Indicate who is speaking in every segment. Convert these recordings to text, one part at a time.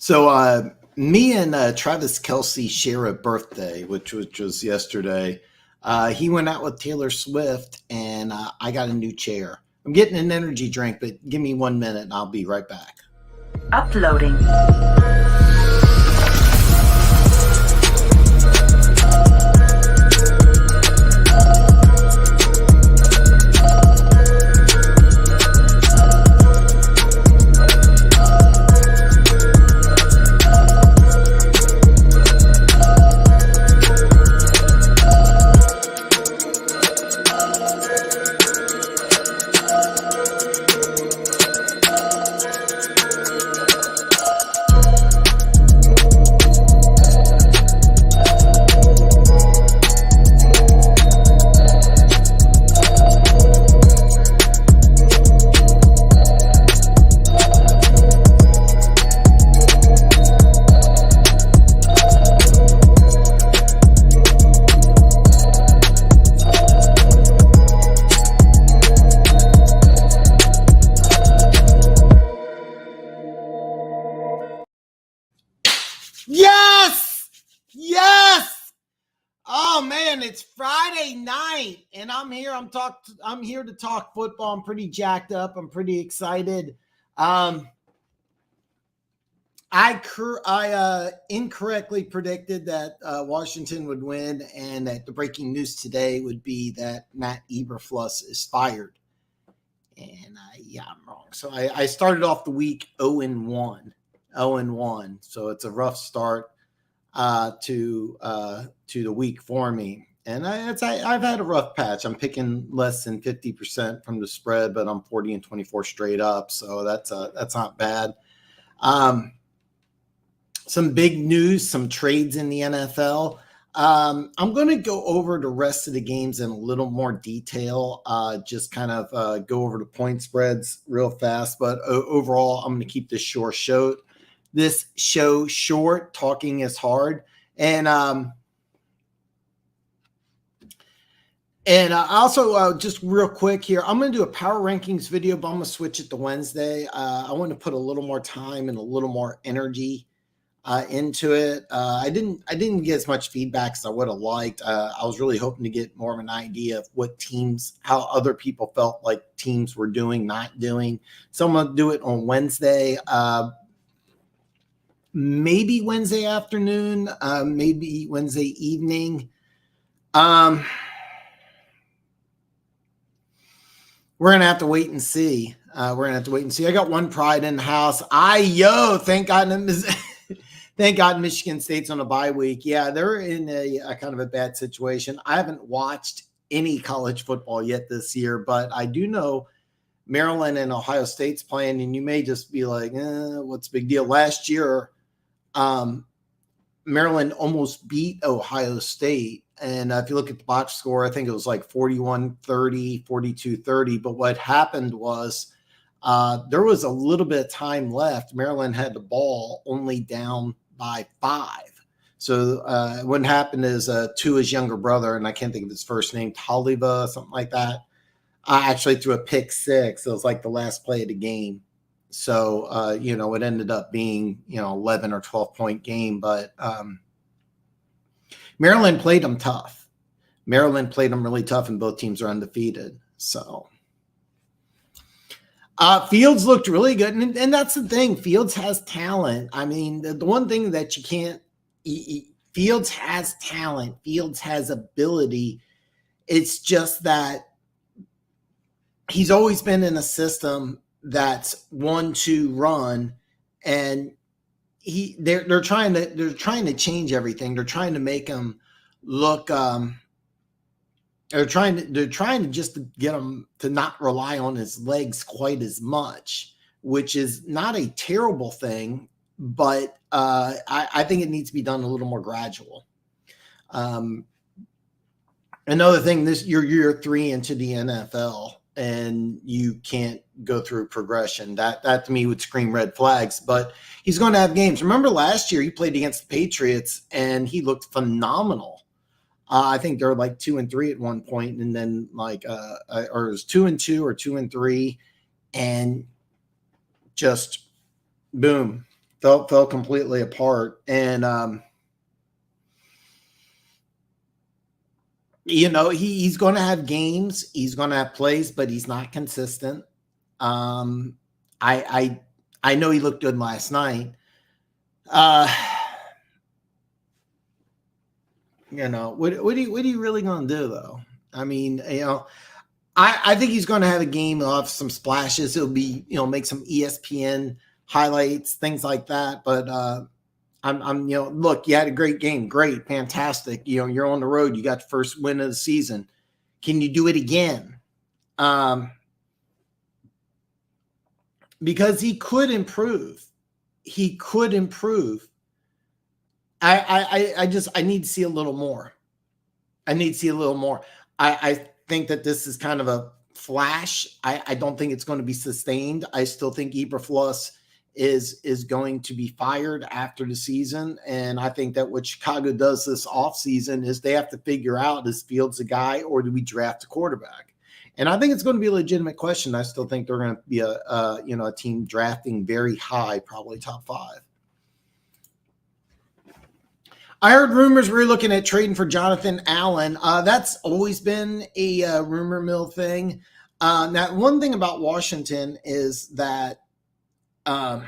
Speaker 1: So me and Travis Kelce share a birthday, which was yesterday. He went out with Taylor Swift, and I got a new chair. I'm getting an energy drink, but give me 1 minute, and I'll be right back.
Speaker 2: Uploading.
Speaker 1: Yes. Oh man, it's Friday night, and I'm here. I'm here to talk football. I'm pretty jacked up. I'm pretty excited. I incorrectly predicted that Washington would win, and that the breaking news today would be that Matt Eberflus is fired. And I'm wrong. So I started off the week 0-1. 0-1. So it's a rough start to the week for me. And I've had a rough patch. I'm picking less than 50% from the spread, but I'm 40-24 straight up. So that's not bad. Some big news, some trades in the NFL. I'm going to go over the rest of the games in a little more detail, just kind of go over the point spreads real fast. But overall, I'm going to keep this show short. Talking is hard. And also, just real quick here, I'm going to do a power rankings video, but I'm going to switch it to Wednesday. I want to put a little more time and a little more energy into it. I didn't get as much feedback as I would have liked. I was really hoping to get more of an idea of what teams, how other people felt like teams were doing, not doing. So I'm going to do it on Wednesday, maybe Wednesday afternoon, maybe Wednesday evening. We're going to have to wait and see. I got one pride in the house. Thank God Michigan State's on a bye week. Yeah, they're in a kind of a bad situation. I haven't watched any college football yet this year, but I do know Maryland and Ohio State's playing, and you may just be like, what's the big deal? Last year, Maryland almost beat Ohio State. And if you look at the box score, I think it was like 41-30, 42-30. But what happened was there was a little bit of time left. Maryland had the ball only down by 5. So what happened is Tua's younger brother, and I can't think of his first name, Taliba, something like that, actually threw a pick 6. It was like the last play of the game. So, it ended up being, 11 or 12-point game. But Maryland played them tough. Maryland played them really tough, and both teams are undefeated. So Fields looked really good. And that's the thing. Fields has talent. I mean, the one thing that you can't – Fields has talent. Fields has ability. It's just that he's always been in a system that's 1-2 run, and they're trying to change everything. They're trying to make him look they're trying to just get him to not rely on his legs quite as much, which is not a terrible thing, but I think it needs to be done a little more gradual. Another thing, you're year 3 into the NFL, and you can't go through progression. That to me would scream red flags, but he's going to have games. Remember last year he played against the Patriots and he looked phenomenal. I think they were like 2-3 at one point, and then or it was 2-2 or 2-3, and just boom, fell completely apart. And he's going to have games, he's going to have plays, but he's not consistent. I know he looked good last night. What are you really going to do though? I mean, I think he's going to have a game of some splashes. It'll be, make some ESPN highlights, things like that. But look, you had a great game. Great. Fantastic. You're on the road. You got the first win of the season. Can you do it again? Because he could improve. He could improve. I need to see a little more. I need to see a little more. I think that this is kind of a flash. I don't think it's going to be sustained. I still think Eberflus is going to be fired after the season. And I think that what Chicago does this offseason is they have to figure out, is Fields a guy or do we draft a quarterback? And I think it's going to be a legitimate question. I still think they're going to be a team drafting very high, probably top 5. I heard rumors we're looking at trading for Jonathan Allen. That's always been a rumor mill thing. Now, one thing about Washington is that, oh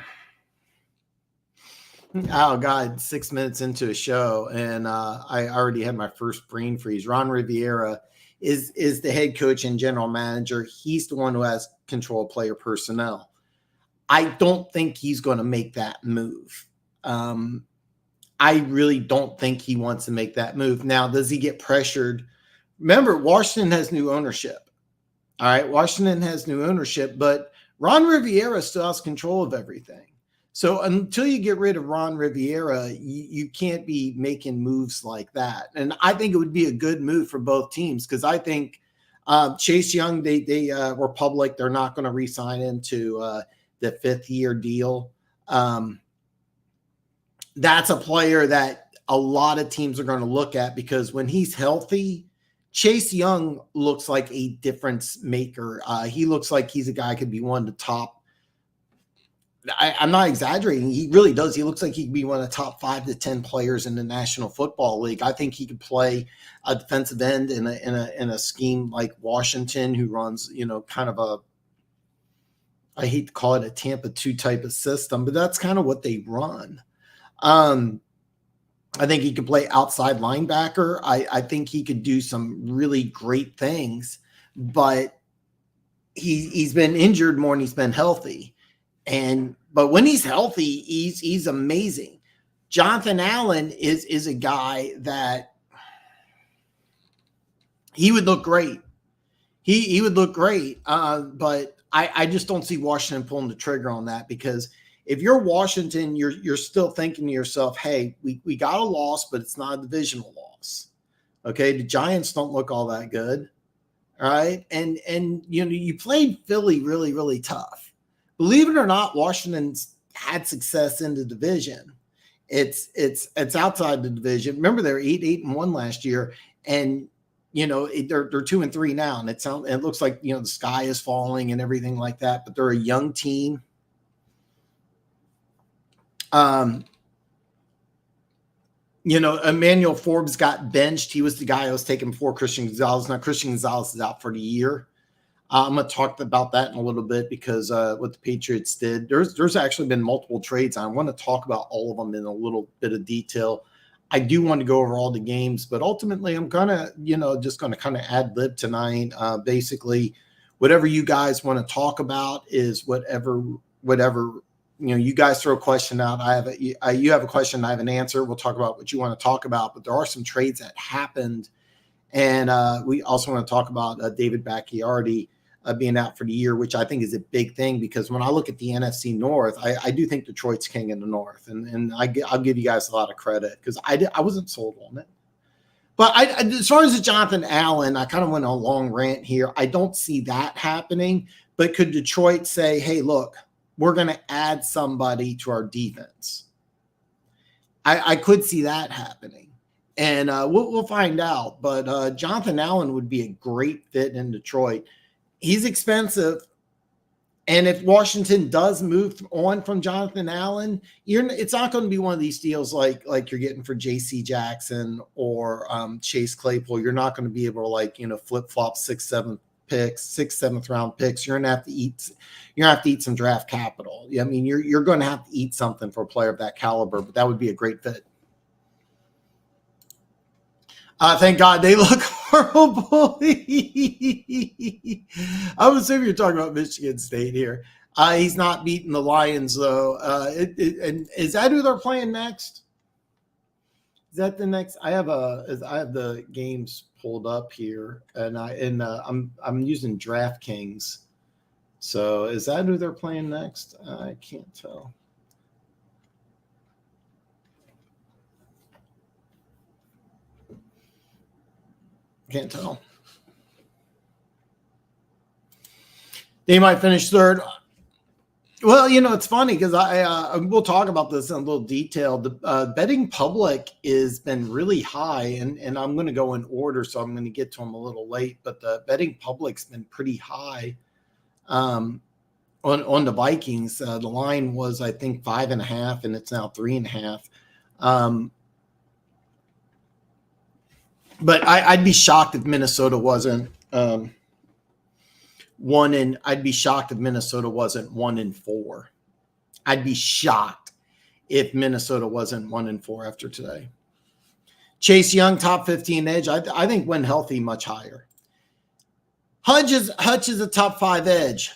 Speaker 1: God, 6 minutes into a show, and I already had my first brain freeze. Ron Rivera is the head coach and general manager. He's the one who has control of player personnel. I don't think he's going to make that move. I really don't think he wants to make that move. Now, does he get pressured? Remember, Washington has new ownership. All right, Washington has new ownership, but Ron Rivera still has control of everything. So until you get rid of Ron Rivera, you can't be making moves like that. And I think it would be a good move for both teams because I think Chase Young, they were public. They're not going to re-sign into the 5th-year deal. That's a player that a lot of teams are going to look at because when he's healthy, Chase Young looks like a difference maker. He looks like he's a guy who could be one of the top. I'm not exaggerating. He really does. He looks like he could be one of the top 5 to 10 players in the National Football League. I think he could play a defensive end in a scheme like Washington, who runs, kind of a, I hate to call it a Tampa 2 type of system, but that's kind of what they run. I think he could play outside linebacker. I think he could do some really great things, but he's been injured more than he's been healthy. But when he's healthy, he's amazing. Jonathan Allen is a guy that he would look great. He would look great. But I just don't see Washington pulling the trigger on that because if you're Washington, you're still thinking to yourself, hey, we got a loss, but it's not a divisional loss. Okay, the Giants don't look all that good. All right. And you played Philly really, really tough. Believe it or not, Washington's had success in the division. It's outside the division. Remember, they were 8-1 last year, and they're 2-3 now, and it looks like the sky is falling and everything like that. But they're a young team. Emmanuel Forbes got benched. He was the guy I was taking before Christian Gonzalez. Now Christian Gonzalez is out for the year. I'm going to talk about that in a little bit because what the Patriots did, there's actually been multiple trades. I want to talk about all of them in a little bit of detail. I do want to go over all the games, but ultimately I'm going to, just going to kind of ad lib tonight. Basically, whatever you guys want to talk about is whatever, you guys throw a question out. You have a question, I have an answer. We'll talk about what you want to talk about, but there are some trades that happened. And we also want to talk about David Bacchiardi being out for the year, which I think is a big thing because when I look at the NFC North, I do think Detroit's king in the North. And I'll give you guys a lot of credit because I wasn't sold on it. But as far as Jonathan Allen, I kind of went on a long rant here. I don't see that happening. But could Detroit say, hey, look, we're going to add somebody to our defense? I could see that happening. And we'll find out. But Jonathan Allen would be a great fit in Detroit. He's expensive. And if Washington does move on from Jonathan Allen, it's not going to be one of these deals like you're getting for J.C. Jackson or Chase Claypool. You're not going to be able to flip flop 6th, 7th round picks. You're going to have to eat some draft capital. I mean, you're going to have to eat something for a player of that caliber, but that would be a great fit. Thank God they look horrible. I'm assuming you're talking about Michigan State here. He's not beating the Lions though. And is that who they're playing next? Is that the next? I have the games pulled up here, and I'm using DraftKings. So is that who they're playing next? I can't tell. Can't tell. They might finish third. Well, it's funny because we'll talk about this in a little detail. The betting public has been really high, and I'm going to go in order, so I'm going to get to them a little late. But the betting public's been pretty high on the Vikings. The line was, I think, 5.5, and it's now 3.5. But I'd be shocked if Minnesota wasn't 1-4. I'd be shocked if Minnesota wasn't 1-4. I'd be shocked if Minnesota wasn't 1-4 after today. Chase Young, top 15 edge. I think when healthy, much higher. Hutch is a top 5 edge.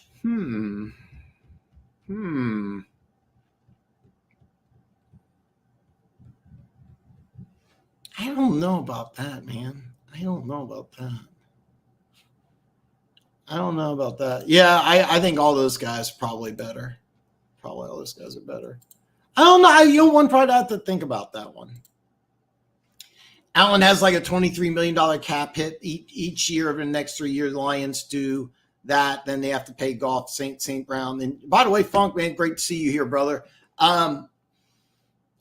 Speaker 1: I don't know about that, man. I don't know about that. Yeah, I think all those guys are probably better. Probably all those guys are better. I don't know. One probably have to think about that one. Allen has like a $23 million cap hit each year over the next 3 years. The Lions do that. Then they have to pay Goff, St. Brown. And by the way, Funk, man, great to see you here, brother.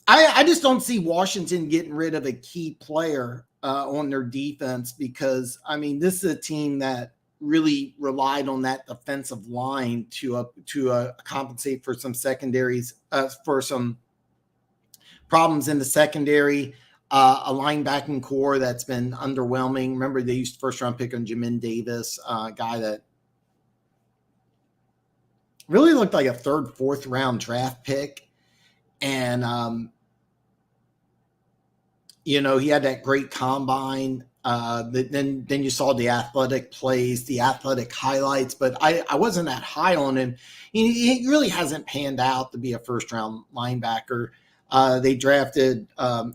Speaker 1: I just don't see Washington getting rid of a key player on their defense because, I mean, this is a team that really relied on that defensive line to compensate for some secondaries, for some problems in the secondary, a linebacking core that's been underwhelming. Remember, they used first-round pick on Jamin Davis, a guy that really looked like a 3rd, 4th round draft pick. And, he had that great combine. Then you saw the athletic plays, the athletic highlights, but I wasn't that high on him. He really hasn't panned out to be a first-round linebacker. They drafted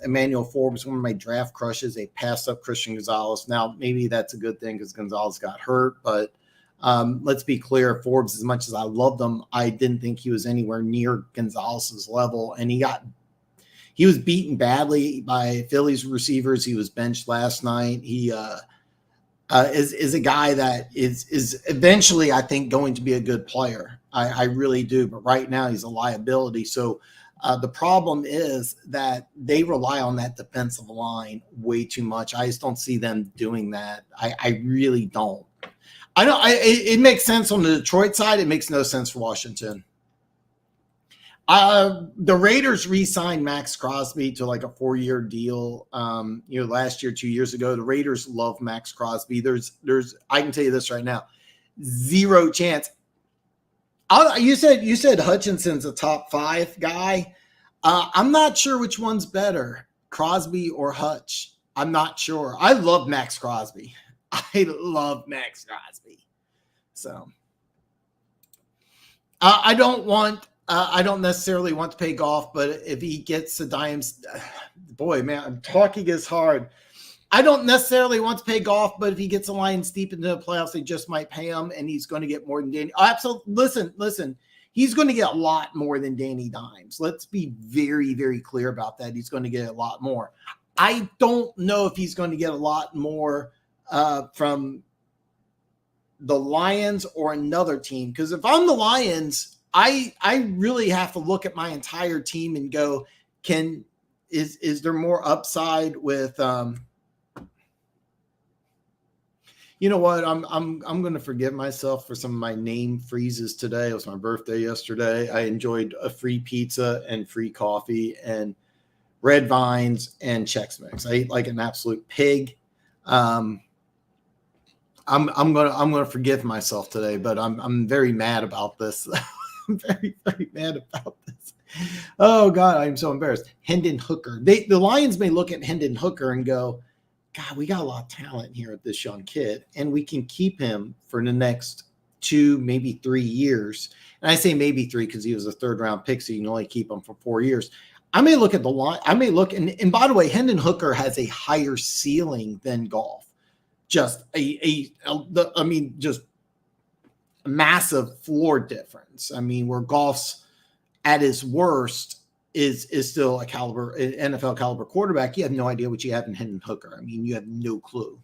Speaker 1: Emmanuel Forbes, one of my draft crushes. They passed up Christian Gonzalez. Now, maybe that's a good thing because Gonzalez got hurt, but let's be clear, Forbes, as much as I loved him, I didn't think he was anywhere near Gonzalez's level, and he was beaten badly by Phillies receivers. He was benched last night. He is a guy that is eventually, I think, going to be a good player. I really do. But right now he's a liability. So the problem is that they rely on that defensive line way too much. I just don't see them doing that. I really don't. It makes sense on the Detroit side. It makes no sense for Washington. The Raiders re-signed Max Crosby to like a 4-year deal. Last year, 2 years ago, the Raiders love Max Crosby. I can tell you this right now, 0 chance. You said Hutchinson's a top 5 guy. I'm not sure which one's better, Crosby or Hutch. I'm not sure. I love Max Crosby. So I don't necessarily want to pay Goff, but if he gets the dimes, boy, man, talking is hard. I don't necessarily want to pay Goff, but if he gets the Lions deep into the playoffs, they just might pay him, and he's going to get more than Danny. Absolutely. Listen. He's going to get a lot more than Danny Dimes. Let's be very, very clear about that. He's going to get a lot more. I don't know if he's going to get a lot more from the Lions or another team, because if I'm the Lions, I really have to look at my entire team and go, is there more upside with You know what? I'm going to forgive myself for some of my name freezes today. It was my birthday yesterday. I enjoyed a free pizza and free coffee and red vines and Chex Mix. I ate like an absolute pig. I'm gonna forgive myself today, but I'm very mad about this. I'm very, very mad about this. Oh God, I'm so embarrassed. Hendon Hooker. The Lions may look at Hendon Hooker and go, God, we got a lot of talent here at this young kid, and we can keep him for the next 2, maybe 3 years. And I say maybe 3 because he was a 3rd-round pick, so you can only keep him for 4 yees. I may look at the line. I may look, and by the way, Hendon Hooker has a higher ceiling than Goff. Just just a massive floor difference. I mean, where Goff's at his worst is still a NFL caliber quarterback. You have no idea what you have in Hendon Hooker. I mean, you have no clue.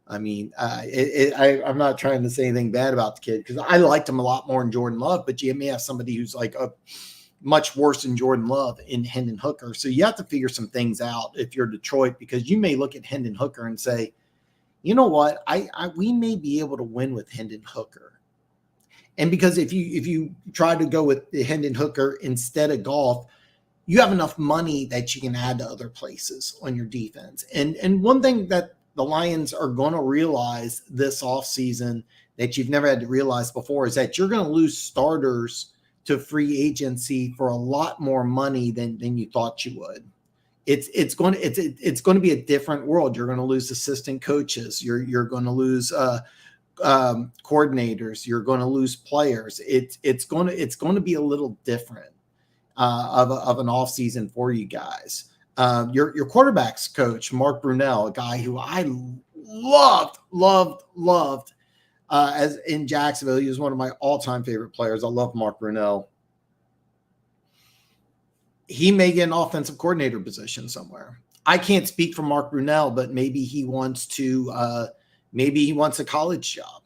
Speaker 1: I mean, I'm not trying to say anything bad about the kid because I liked him a lot more than Jordan Love, but you may have somebody who's like a much worse than Jordan Love in Hendon Hooker. So you have to figure some things out if you're Detroit, because you may look at Hendon Hooker and say, you know what, we may be able to win with Hendon Hooker. And because if you try to go with the Hendon Hooker instead of Goff, you have enough money that you can add to other places on your defense. And one thing that the Lions are going to realize this offseason that you've never had to realize before is that you're going to lose starters to free agency for a lot more money than you thought you would. It's going to be a different world. You're going to lose assistant coaches. You're going to lose coordinators. You're going to lose players. It's going to be a little different of an offseason for you guys. Your quarterbacks coach, Mark Brunell, a guy who I loved as in Jacksonville. He was one of my all-time favorite players. I love Mark Brunell. He may get an offensive coordinator position somewhere. I can't speak for Mark Brunell, but maybe he wants a college job.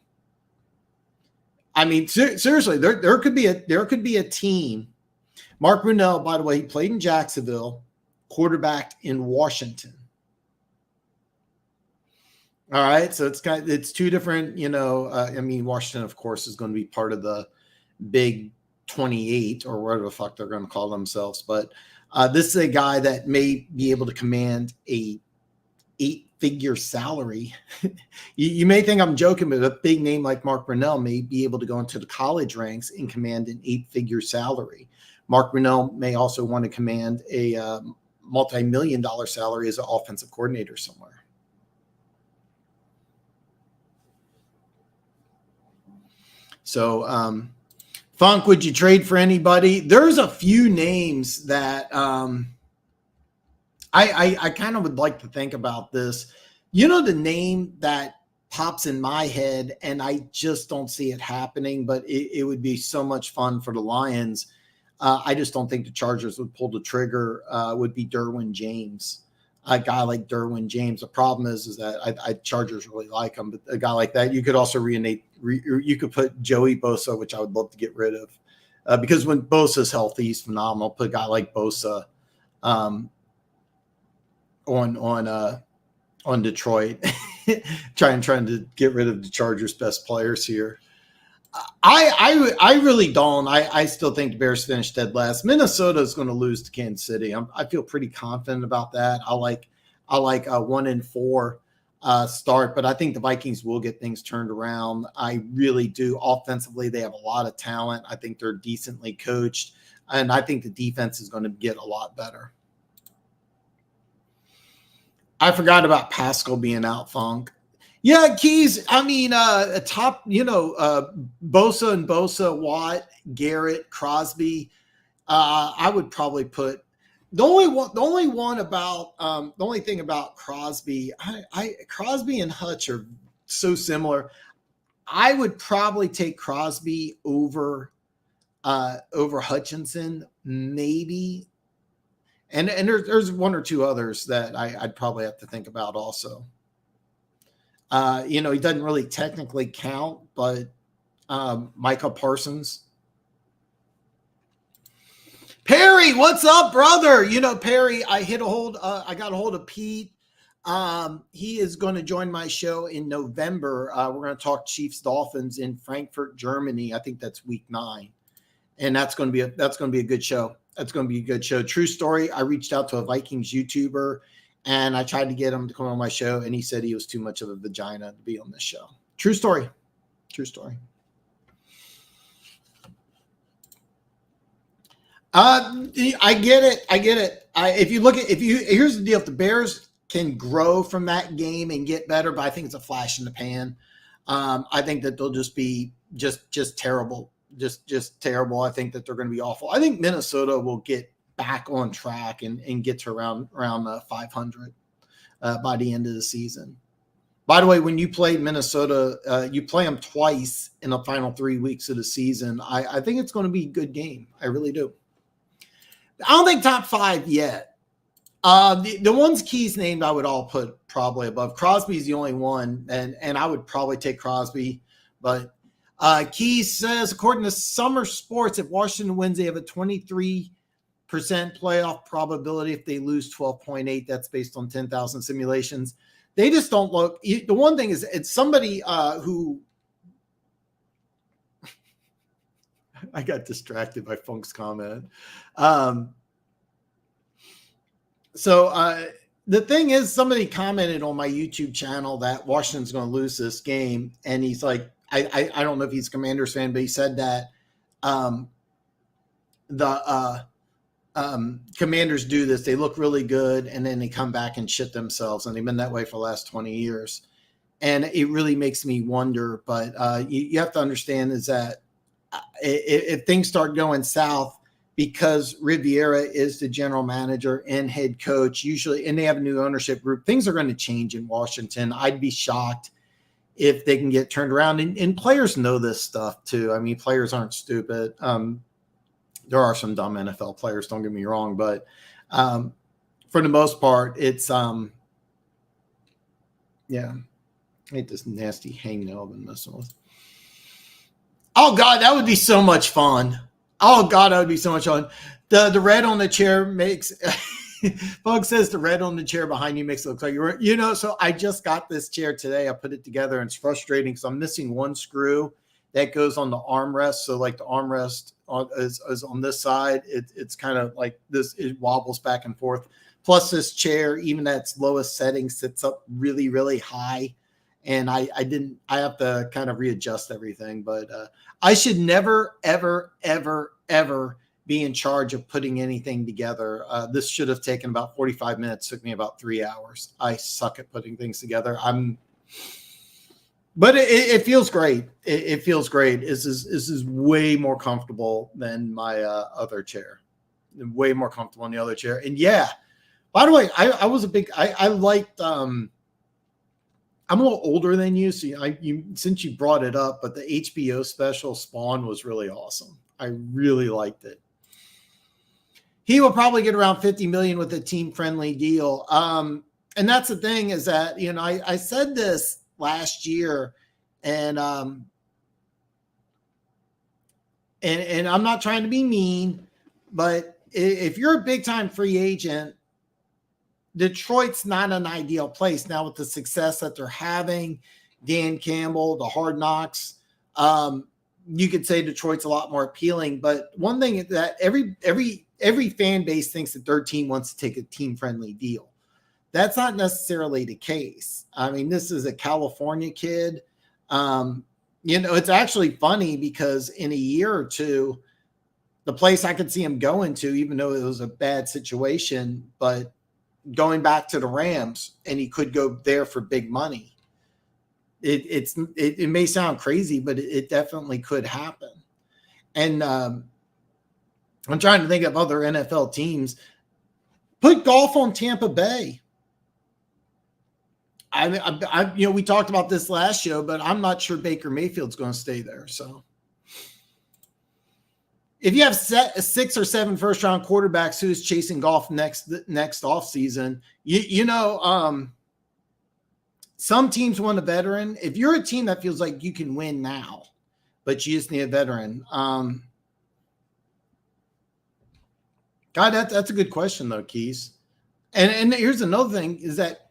Speaker 1: I mean, seriously, there could be a team. Mark Brunell, by the way, he played in Jacksonville, quarterbacked in Washington. All right, so it's two different, Washington, of course, is going to be part of the Big 28 or whatever the fuck they're going to call themselves. But this is a guy that may be able to command a 8-figure salary. you may think I'm joking, but a big name like Mark Brunell may be able to go into the college ranks and command an 8-figure salary. Mark Brunell may also want to command a multi-million-dollar salary as an offensive coordinator somewhere. So, Funk, would you trade for anybody? There's a few names that I kind of would like to think about this. You know, the name that pops in my head, and I just don't see it happening, but it would be so much fun for the Lions. I just don't think the Chargers would pull the trigger, would be Derwin James. A guy like Derwin James. The problem is that Chargers really like him, but a guy like that, you could also you could put Joey Bosa, which I would love to get rid of, because when Bosa's healthy, he's phenomenal. Put a guy like Bosa on Detroit, trying to get rid of the Chargers' best players here. I really don't. I still think the Bears finished dead last. Minnesota is going to lose to Kansas City. I feel pretty confident about that. I like a 1-4 start, but I think the Vikings will get things turned around. I really do. Offensively, they have a lot of talent. I think they're decently coached, and I think the defense is going to get a lot better. I forgot about Pascal being out, Funk. Yeah, Keys. I mean, Bosa and Bosa, Watt, Garrett, Crosby. I would probably put the only thing about Crosby. Crosby and Hutch are so similar. I would probably take Crosby over Hutchinson, maybe. And there's one or two others that I'd probably have to think about also. He doesn't really technically count, but Micah Parsons. Perry, what's up, brother? Perry, I got a hold of Pete. He is going to join my show in November. We're going to talk Chiefs Dolphins in Frankfurt, Germany. I think that's week 9. And that's going to be a good show. That's going to be a good show. True story. I reached out to a Vikings YouTuber and I tried to get him to come on my show, and he said he was too much of a vagina to be on this show. True story. True story. I get it. Here's the deal. If the Bears can grow from that game and get better, but I think it's a flash in the pan. I think that they'll just be just terrible. Just terrible. I think that they're going to be awful. I think Minnesota will get back on track and get to around 500 by the end of the season. By the way, when you play Minnesota, you play them twice in the final 3 weeks of the season. I think it's going to be a good game. I really do. I don't think top 5 yet. The ones Keys named, I would all put probably above. Crosby's the only one, and I would probably take Crosby. But Keys says, according to Summer Sports, if Washington wins, they have a 23% playoff probability. If they lose, 12.8. That's based on 10,000 simulations. They just don't look. The one thing is, it's somebody who I got distracted by Funk's comment. So the thing is, somebody commented on my YouTube channel that Washington's going to lose this game, and he's like, I don't know if he's a Commanders fan, but he said that the Commanders do this. They look really good, and then they come back and shit themselves, and they've been that way for the last 20 years. And it really makes me wonder, but you have to understand is that if things start going south, because Riviera is the general manager and head coach usually, and they have a new ownership group, things are going to change in Washington. I'd be shocked if they can get turned around. And players know this stuff too. I mean, players aren't stupid. There are some dumb NFL players, don't get me wrong, but for the most part, it's yeah. I hate this nasty hangnail I've been messing with. Oh God, that would be so much fun. Oh God, that would be so much fun. The red on the chair makes Bug says the red on the chair behind you makes it look like you're, so I just got this chair today. I put it together and it's frustrating because I'm missing one screw that goes on the armrest. So like the armrest is on this side. It's kind of like this, it wobbles back and forth. Plus this chair, even at its lowest setting, sits up really, really high. And I have to kind of readjust everything, but I should never, ever, ever, ever be in charge of putting anything together. This should have taken about 45 minutes. Took me about 3 hours. I suck at putting things together. But it feels great. It feels great. This is way more comfortable than my other chair. Way more comfortable in the other chair. And yeah, by the way, I was a big, I liked, I'm a little older than you, so since you brought it up, but the HBO special Spawn was really awesome. I really liked it. He will probably get around 50 million with a team-friendly deal. And that's the thing is that, I said this last year, and I'm not trying to be mean, but if you're a big-time free agent, Detroit's not an ideal place now with the success that they're having. Dan Campbell, the Hard Knocks. You could say Detroit's a lot more appealing, but one thing is that every fan base thinks that their team wants to take a team-friendly deal. That's not necessarily the case. I mean, this is a California kid. It's actually funny because in a year or two, the place I could see him going to, even though it was a bad situation, but going back to the Rams, and he could go there for big money. It may sound crazy, but it definitely could happen. And I'm trying to think of other NFL teams. Put Goff on Tampa Bay. We talked about this last show, but I'm not sure Baker Mayfield's going to stay there. So if you have 6 or 7 first-round quarterbacks who's chasing Goff next offseason, some teams want a veteran. If you're a team that feels like you can win now, but you just need a veteran, God, that's a good question though, Keys. And here's another thing is that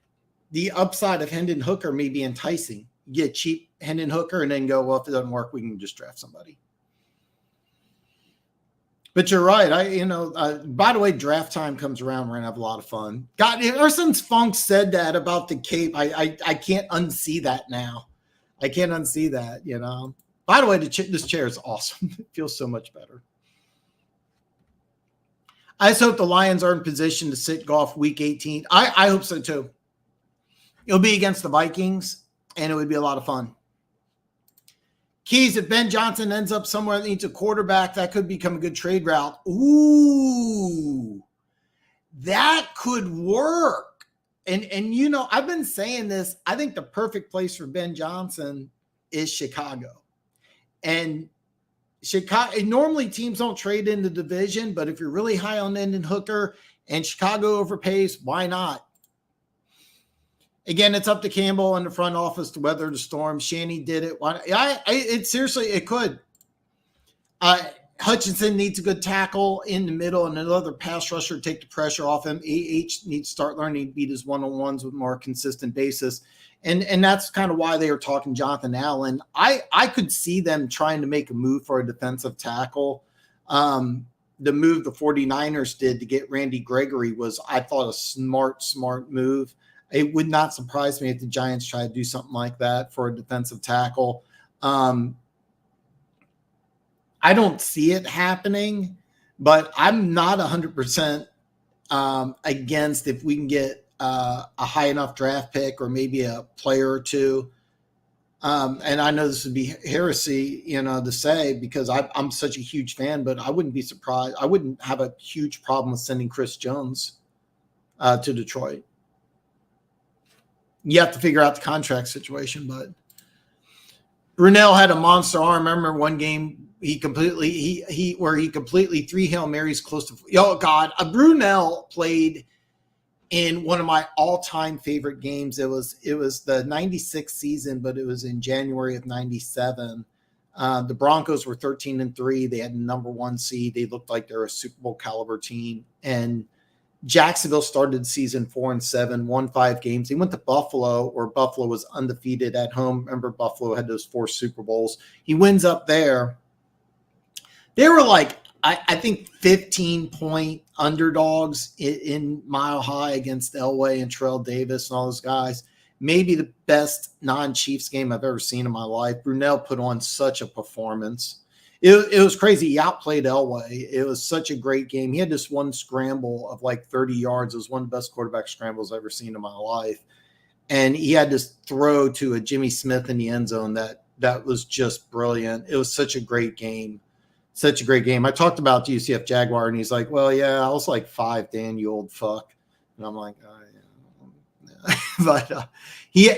Speaker 1: the upside of Hendon Hooker may be enticing. You get cheap Hendon Hooker and then go, well, if it doesn't work, we can just draft somebody. But you're right. By the way, draft time comes around. We're going to have a lot of fun. God, ever since Funk said that about the cape, I can't unsee that now. I can't unsee that, By the way, this chair is awesome. It feels so much better. I just hope the Lions are in position to sit Goff week 18. I hope so too. It'll be against the Vikings, and it would be a lot of fun. Keys, if Ben Johnson ends up somewhere that needs a quarterback, that could become a good trade route. Ooh, that could work. And I've been saying this. I think the perfect place for Ben Johnson is Chicago. And Chicago, normally teams don't trade in the division, but if you're really high on Hendon Hooker and Chicago overpays, why not? Again, it's up to Campbell and the front office to weather the storm. Shanny did it. It could. Hutchinson needs a good tackle in the middle and another pass rusher to take the pressure off him. AH needs to start learning to beat his one-on-ones with more consistent basis. And that's kind of why they were talking Jonathan Allen. I could see them trying to make a move for a defensive tackle. The move the 49ers did to get Randy Gregory was, I thought, a smart move. It would not surprise me if the Giants try to do something like that for a defensive tackle. I don't see it happening, but I'm not 100% against if we can get a high enough draft pick or maybe a player or two. And I know this would be heresy, to say because I'm such a huge fan, but I wouldn't be surprised. I wouldn't have a huge problem with sending Chris Jones to Detroit. You have to figure out the contract situation, but Brunell had a monster arm. I remember one game he completely three Hail Marys close to. Oh God, Brunell played in one of my all-time favorite games. It was the 96 season, but it was in January of 97. The Broncos were 13-3. They had the number 1 seed. They looked like they're a Super Bowl caliber team. And Jacksonville started season 4-7, won 5 games. They went to Buffalo, where Buffalo was undefeated at home. Remember, Buffalo had those 4 Super Bowls. He wins up there. They were like, I think 15-point underdogs in Mile High against Elway and Terrell Davis and all those guys. Maybe the best non-Chiefs game I've ever seen in my life. Brunell put on such a performance. It was crazy. He outplayed Elway. It was such a great game. He had this one scramble of like 30 yards. It was one of the best quarterback scrambles I've ever seen in my life. And he had this throw to a Jimmy Smith in the end zone that was just brilliant. It was such a great game. Such a great game. I talked about the UCF Jaguar, and he's like, well, yeah, I was like 5, Dan, you old fuck. And I'm like, oh, yeah. But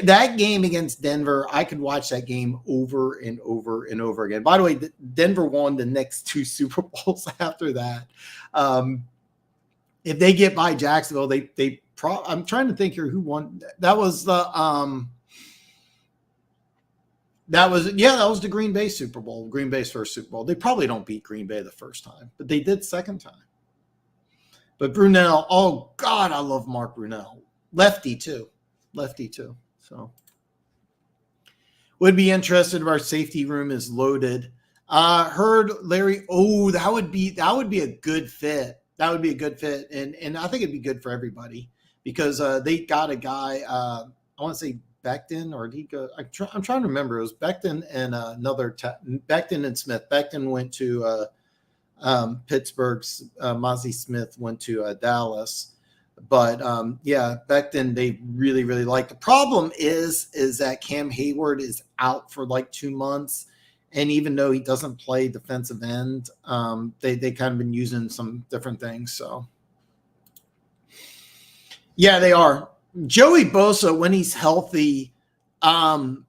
Speaker 1: that game against Denver, I could watch that game over and over and over again. By the way, Denver won the next 2 Super Bowls after that. If they get by Jacksonville, I'm trying to think here who won. That was the that was the Green Bay Super Bowl. Green Bay's first Super Bowl. They probably don't beat Green Bay the first time, but they did second time. But Brunell, oh God, I love Mark Brunell. Lefty too. So would be interested if our safety room is loaded. Heard Larry. Oh, that would be a good fit. That would be a good fit, and I think it'd be good for everybody because they got a guy. I want to say Becton, or did he go? I'm trying to remember. It was Becton and Becton and Smith. Becton went to Pittsburgh's. Mozzie Smith went to Dallas. But Becton, they really, really like. The problem is that Cam Hayward is out for like 2 months. And even though he doesn't play defensive end, they kind of been using some different things. So, yeah, they are. Joey Bosa, when he's healthy, when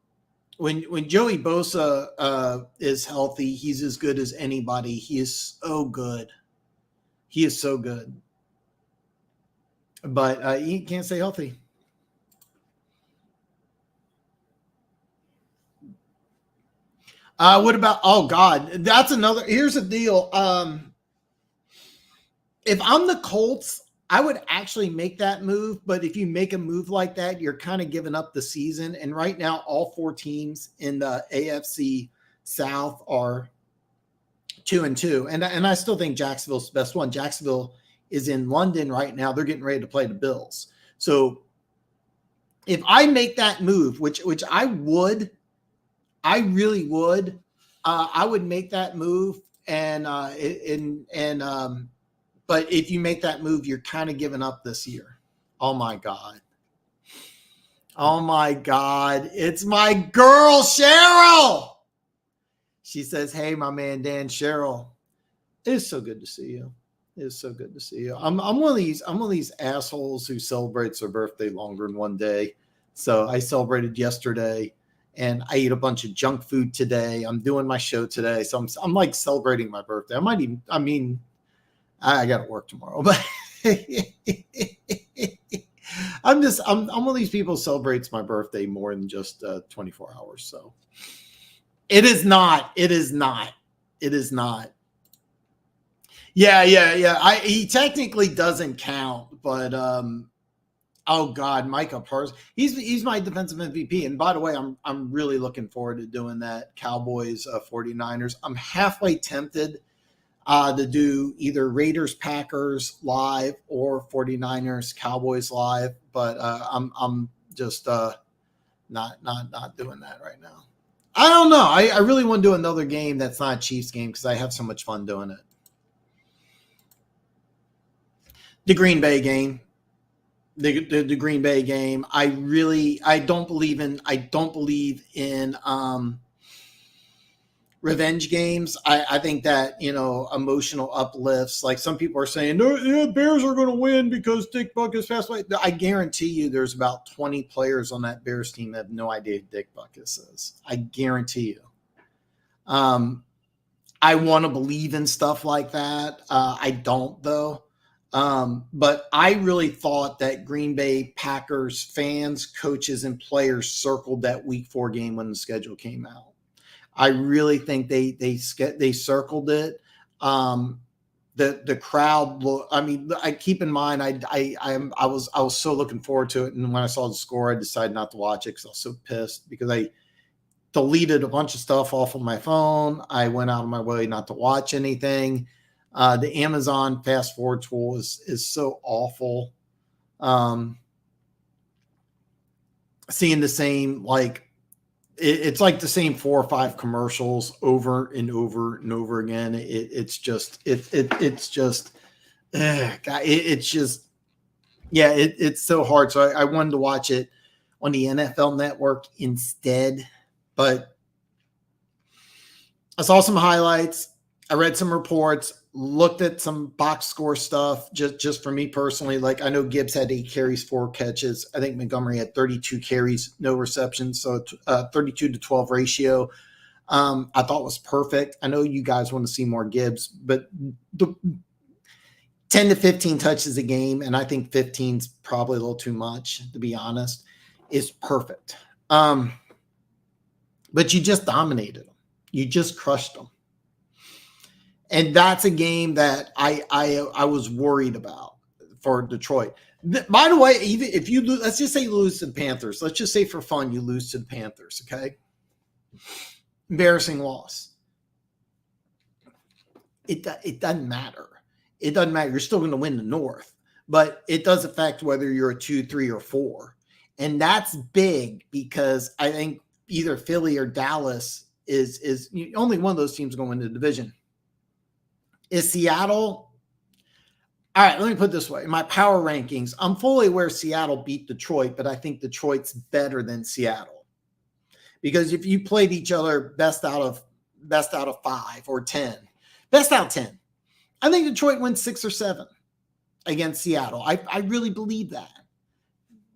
Speaker 1: Joey Bosa is healthy, he's as good as anybody. He is so good. But he can't stay healthy. What about, oh God, that's another, here's the deal. If I'm the Colts, I would actually make that move, but if you make a move like that, you're kind of giving up the season. And right now, all 4 teams in the AFC South are 2-2, and I still think Jacksonville's the best one. Jacksonville is in London right now; they're getting ready to play the Bills. So, if I make that move, which I would, I really would, I would make that move, but if you make that move, you're kind of giving up this year. Oh my God. Oh my God. It's my girl, Cheryl. She says, hey, my man, Dan. Cheryl, it is so good to see you. It is so good to see you. I'm one of these assholes who celebrates their birthday longer than one day. So I celebrated yesterday and I ate a bunch of junk food today. I'm doing my show today. So I'm like celebrating my birthday. I got to work tomorrow, but I'm one of these people who celebrates my birthday more than just 24 hours. So it is not. Yeah. He technically doesn't count, but oh God, Micah Parsons. He's my defensive MVP. And by the way, I'm really looking forward to doing that Cowboys 49ers. I'm halfway tempted to do either Raiders Packers live or 49ers Cowboys live, but I'm just not doing that right now. I don't know. I really want to do another game that's not a Chiefs game because I have so much fun doing it. The Green Bay game. The Green Bay game. I don't believe in revenge games. I think that, emotional uplifts, like some people are saying, no, Bears are going to win because Dick Butkus passed away. I guarantee you there's about 20 players on that Bears team that have no idea who Dick Butkus is. I guarantee you. I want to believe in stuff like that. I don't, though. But I really thought that Green Bay Packers fans, coaches, and players circled that Week 4 game when the schedule came out. I really think they circled it. The crowd. I keep in mind I was so looking forward to it, and when I saw the score, I decided not to watch it because I was so pissed because I deleted a bunch of stuff off of my phone. I went out of my way not to watch anything. The Amazon fast forward tool is so awful. Seeing the same it's like the same 4 or 5 commercials over and over and over again. It's just so hard. So I wanted to watch it on the NFL Network instead, but I saw some highlights. I read some reports, looked at some box score stuff just for me personally. Like I know Gibbs had 8 carries, 4 catches. I think Montgomery had 32 carries, no receptions. So 32-12 ratio. I thought was perfect. I know you guys want to see more Gibbs, but the 10 to 15 touches a game, and I think 15's probably a little too much, to be honest, is perfect. But you just dominated them. You just crushed them. And that's a game that I was worried about for Detroit. By the way, even if you lose, let's just say you lose to the Panthers. Let's just say for fun you lose to the Panthers, okay? Embarrassing loss. It doesn't matter. It doesn't matter. You're still going to win the North. But it does affect whether you're a 2, 3, or 4. And that's big because I think either Philly or Dallas is only one of those teams going to win the division. Is Seattle? All right, let me put it this way. In my power rankings, I'm fully aware Seattle beat Detroit, but I think Detroit's better than Seattle. Because if you played each other best out of 5 or 10, best out of 10, I think Detroit wins 6 or 7 against Seattle. I really believe that.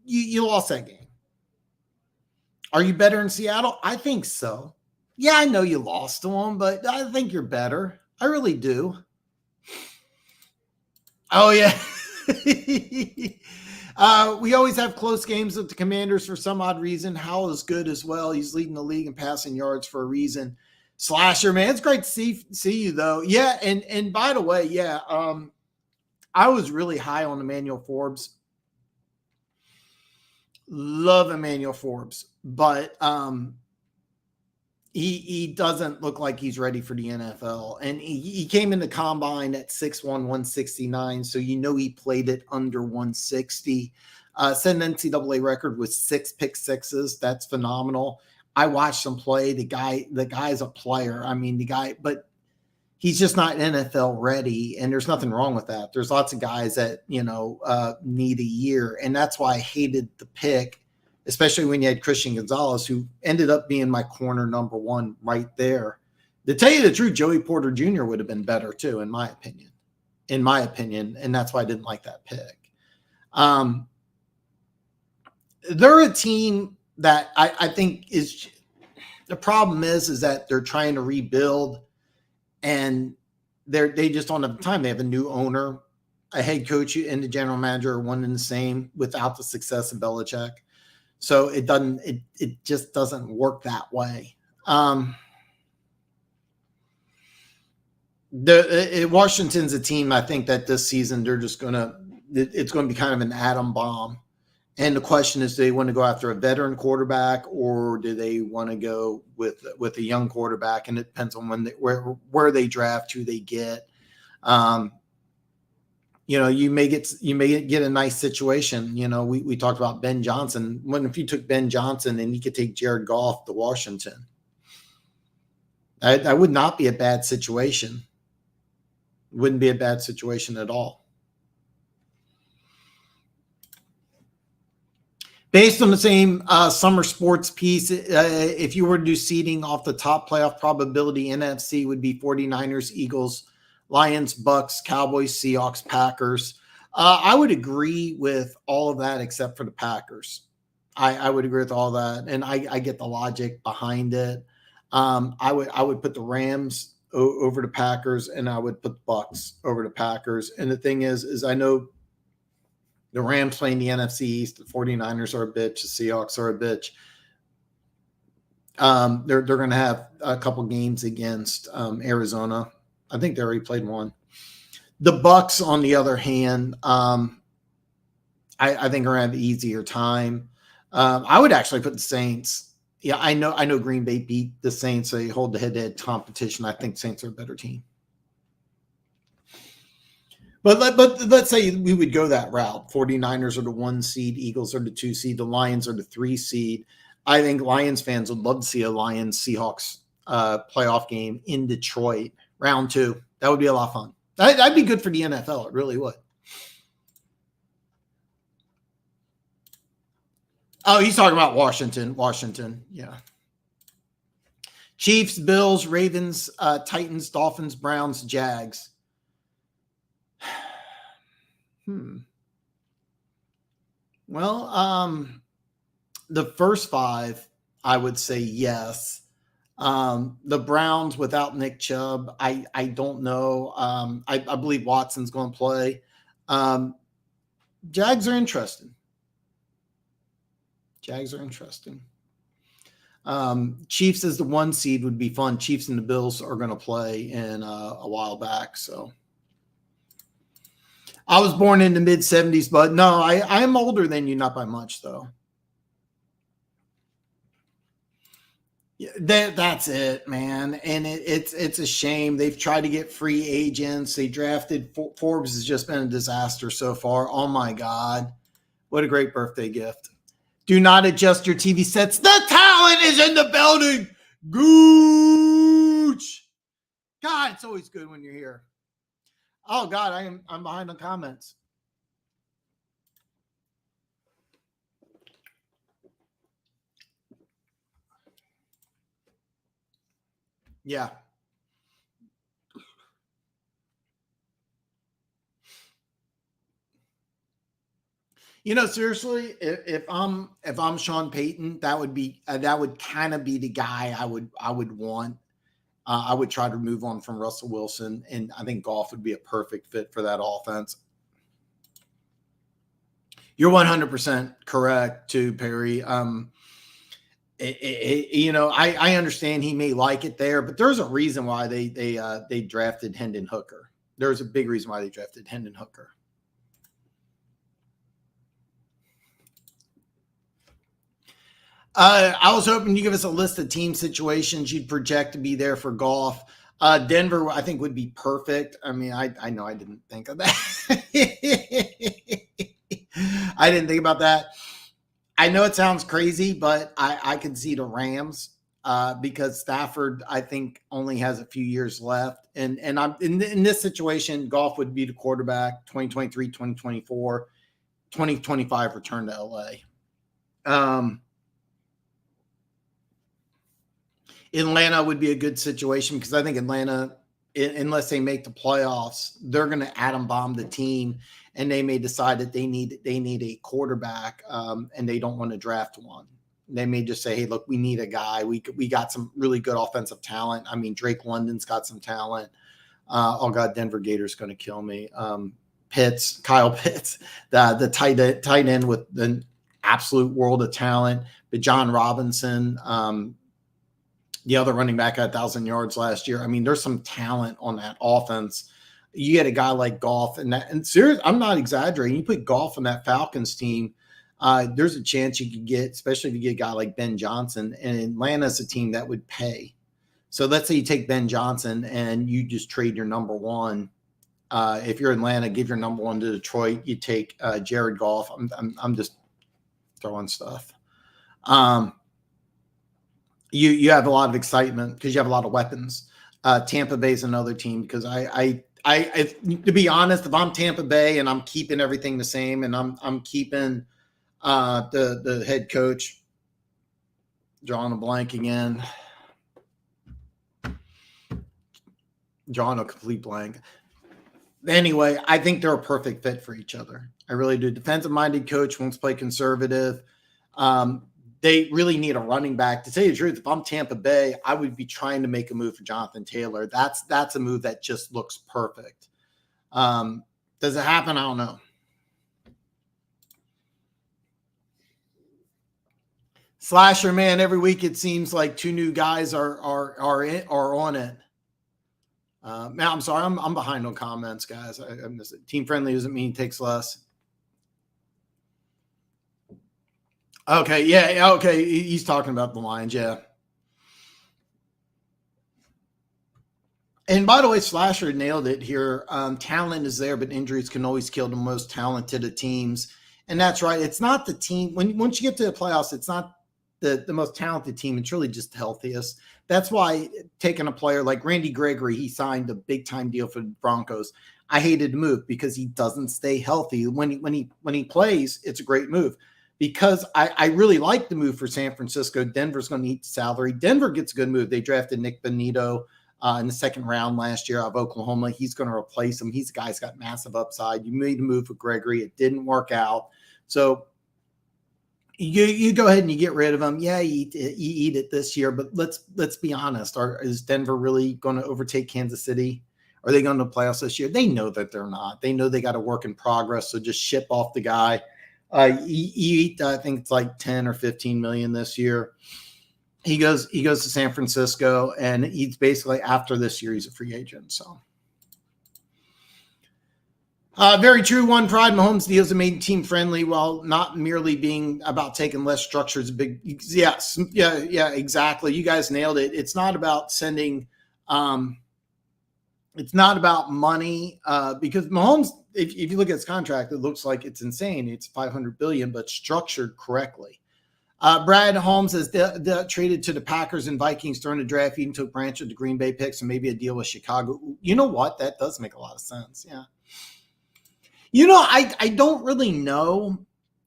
Speaker 1: You lost that game. Are you better in Seattle? I think so. Yeah, I know you lost to them, but I think you're better. I really do. Oh, yeah. We always have close games with the Commanders for some odd reason. Howell is good as well. He's leading the league in passing yards for a reason. Slasher, man, it's great to see you, though. Yeah, and by the way, yeah, I was really high on Emmanuel Forbes. Love Emmanuel Forbes, but he doesn't look like he's ready for the NFL. And he came in the combine at 6'1", 169, so you know he played it under 160. Set an NCAA record with 6 pick sixes. That's phenomenal. I watched him play. The guy's a player. I mean, but he's just not NFL ready, and there's nothing wrong with that. There's lots of guys that, need a year, and that's why I hated the pick, especially when you had Christian Gonzalez, who ended up being my corner number 1 right there. To tell you the truth, Joey Porter Jr. would have been better too, in my opinion, and that's why I didn't like that pick. They're a team that I think is the problem is that they're trying to rebuild, and they just don't have the time. They have a new owner, a head coach, and the general manager are one and the same without the success of Belichick. So it just doesn't work that way. Washington's a team, I think, that this season it's going to be kind of an atom bomb. And the question is, do they want to go after a veteran quarterback, or do they want to go with a young quarterback? And it depends on where they draft, who they get. You may get a nice situation. We talked about Ben Johnson. If you took Ben Johnson and you could take Jared Goff to Washington, that would not be a bad situation. It wouldn't be a bad situation at all. Based on the same summer sports piece, if you were to do seeding off the top playoff probability, NFC would be 49ers, Eagles, Lions, Bucks, Cowboys, Seahawks, Packers. I would agree with all of that except for the Packers. I would agree with all that, and I get the logic behind it. I would put the Rams over the Packers, and I would put the Bucks over the Packers. And the thing is I know the Rams playing the NFC East, the 49ers are a bitch, the Seahawks are a bitch. They're going to have a couple games against Arizona. I think they already played one. The Bucks, on the other hand, I think are going to have an easier time. I would actually put the Saints. Yeah, I know Green Bay beat the Saints, so they hold the head-to-head competition. I think Saints are a better team. But let's say we would go that route. 49ers are the 1 seed, Eagles are the 2 seed, the Lions are the 3 seed. I think Lions fans would love to see a Lions-Seahawks playoff game in Detroit, round 2. That would be a lot of fun. That'd be good for the NFL. It really would. Oh, he's talking about Washington. Washington, yeah. Chiefs, Bills, Ravens, Titans, Dolphins, Browns, Jags. Well, the first 5, I would say yes. The Browns without Nick Chubb, I don't know. I believe Watson's going to play. Jags are interesting. Chiefs as the 1 seed would be fun. Chiefs and the Bills are going to play in a while back, so. I was born in the mid-'70s, but no, I am older than you, not by much, though. Yeah, that's it, man. And it's a shame. They've tried to get free agents. They drafted Forbes has just been a disaster so far. Oh, my God. What a great birthday gift. Do not adjust your TV sets. The talent is in the building. Gooch. God, it's always good when you're here. Oh God, I'm behind on comments. Yeah. Seriously, if I'm Sean Payton, that would kind of be the guy I would want. I would try to move on from Russell Wilson, and I think Goff would be a perfect fit for that offense. You're 100% correct too, Perry. I understand he may like it there, but there's a reason why they drafted Hendon Hooker. There's a big reason why they drafted Hendon Hooker. I was hoping you give us a list of team situations you'd project to be there for golf. Denver, I think, would be perfect. I mean, I know I didn't think of that. I didn't think about that. I know it sounds crazy, but I could see the Rams because Stafford, I think, only has a few years left. And I'm in this situation, Goff would be the quarterback 2023, 2024, 2025 return to LA. Atlanta would be a good situation because I think Atlanta, unless they make the playoffs, they're going to atom bomb the team, and they may decide that they need a quarterback, and they don't want to draft one. They may just say, "Hey, look, we need a guy. We got some really good offensive talent. I mean, Drake London's got some talent. Oh God, Denver Gators going to kill me. Kyle Pitts, the tight end with the absolute world of talent. But John Robinson." The other running back had 1,000 yards last year. I mean, there's some talent on that offense. You get a guy like Goff, and serious, I'm not exaggerating. You put Goff on that Falcons team, there's a chance you could get, especially if you get a guy like Ben Johnson. And Atlanta's a team that would pay. So let's say you take Ben Johnson and you just trade your number one. If you're Atlanta, give your number one to Detroit. You take Jared Goff. I'm just throwing stuff. You have a lot of excitement because you have a lot of weapons. Tampa Bay is another team because I to be honest, if I'm Tampa Bay and I'm keeping everything the same and I'm keeping the head coach, drawing a blank again, drawing a complete blank. Anyway, I think they're a perfect fit for each other. I really do. Defensive-minded coach wants to play conservative. They really need a running back. To tell you the truth, if I'm Tampa Bay, I would be trying to make a move for Jonathan Taylor. That's a move that just looks perfect. Does it happen? I don't know. Slasher, man, every week it seems like two new guys are on it. Now, I'm sorry, I'm behind on comments, guys. I miss it. Team friendly doesn't mean it takes less. Okay, yeah, okay. He's talking about the Lions, yeah. And by the way, Slasher nailed it here. Talent is there, but injuries can always kill the most talented of teams. And that's right. It's not the team. Once you get to the playoffs, it's not the most talented team. It's really just the healthiest. That's why taking a player like Randy Gregory, he signed a big-time deal for the Broncos. I hated the move because he doesn't stay healthy. When he plays, it's a great move. Because I really like the move for San Francisco. Denver's going to eat salary. Denver gets a good move. They drafted Nick Bonito in the second round last year out of Oklahoma. He's going to replace him. He's a guy who's got massive upside. You made a move with Gregory. It didn't work out. So you go ahead and you get rid of him. Yeah, you eat it this year. But let's be honest. Is Denver really going to overtake Kansas City? Are they going to the playoffs this year? They know that they're not. They know they got a work in progress. So just ship off the guy. Eat, I think it's like 10 or 15 million this year. He goes to San Francisco, and he's basically after this year, he's a free agent. So very true. One pride Mahomes deals are made team friendly while not merely being about taking less structures. Big, yes, yeah, exactly. You guys nailed it. It's not about sending. It's not about money because Mahomes, if you look at his contract, it looks like it's insane. It's $500 billion, but structured correctly. Brad Holmes has traded to the Packers and Vikings during the draft. He took Branch of the Green Bay picks and maybe a deal with Chicago. You know what? That does make a lot of sense. Yeah. You know, I don't really know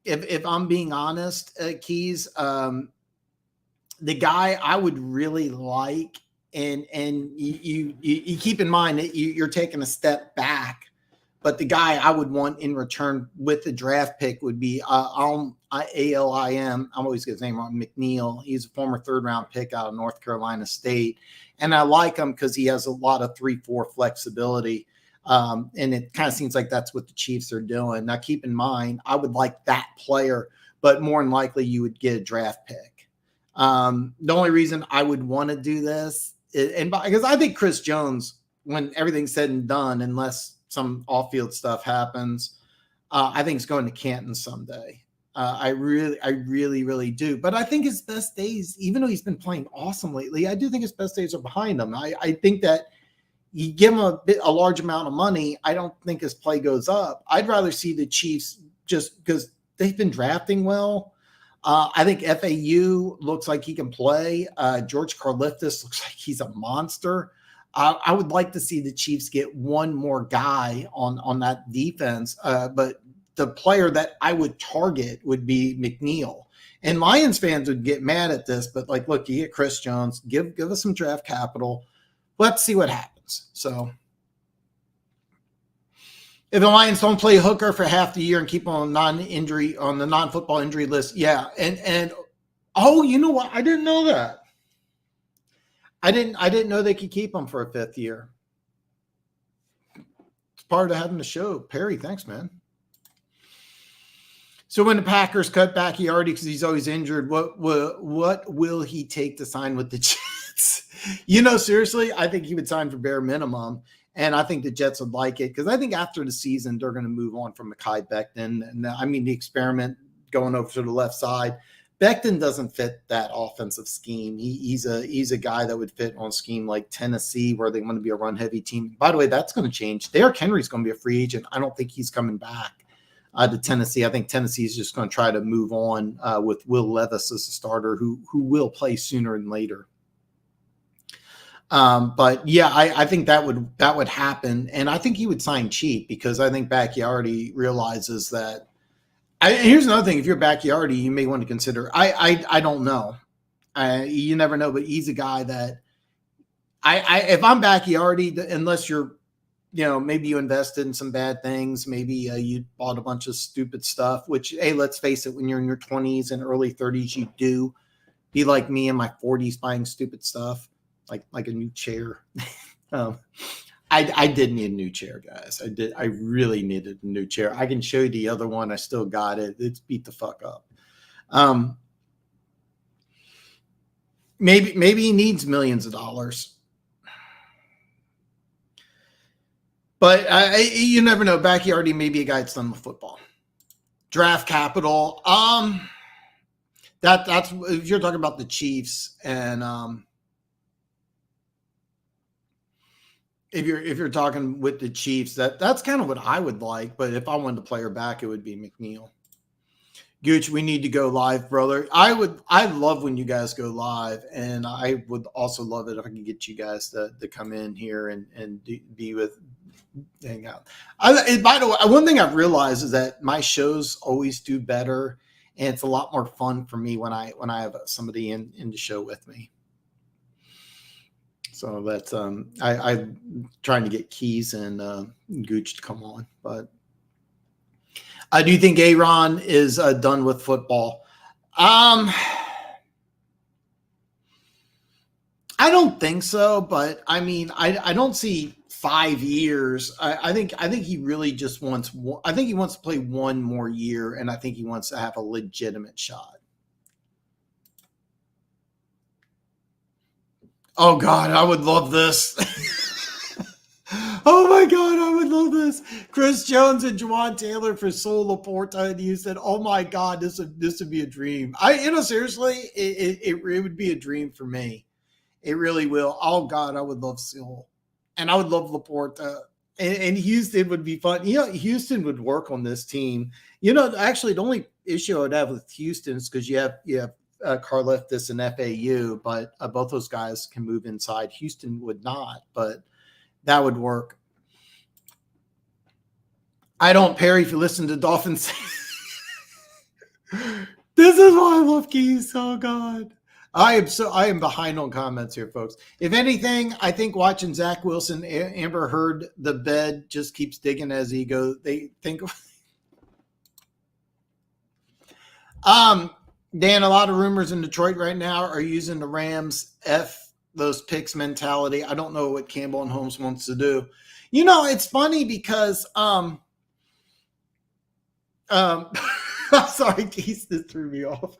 Speaker 1: if I'm being honest, Keys. The guy I would really like. And you keep in mind that you're taking a step back, but the guy I would want in return with the draft pick would be Alim. I'm always get his name wrong. McNeil. He's a former third-round pick out of North Carolina State, and I like him because he has a lot of 3-4 flexibility. And it kind of seems like that's what the Chiefs are doing. Now, keep in mind, I would like that player, but more than likely you would get a draft pick. The only reason I would want to do this because I think Chris Jones, when everything's said and done, unless some off-field stuff happens, I think it's going to Canton someday. I really do. But I think his best days, even though he's been playing awesome lately, I do think his best days are behind him. I think that you give him a large amount of money, I don't think his play goes up. I'd rather see the Chiefs just because they've been drafting well. I think FAU looks like he can play. George Karlaftis looks like he's a monster. I would like to see the Chiefs get one more guy on that defense, but the player that I would target would be McNeil. And Lions fans would get mad at this, but like, look, you get Chris Jones, give us some draft capital. Let's see what happens. So if the Lions don't play hooker for half the year and keep on the non-football injury list, yeah. And oh, you know what? I didn't know that. I didn't know they could keep him for a 5th year. It's part of having the show. Perry, thanks, man. So when the Packers cut Bacchiardi because he's always injured, what will he take to sign with the Jets? Seriously, I think he would sign for bare minimum. And I think the Jets would like it because I think after the season, they're going to move on from Mekhi Becton. And I mean, the experiment going over to the left side, Becton doesn't fit that offensive scheme. He's a guy that would fit on a scheme like Tennessee where they want to be a run-heavy team. By the way, that's going to change. Derrick Henry's going to be a free agent. I don't think he's coming back to Tennessee. I think Tennessee is just going to try to move on with Will Levis as a starter who will play sooner than later. But yeah, I think that would happen. And I think he would sign cheap because I think Bacchiardi realizes that. Here's another thing. If you're Bacchiardi, you may want to consider, I don't know. You never know, but he's a guy that if I'm Bacchiardi, unless you're, maybe you invested in some bad things. Maybe you bought a bunch of stupid stuff, which, hey, let's face it, when you're in your 20s and early 30s, you do. Be like me in my 40s buying stupid stuff. Like a new chair. I did need a new chair, guys. I really needed a new chair. I can show you the other one. I still got it. It's beat the fuck up. Maybe he needs millions of dollars. But you never know. Bacchiardi may be a guy that's done with football. Draft capital. That's if you're talking about the Chiefs and If you're talking with the Chiefs, that's kind of what I would like. But if I wanted to play her back, it would be McNeil. Gooch, we need to go live, brother. I love when you guys go live, and I would also love it if I could get you guys to come in here and hang out. By the way, one thing I've realized is that my shows always do better, and it's a lot more fun for me when I have somebody in the show with me. So that's I'm trying to get Keys and Gooch to come on, but I do think Aaron is done with football. I don't think so, but I mean, I don't see 5 years. I think he really just wants. I think he wants to play one more year, and I think he wants to have a legitimate shot. Oh, God, I would love this. Oh, my God, I would love this. Chris Jones and Juwan Taylor for Sol Laporta in Houston. Oh, my God, this would be a dream. Seriously, it would be a dream for me. It really will. Oh, God, I would love Sol. And I would love Laporta. And Houston would be fun. Houston would work on this team. Actually, the only issue I would have with Houston is because you have Karlaftis and FAU, but both those guys can move inside. Houston would not, but that would work. I don't, Perry, if you listen to Dolphins. This is why I love Keys. Oh, God. I am behind on comments here, folks. If anything, I think watching Zach Wilson, Amber Heard, the bed just keeps digging as he goes. They think Dan, a lot of rumors in Detroit right now are using the Rams F those picks mentality. I don't know what Campbell and Holmes wants to do. It's funny because sorry, Keith, this threw me off.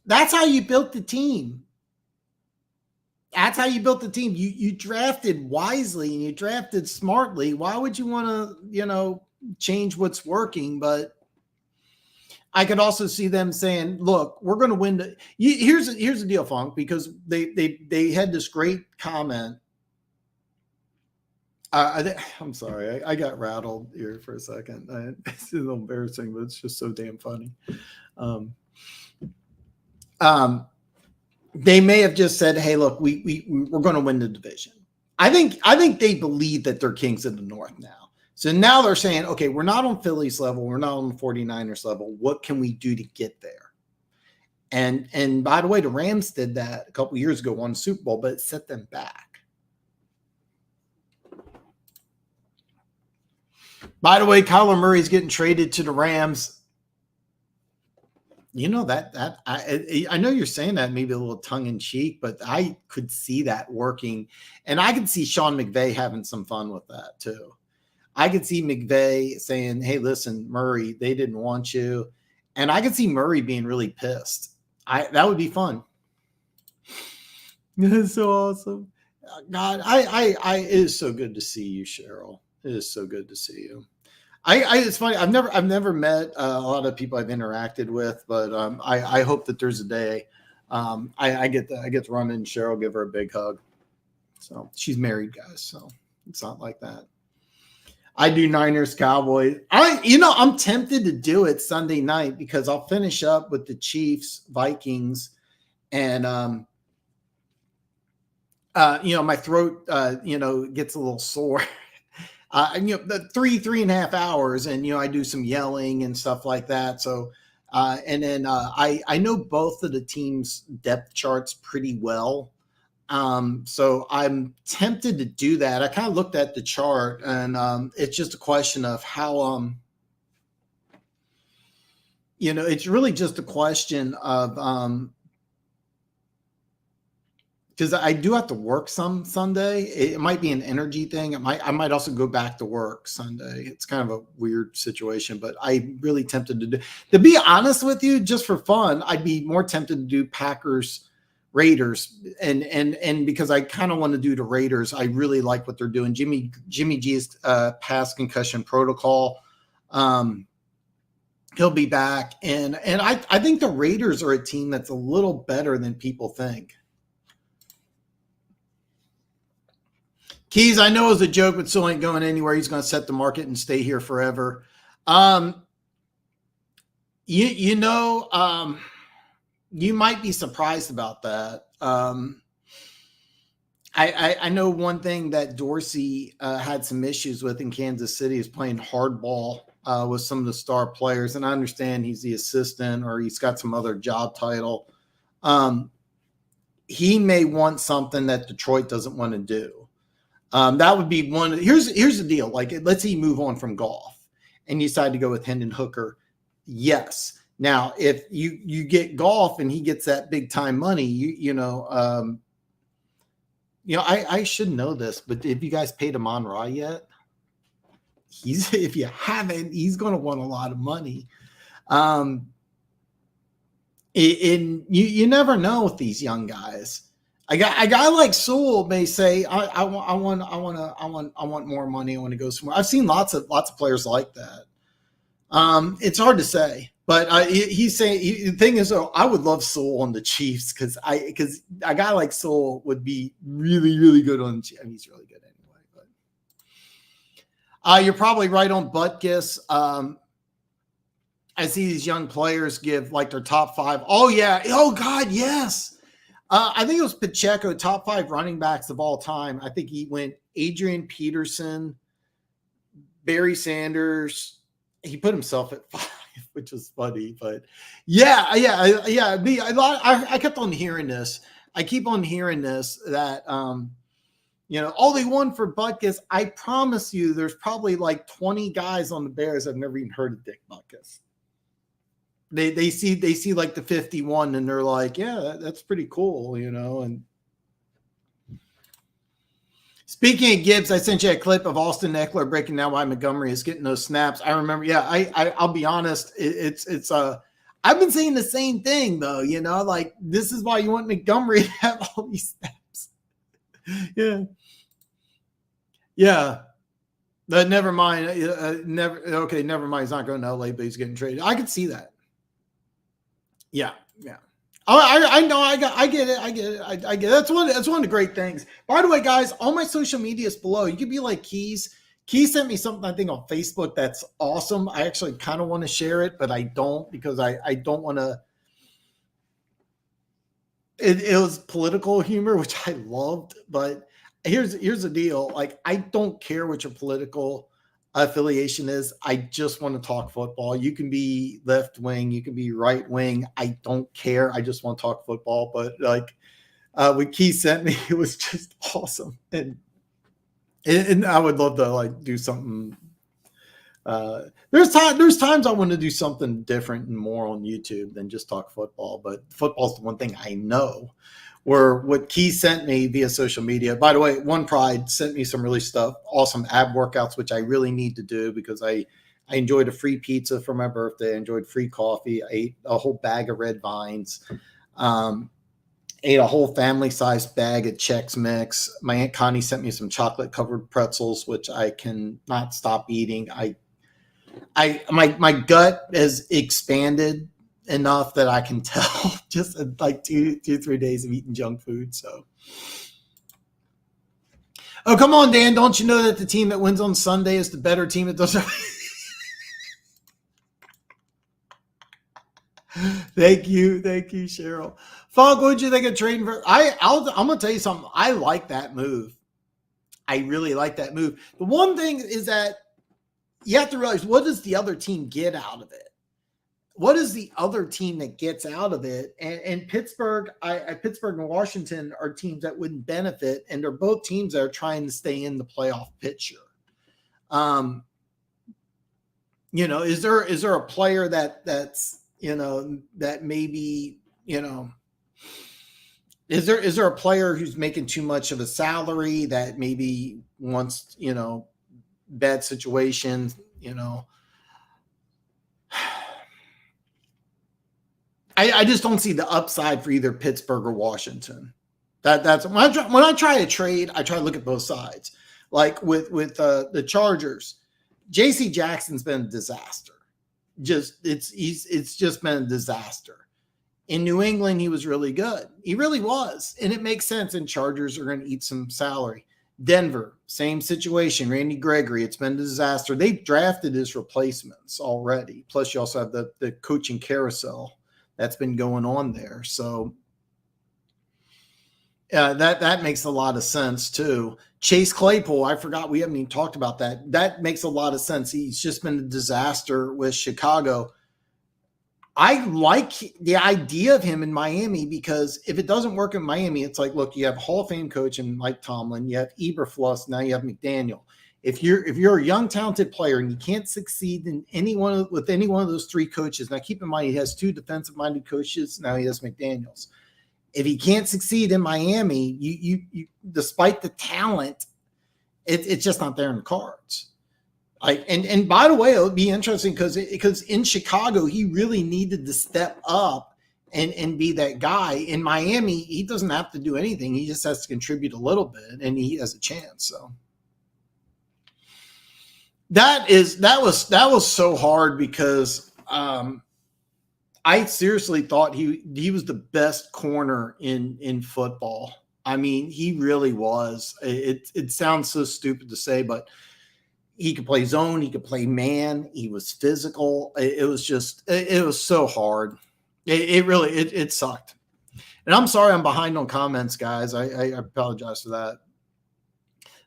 Speaker 1: That's how you built the team. That's how you built the team. You drafted wisely and you drafted smartly. Why would you want to, change what's working? But I could also see them saying, "Look, we're going to win." Here's the deal, Funk, because they had this great comment. I'm sorry, I got rattled here for a second. It's a little embarrassing, but it's just so damn funny. They may have just said, "Hey, look, we're going to win the division." I think they believe that they're kings of the North now. So now they're saying, okay, we're not on Philly's level. We're not on the 49ers level. What can we do to get there? And by the way, the Rams did that a couple years ago, won the Super Bowl, but it set them back. By the way, Kyler Murray's getting traded to the Rams. You know I know you're saying that maybe a little tongue in cheek, but I could see that working. And I could see Sean McVay having some fun with that too. I could see McVay saying, "Hey, listen, Murray, they didn't want you." And I could see Murray being really pissed. That would be fun. It's so awesome. God, it is so good to see you, Cheryl. It is so good to see you. It's funny. I've never met a lot of people I've interacted with, but I hope that there's a day I get to run in Cheryl, give her a big hug. So she's married, guys, so it's not like that. I do Niners Cowboys. I'm tempted to do it Sunday night because I'll finish up with the Chiefs Vikings, and my throat gets a little sore. The 3.5 hours, and I do some yelling and stuff like that. So and then I know both of the teams' depth charts pretty well. So I'm tempted to do that. I kind of looked at the chart, and it's just a question of how it's really just a question of because I do have to work some Sunday. It might be an energy thing. I might also go back to work Sunday. It's kind of a weird situation, but I'm really tempted to do. To be honest with you, just for fun, I'd be more tempted to do Packers Raiders, and because I kind of want to do the Raiders. I really like what they're doing. Jimmy G's pass concussion protocol. He'll be back, and I think the Raiders are a team that's a little better than people think. Keys, I know it was a joke, but still ain't going anywhere. He's going to set the market and stay here forever. You might be surprised about that. I know one thing that Dorsey had some issues with in Kansas City is playing hardball with some of the star players. And I understand he's the assistant or he's got some other job title. He may want something that Detroit doesn't want to do. That would be one. Here's the deal. Like, let's say you move on from golf and you decide to go with Hendon Hooker. Yes. Now, if you get golf and he gets that big time money, I should know this, but have you guys paid Amon Ra yet? If you haven't, he's going to want a lot of money. You never know with these young guys. A guy like Sewell may say, I want more money. I want to go somewhere. I've seen lots of players like that. It's hard to say. But he's saying the thing is, though, I would love Sewell on the Chiefs because a guy like Sewell would be really, really good on the Chiefs. I mean, he's really good anyway. But you're probably right on Butkus. I see these young players give like their top 5. Oh yeah. Oh God, yes. I think it was Pacheco, top 5 running backs of all time. I think he went Adrian Peterson, Barry Sanders. He put himself at 5. Which was funny, but yeah. I kept on hearing this. I keep on hearing this that all they won for Butkus. I promise you, there's probably like 20 guys on the Bears I've never even heard of Dick Butkus. They see like the 51 and they're like, yeah, that's pretty cool, And speaking of Gibbs, I sent you a clip of Austin Eckler breaking down why Montgomery is getting those snaps. I remember, I'll be honest, it's I've been saying the same thing though, like this is why you want Montgomery to have all these snaps. Yeah. Yeah. Never mind. Never. Okay. Never mind. He's not going to LA, but he's getting traded. I could see that. Yeah. Yeah. Oh, I know. I get it. I get it. I get it. That's one of the great things. By the way, guys, all my social media is below. You could be like Keys. Keys sent me something, I think, on Facebook that's awesome. I actually kind of want to share it, but I don't, because I don't want to. It was political humor, which I loved, but here's the deal. Like, I don't care what your political affiliation is. I just want to talk football. You can be left wing, you can be right wing. I don't care. I just want to talk football. But like, what Keith sent me, it was just awesome, and I would love to like do something. There's times I want to do something different and more on YouTube than just talk football, but football's the one thing I know. Where what Key sent me via social media, by the way, One Pride sent me some really awesome ab workouts, which I really need to do, because I enjoyed a free pizza for my birthday. I enjoyed free coffee. I ate a whole bag of Red Vines. Ate a whole family-sized bag of Chex Mix. My Aunt Connie sent me some chocolate-covered pretzels, which I can not stop eating. My gut has expanded enough that I can tell just in like 2-3 days of eating junk food. So, oh, come on, Dan! Don't you know that the team that wins on Sunday is the better team that doesn't? Thank you, Cheryl. Fog, what'd you think of trading for? I'm gonna tell you something. I like that move. I really like that move. The one thing is that you have to realize, what does the other team get out of it? What is the other team that gets out of it? And Pittsburgh, Pittsburgh and Washington are teams that wouldn't benefit, and they're both teams that are trying to stay in the playoff picture. Is there a player that's that maybe, is there a player who's making too much of a salary that maybe wants, bad situations, I just don't see the upside for either Pittsburgh or Washington. That's when I try to trade, I try to look at both sides. Like with the Chargers, J.C. Jackson's been a disaster. It's just been a disaster. In New England, he was really good. He really was, and it makes sense. And Chargers are going to eat some salary. Denver, same situation. Randy Gregory, it's been a disaster. They've drafted his replacements already. Plus, you also have the coaching carousel that's been going on there. So that makes a lot of sense too. Chase Claypool, I forgot we haven't even talked about that. That makes a lot of sense. He's just been a disaster with Chicago. I like the idea of him in Miami, because if it doesn't work in Miami, it's like, look, you have Hall of Fame coach and Mike Tomlin, you have Eberflus, now you have McDaniel. If you're a young, talented player and you can't succeed with any one of those three coaches, now keep in mind he has two defensive-minded coaches. Now he has McDaniels. If he can't succeed in Miami, you despite the talent, it's just not there in the cards. And by the way, it would be interesting because in Chicago he really needed to step up and be that guy. In Miami, he doesn't have to do anything; he just has to contribute a little bit, and he has a chance. So. That was so hard, because I seriously thought he was the best corner in football. I mean, he really was. It sounds so stupid to say, but he could play zone, he could play man, he was physical. It was so hard. It really sucked. And I'm sorry I'm behind on comments, guys. I apologize for that.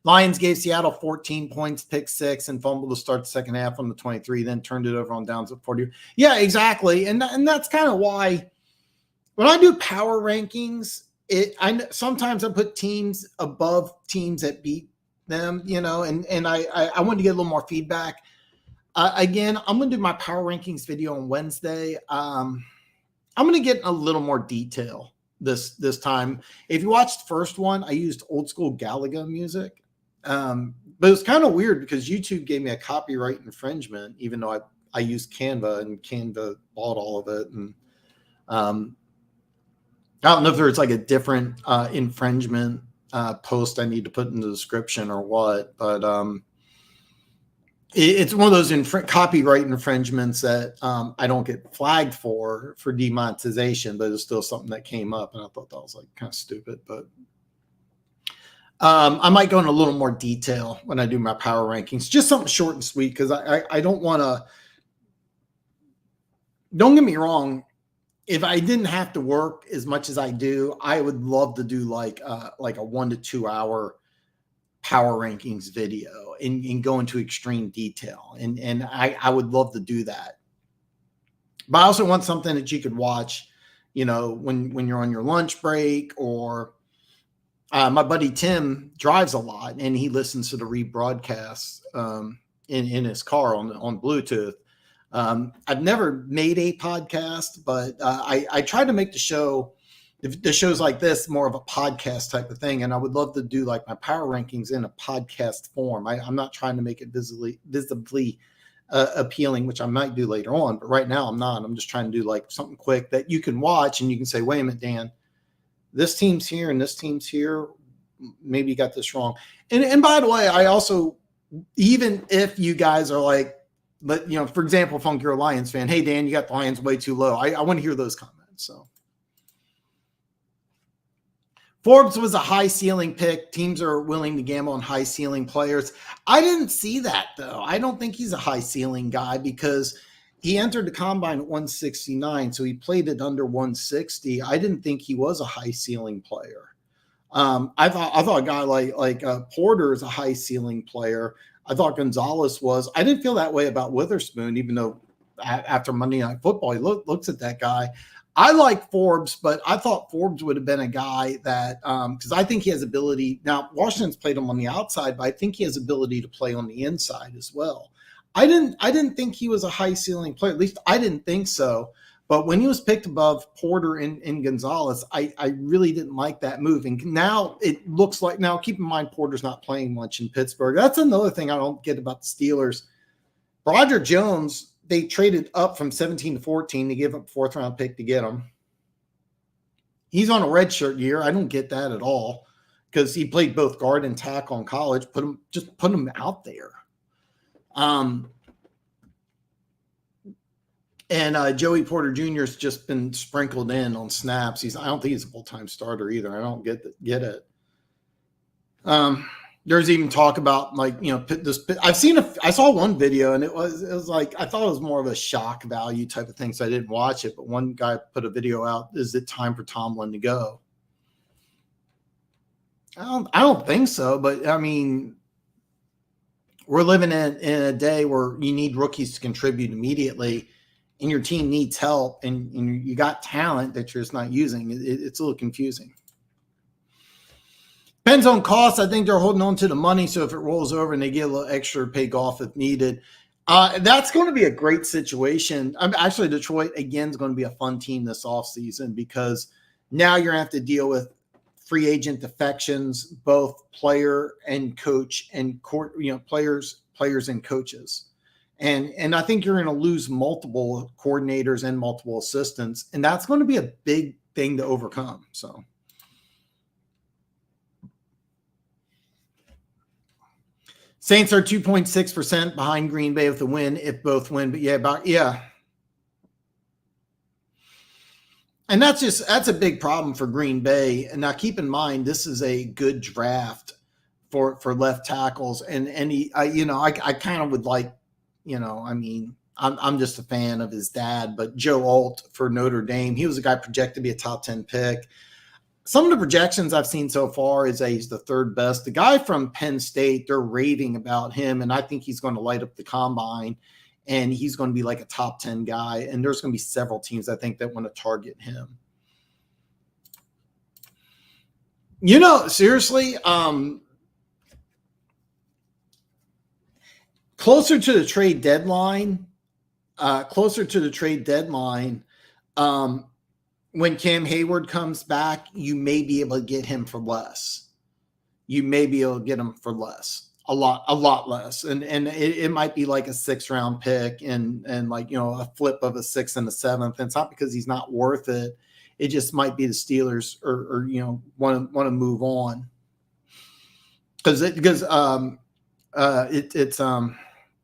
Speaker 1: Lions gave Seattle 14 points, pick 6, and fumbled to start the second half on the 23, then turned it over on downs at 40. Yeah, exactly. And that's kind of why when I do power rankings, sometimes I put teams above teams that beat them, and I wanted to get a little more feedback. Again, I'm going to do my power rankings video on Wednesday. I'm going to get a little more detail this time. If you watched the first one, I used old school Galaga music. But it was kind of weird because YouTube gave me a copyright infringement, even though I used Canva, and Canva bought all of it. And I don't know if there's like a different infringement post I need to put in the description or what, but it's one of those copyright infringements that I don't get flagged for demonetization, but it's still something that came up, and I thought that was like kind of stupid. But I might go in a little more detail when I do my power rankings, just something short and sweet, because I don't want to. Don't get me wrong. If I didn't have to work as much as I do, I would love to do like a 1 to 2 hour power rankings video and go into extreme detail. And I would love to do that. But I also want something that you could watch, when you're on your lunch break, or my buddy Tim drives a lot and he listens to the rebroadcasts in his car on Bluetooth. I've never made a podcast, but I try to make the shows like this more of a podcast type of thing. And I would love to do like my power rankings in a podcast form. I'm not trying to make it visibly appealing, which I might do later on, but right now I'm not. I'm just trying to do like something quick that you can watch and you can say, wait a minute, Dan, this team's here and this team's here. Maybe you got this wrong. And by the way, I also, even if you guys are like, but, for example, if you're a Lions fan, hey, Dan, you got the Lions way too low. I want to hear those comments. So Forbes was a high ceiling pick. Teams are willing to gamble on high ceiling players. I didn't see that, though. I don't think he's a high ceiling guy because he entered the combine at 169, so he played it under 160. I didn't think he was a high ceiling player. I thought a guy like Porter is a high ceiling player. I thought Gonzalez was. I didn't feel that way about Witherspoon, even though after Monday Night Football, he looks at that guy. I like Forbes, but I thought Forbes would have been a guy that because I think he has ability. Now, Washington's played him on the outside, but I think he has ability to play on the inside as well. I didn't think he was a high ceiling player. At least I didn't think so. But when he was picked above Porter and Gonzalez, I really didn't like that move. And now it looks like, now keep in mind, Porter's not playing much in Pittsburgh. That's another thing I don't get about the Steelers. Roger Jones, they traded up from 17 to 14 to give up a 4th round pick to get him. He's on a redshirt year. I don't get that at all because he played both guard and tackle in college. Put him out there. And Joey Porter Jr. has just been sprinkled in on snaps. I don't think he's a full-time starter either. I don't get it. There's even talk about this. I saw one video and it was like, I thought it was more of a shock value type of thing. So I didn't watch it, but one guy put a video out. Is it time for Tomlin to go? I don't think so, but I mean, we're living in a day where you need rookies to contribute immediately. And your team needs help, and you got talent that you're just not using. It's a little confusing. Depends on cost. I think they're holding on to the money, so if it rolls over and they get a little extra, pay golf if needed. That's going to be a great situation. Actually, Detroit, again, is going to be a fun team this offseason because now you're going to have to deal with free agent defections, both player and coach and players and coaches. And I think you're going to lose multiple coordinators and multiple assistants, and that's going to be a big thing to overcome. So, Saints are 2.6% behind Green Bay with the win if both win. But yeah. And that's a big problem for Green Bay. And now keep in mind, this is a good draft for left tackles, and I kind of would like. I'm just a fan of his dad, but Joe Alt for Notre Dame, he was a guy projected to be a top 10 pick. Some of the projections I've seen so far is that he's the 3rd best. The guy from Penn State, they're raving about him, and I think he's going to light up the combine, and he's going to be like a top 10 guy, and there's going to be several teams, I think, that want to target him. Seriously, closer to the trade deadline, when Cam Hayward comes back, you may be able to get him for less. A lot less. And it might be like a 6th round pick and a flip of a 6th and a 7th. And it's not because he's not worth it. It just might be the Steelers or want to move on. it's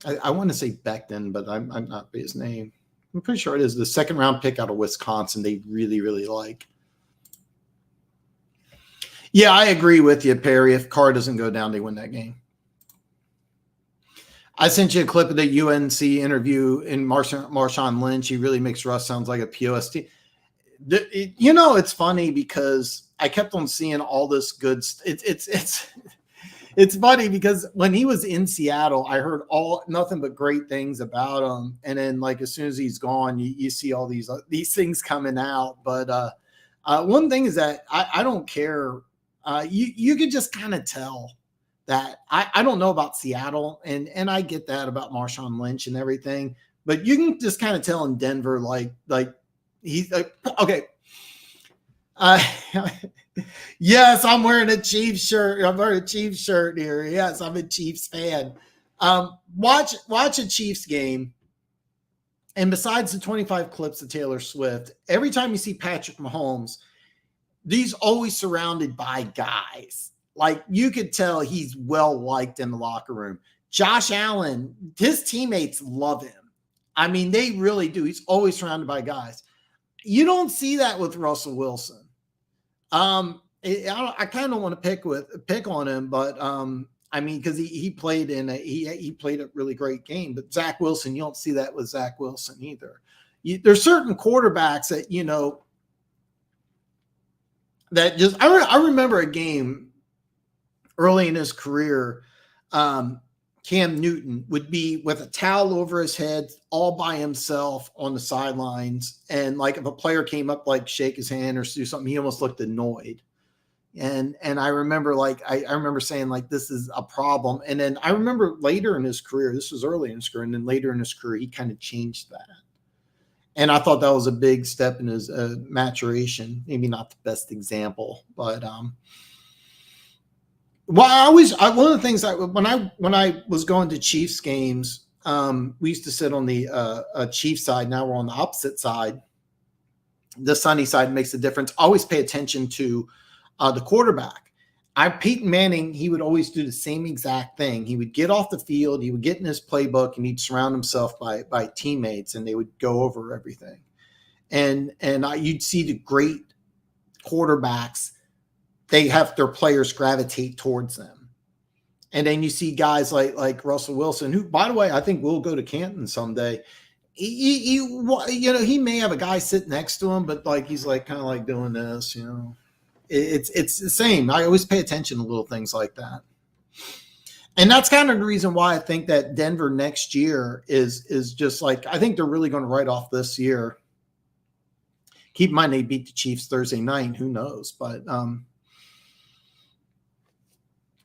Speaker 1: I want to say Becton, but I'm not his name. I'm pretty sure it is the second round pick out of Wisconsin. They really, really like. Yeah, I agree with you, Perry. If Carr doesn't go down, they win that game. I sent you a clip of the UNC interview in Marshawn Lynch. He really makes Russ sounds like a POST. It's funny because I kept on seeing all this good. It's funny because when he was in Seattle, I heard nothing but great things about him. And then like, as soon as he's gone, you see all these things coming out. But one thing is that I don't care. You could just kind of tell that I don't know about Seattle and I get that about Marshawn Lynch and everything, but you can just kind of tell in Denver, like he's like, okay. Yes, I'm wearing a Chiefs shirt. I'm wearing a Chiefs shirt here. Yes, I'm a Chiefs fan. Watch a Chiefs game. And besides the 25 clips of Taylor Swift, every time you see Patrick Mahomes, he's always surrounded by guys. Like you could tell he's well liked in the locker room. Josh Allen, his teammates love him. I mean, they really do. He's always surrounded by guys. You don't see that with Russell Wilson. I kind of want to pick on him, but I mean, because he played he played a really great game. But Zach Wilson, you don't see that with Zach Wilson either. There's certain quarterbacks that that just I remember a game early in his career. Cam Newton would be with a towel over his head all by himself on the sidelines. And like if a player came up, like shake his hand or do something, he almost looked annoyed. And I remember I remember saying like, this is a problem. And then I remember later in his career, this was early in his career. And then later in his career, he kind of changed that. And I thought that was a big step in his maturation. Maybe not the best example, but well, one of the things when I was going to Chiefs games, we used to sit on the Chiefs side. Now we're on the opposite side. The sunny side makes a difference. Always pay attention to the quarterback. Peyton Manning, he would always do the same exact thing. He would get off the field, he would get in his playbook, and he'd surround himself by teammates, and they would go over everything. And you'd see the great quarterbacks. They have their players gravitate towards them. And then you see guys like Russell Wilson, who, by the way, I think will go to Canton someday. He may have a guy sit next to him, but like he's like kind of like doing this, It's the same. I always pay attention to little things like that. And that's kind of the reason why I think that Denver next year is just like, I think they're really going to write off this year. Keep in mind they beat the Chiefs Thursday night. Who knows? But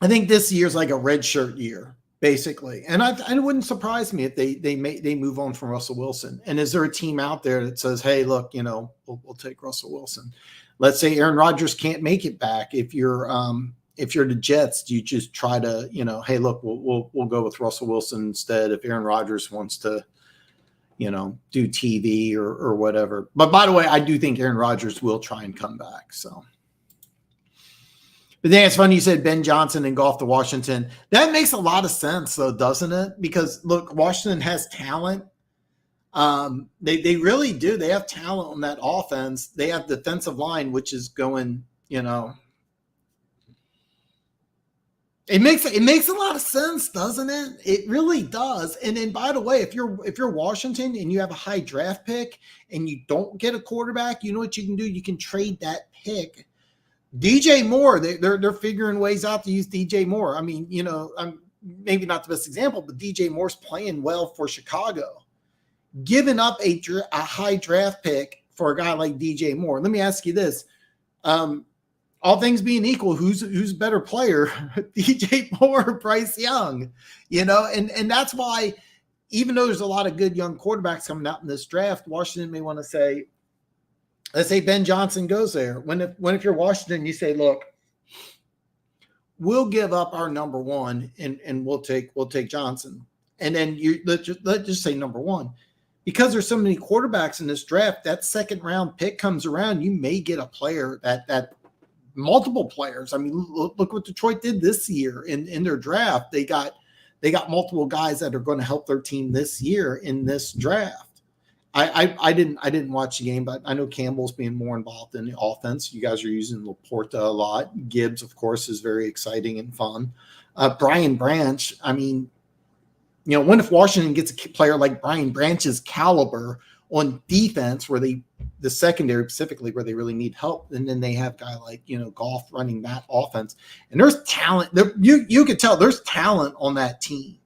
Speaker 1: I think this year's like a red shirt year, basically. And it wouldn't surprise me if they move on from Russell Wilson. And is there a team out there that says, hey, look, we'll take Russell Wilson? Let's say Aaron Rodgers can't make it back. If you're the Jets, do you just try to, hey, look, we'll go with Russell Wilson instead if Aaron Rodgers wants to, do TV or whatever. But by the way, I do think Aaron Rodgers will try and come back. So. But then it's funny you said Ben Johnson and golf to Washington. That makes a lot of sense, though, doesn't it? Because, look, Washington has talent. They really do. They have talent on that offense. They have defensive line, which is going, It makes a lot of sense, doesn't it? It really does. And then, by the way, if you're Washington and you have a high draft pick and you don't get a quarterback, you know what you can do? You can trade that pick. DJ Moore, they're figuring ways out to use DJ Moore. I mean, I'm maybe not the best example, but DJ Moore's playing well for Chicago. Giving up a high draft pick for a guy like DJ Moore. Let me ask you this. All things being equal, who's a better player, DJ Moore or Bryce Young? And that's why, even though there's a lot of good young quarterbacks coming out in this draft, Washington may want to say, let's say Ben Johnson goes there. When if you're Washington, you say, look, we'll give up our number one and we'll take Johnson. And then let's just say number one. Because there's so many quarterbacks in this draft, that second round pick comes around, you may get a player that multiple players. I mean, look what Detroit did this year in their draft. They got multiple guys that are going to help their team this year in this draft. I didn't watch the game, but I know Campbell's being more involved in the offense. You guys are using Laporta a lot. Gibbs, of course, is very exciting and fun. Brian Branch, I mean, what if Washington gets a player like Brian Branch's caliber on defense, where the secondary specifically, where they really need help, and then they have a guy like Goff running that offense, and there's talent. You could tell there's talent on that team.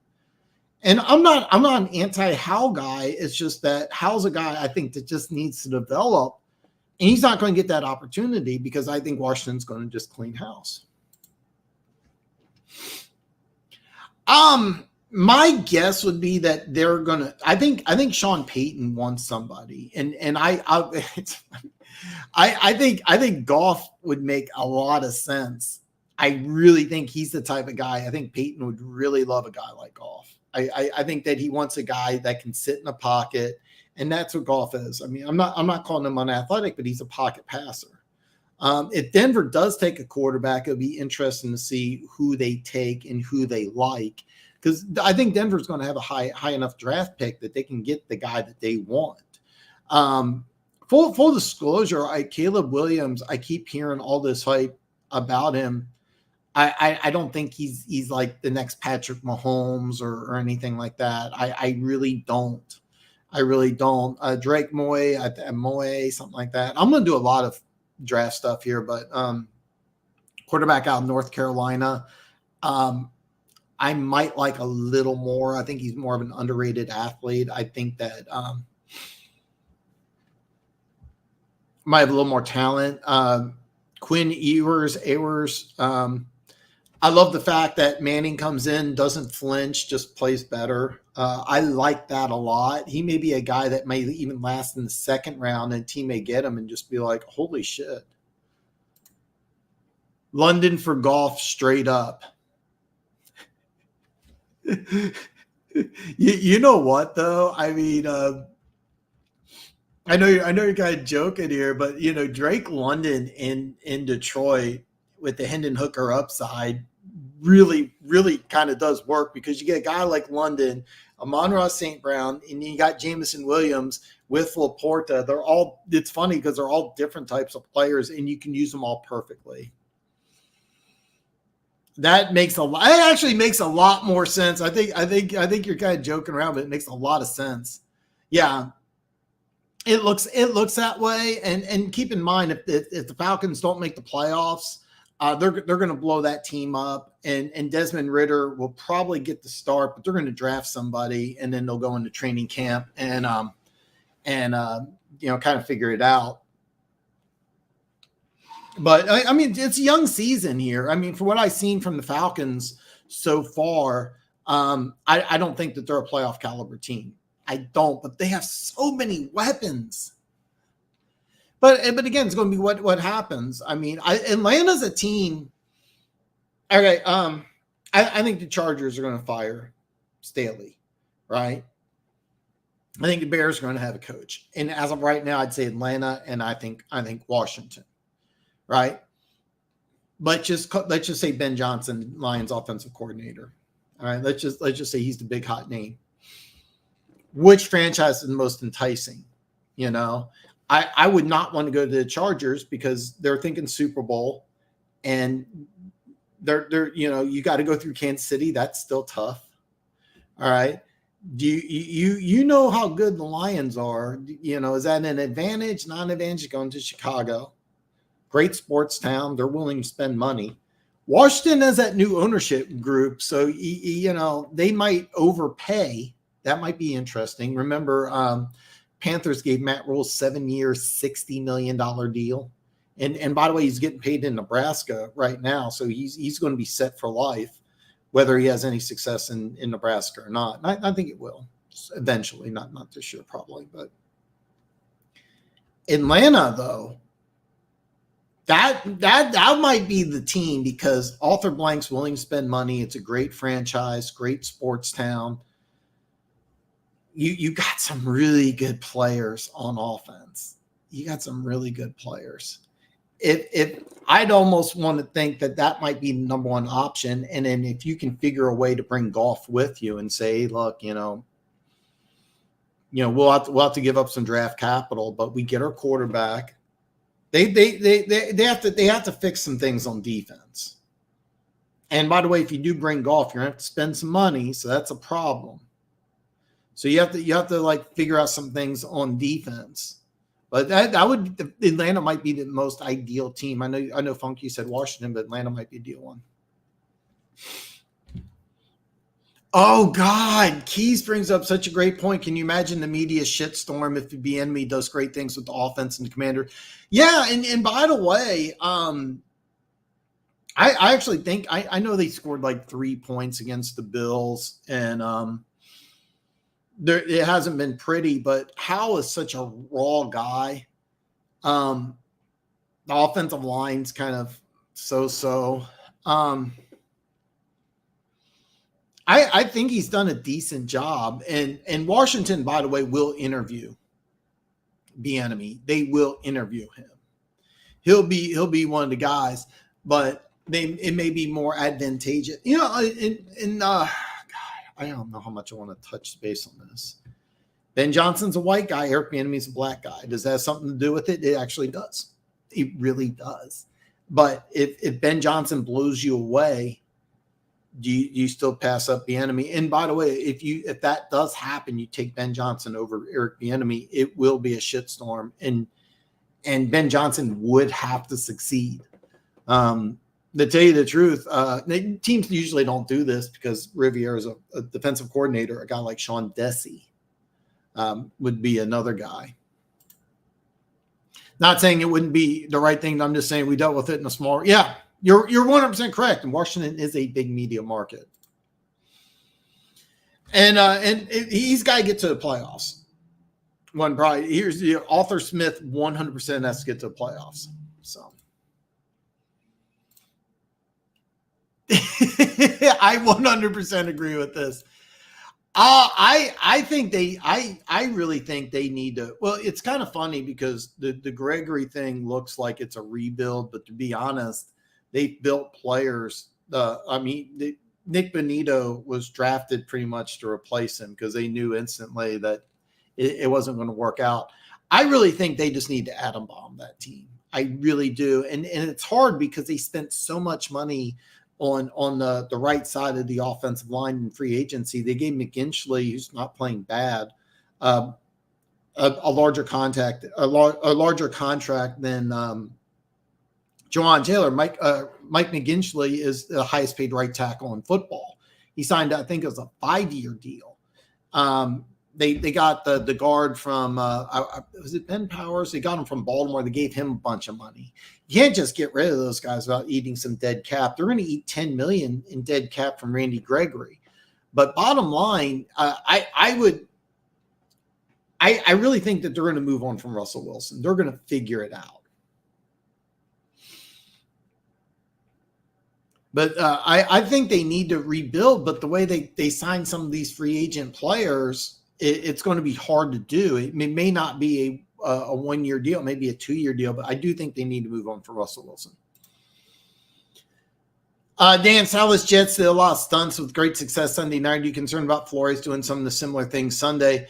Speaker 1: And I'm not an anti-Howell guy. It's just that Howell's a guy I think that just needs to develop, and he's not going to get that opportunity because I think Washington's going to just clean house. My guess would be that they're going to. I think Sean Payton wants somebody, and I think Goff would make a lot of sense. I really think he's the type of guy. I think Payton would really love a guy like Goff. I think that he wants a guy that can sit in the pocket, and that's what Goff is. I mean, I'm not calling him unathletic, but he's a pocket passer. If Denver does take a quarterback, it'll be interesting to see who they take and who they like, because I think Denver's going to have a high enough draft pick that they can get the guy that they want. Full disclosure, Caleb Williams, I keep hearing all this hype about him. I don't think he's like the next Patrick Mahomes or anything like that. I really don't. Drake Moy, something like that. I'm going to do a lot of draft stuff here, but quarterback out of North Carolina, I might like a little more. I think he's more of an underrated athlete. I think that might have a little more talent. Quinn Ewers. I love the fact that Manning comes in, doesn't flinch, just plays better. I like that a lot. He may be a guy that may even last in the second round, and team may get him and just be like, holy shit. London for Goff straight up. you know what, though? I mean, I know you're kind of joking here, but, Drake London in Detroit with the Hendon Hooker upside really, really kind of does work, because you get a guy like London, Amon-Ra St. Brown, and you got Jameson Williams with Laporta. It's funny because they're all different types of players, and you can use them all perfectly. That actually makes a lot more sense. I think you're kind of joking around, but it makes a lot of sense. Yeah. It looks that way. And keep in mind, if the Falcons don't make the playoffs, they're going to blow that team up, and Desmond Ridder will probably get the start, but they're going to draft somebody, and then they'll go into training camp and kind of figure it out. But I mean, it's a young season here. I mean, for what I've seen from the Falcons so far, I don't think that they're a playoff caliber team. I don't, but they have so many weapons. But again, it's going to be what happens. I mean, Atlanta's a team. Okay, I think the Chargers are going to fire Staley, right? I think the Bears are going to have a coach, and as of right now, I'd say Atlanta, and I think Washington, right? Let's just say Ben Johnson, Lions offensive coordinator. All right, let's just say he's the big hot name. Which franchise is the most enticing? I would not want to go to the Chargers because they're thinking Super Bowl, and they're you got to go through Kansas City. That's still tough. All right. Do you know how good the Lions are? Is that an advantage, not an advantage going to Chicago? Great sports town. They're willing to spend money. Washington has that new ownership group, so they might overpay. That might be interesting. Remember, Panthers gave Matt Rule 7 years, $60 million deal. And by the way, he's getting paid in Nebraska right now. So he's going to be set for life, whether he has any success in Nebraska or not. And I think it will eventually, not this year probably. But Atlanta, though, that might be the team, because Arthur Blank's willing to spend money. It's a great franchise, great sports town. You got some really good players on offense. You got some really good players. if I'd almost want to think that might be the number one option. And then if you can figure a way to bring Goff with you and say, look, we'll have to give up some draft capital, but we get our quarterback. They have to fix some things on defense. And by the way, if you do bring Goff, you're gonna have to spend some money, so that's a problem. So you have to like figure out some things on defense. But Atlanta might be the most ideal team. I know Funky said Washington, but Atlanta might be a deal one. Oh God, Keys brings up such a great point. Can you imagine the media shitstorm if the Bieniemy does great things with the offense and the commander? Yeah, and by the way, I actually think I know they scored like 3 points against the Bills, and it hasn't been pretty, but Howell is such a raw guy. The offensive line's kind of so. I think he's done a decent job, and Washington, by the way, will interview Bieniemy. They will interview him. He'll be one of the guys, but it may be more advantageous. I don't know how much I want to touch base on this. Ben Johnson's a white guy. Eric Bieniemy's a black guy. Does that have something to do with it? It actually does. It really does. But if Ben Johnson blows you away, do you still pass up Bieniemy? And by the way, if that does happen, you take Ben Johnson over Eric Bieniemy, it will be a shitstorm. And Ben Johnson would have to succeed. To tell you the truth, teams usually don't do this because Riviere is a defensive coordinator. A guy like Sean Dessie would be another guy. Not saying it wouldn't be the right thing. I'm just saying we dealt with it in a small. Yeah, you're 100% correct. And Washington is a big media market, and he's got to get to the playoffs. Here's the Arthur Smith 100% has to get to the playoffs. So. I 100% agree with this. I really think they need to. Well, it's kind of funny because the Gregory thing looks like it's a rebuild, but to be honest, they built players. Nick Bonito was drafted pretty much to replace him because they knew instantly that it wasn't going to work out. I really think they just need to atom bomb that team. I really do, and it's hard because they spent so much money on the right side of the offensive line in free agency. They gave McGinsley, who's not playing bad, a larger contract than Jawan Taylor. Mike McGinsley is the highest paid right tackle in football. He signed, I think it was a 5-year deal. They got the guard from was it Ben Powers? They got him from Baltimore. They gave him a bunch of money. You can't just get rid of those guys without eating some dead cap. They're going to eat $10 million in dead cap from Randy Gregory. But bottom line, I really think that they're going to move on from Russell Wilson. They're going to figure it out. But I think they need to rebuild. But the way they sign some of these free agent players, it's going to be hard to do. It may not be a 1-year deal, maybe a 2-year deal, but I do think they need to move on for Russell Wilson. Dan Salas Jets did a lot of stunts with great success Sunday night. Are you concerned about Flores doing some of the similar things Sunday?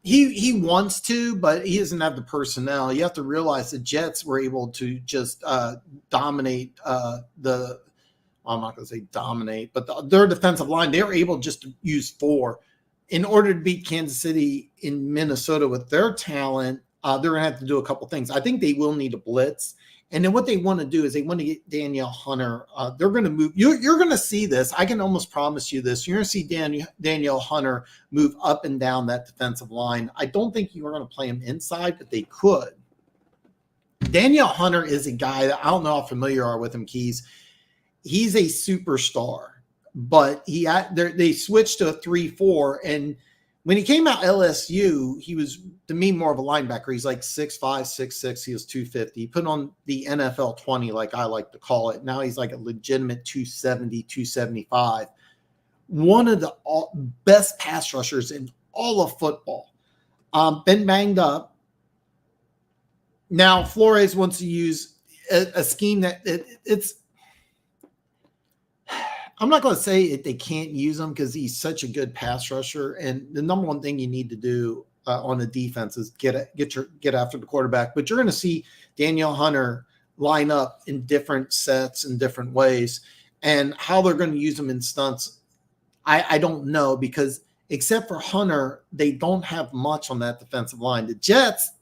Speaker 1: He wants to, but he doesn't have the personnel. You have to realize the Jets were able to just dominate I'm not going to say dominate, but their defensive line, they were able just to use 4. In order to beat Kansas City in Minnesota with their talent, they're going to have to do a couple things. I think they will need a blitz. And then what they want to do is they want to get Danielle Hunter. They're going to move. You're going to see this. I can almost promise you this. You're going to see Danielle Hunter move up and down that defensive line. I don't think you're going to play him inside, but they could. Danielle Hunter is a guy that I don't know how familiar you are with him, Keys. He's a superstar. But they switched to a 3-4, and when he came out LSU, he was, to me, more of a linebacker. He's like 6'5", 6'6". He was 250. He put on the NFL 20, like I like to call it. Now he's like a legitimate 270, 275. One of the best pass rushers in all of football. Been banged up. Now Flores wants to use a scheme that it's. I'm not going to say they can't use him because he's such a good pass rusher, and the number one thing you need to do on the defense is get after the quarterback. But you're going to see Danielle Hunter line up in different sets in different ways, and how they're going to use them in stunts, I don't know, because except for Hunter, they don't have much on that defensive line. The Jets,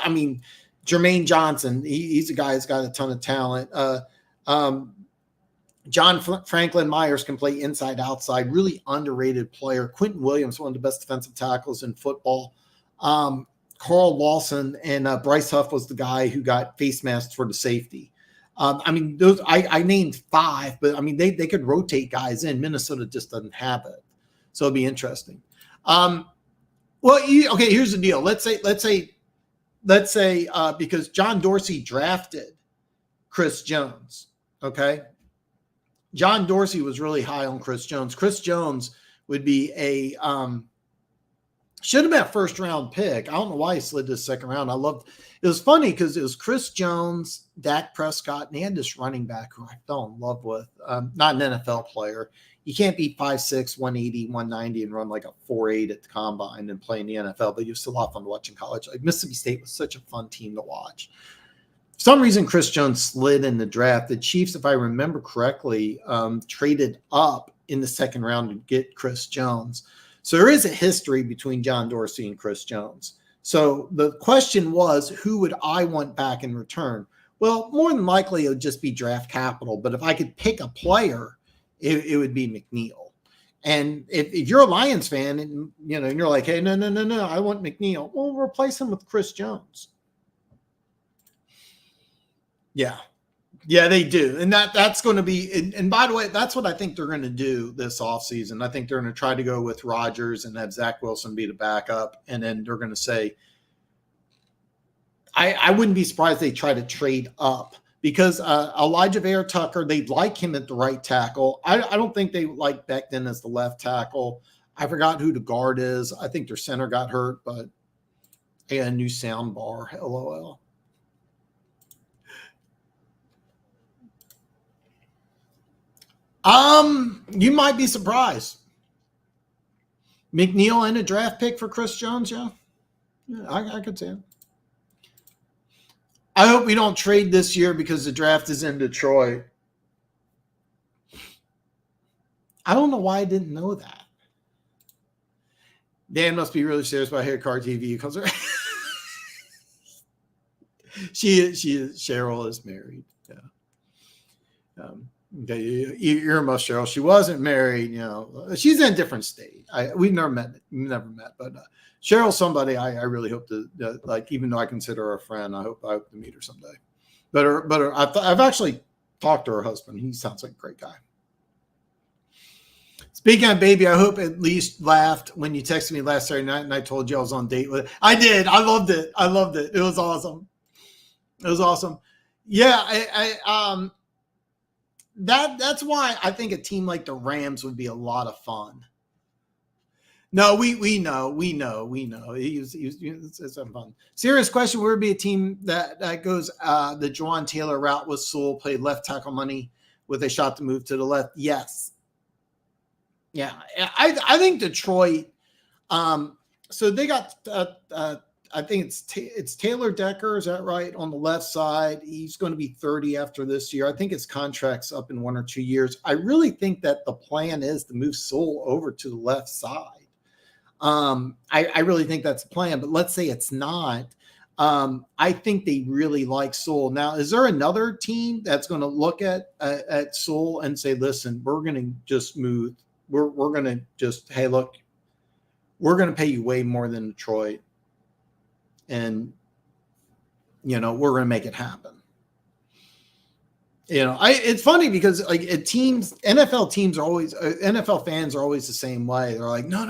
Speaker 1: I mean, Jermaine Johnson, he's a guy who's got a ton of talent. John Franklin Myers can play inside, outside, really underrated player. Quentin Williams, one of the best defensive tackles in football. Carl Lawson and Bryce Huff was the guy who got face masks for the safety. I mean, those I named 5, but I mean, they could rotate guys in. Minnesota just doesn't have it. So it'll be interesting. Well, okay, here's the deal. Let's say because John Dorsey drafted Chris Jones, okay? John Dorsey was really high on Chris Jones. Chris Jones would be a should have been a first round pick. I don't know why he slid to the second round. It was funny because it was Chris Jones, Dak Prescott, and they had this running back who I fell in love with. Not an NFL player. You can't be 5'6", 180, 190 and run like a 4.8 at the combine and play in the NFL, but you're still a lot of fun to watch in college. Like Mississippi State was such a fun team to watch. For some reason, Chris Jones slid in the draft. The Chiefs, if I remember correctly, traded up in the second round to get Chris Jones. So there is a history between John Dorsey and Chris Jones. So the question was, who would I want back in return? Well, more than likely, it would just be draft capital. But if I could pick a player, it would be McNeil. And if you're a Lions fan and you're like, hey, no, I want McNeil. Well, replace him with Chris Jones. Yeah, they do. And that's going to be, and by the way, that's what I think they're going to do this offseason. I think they're going to try to go with Rodgers and have Zach Wilson be the backup. And then they're going to say, I wouldn't be surprised they try to trade up because Elijah Vera Tucker, they'd like him at the right tackle. I don't think they like Becton as the left tackle. I forgot who the guard is. I think their center got hurt, but a new sound bar, LOL. You might be surprised. McNeil and a draft pick for Chris Jones, yeah I could say it. I hope we don't trade this year because the draft is in Detroit. I don't know why I didn't know that. Dan must be really serious about Haircard TV because Cheryl is married. Yeah. Okay, earmuff Cheryl. She wasn't married, she's in a different state. We've never met, but Cheryl's somebody I really hope to even though I consider her a friend, I hope to meet her someday. But I've actually talked to her husband. He sounds like a great guy. Speaking of baby, I hope at least laughed when you texted me last Saturday night and I told you I was on a date with it. I did. I loved it. It was awesome. Yeah, That's why I think a team like the Rams would be a lot of fun. No, we know. It's fun. Serious question: would it be a team that goes the Juwan Taylor route with Sewell, played left tackle money with a shot to move to the left? Yes. Yeah, I think Detroit. So they got. I think it's Taylor Decker. Is that right? On the left side, he's going to be 30 after this year. I think his contract's up in 1 or 2 years. I really think that the plan is to move Sewell over to the left side. I really think that's the plan. But let's say it's not. I think they really like Sewell. Now, is there another team that's going to look at Sewell and say, "Listen, we're going to just move. We're going to just hey, look, we're going to pay you way more than Detroit." And, we're going to make it happen. It's funny because NFL teams are always, NFL fans are always the same way. They're like, no,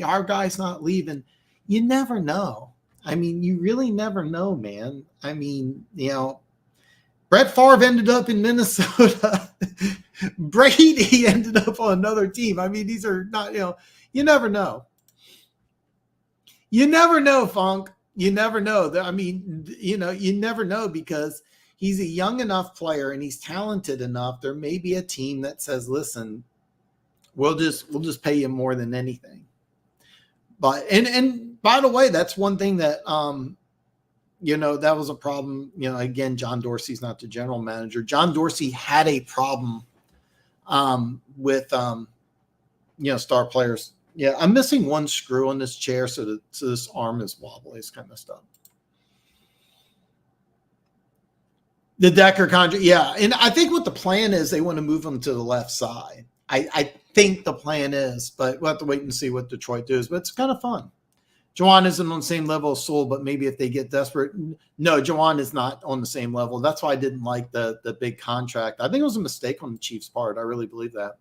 Speaker 1: our guy's not leaving. You never know. I mean, you really never know, man. I mean, Brett Favre ended up in Minnesota. Brady ended up on another team. I mean, these are not, you never know. You never know, Funk. You never know. I mean, you know, you never know because he's a young enough player and he's talented enough. There may be a team that says, "Listen, we'll just pay you more than anything." But and by the way, that's one thing that you know, that was a problem. You know, again, John Dorsey's not the general manager. John Dorsey had a problem with you know, star players. Yeah, I'm missing one screw on this chair, so this arm is wobbly. It's kind of stuff. The Decker contract, yeah, and I think what the plan is, they want to move him to the left side. I think the plan is, but we'll have to wait and see what Detroit does. But it's kind of fun. Juwan isn't on the same level as Sewell, but maybe if they get desperate. No, Juwan is not on the same level. That's why I didn't like the big contract. I think it was a mistake on the Chiefs' part. I really believe that.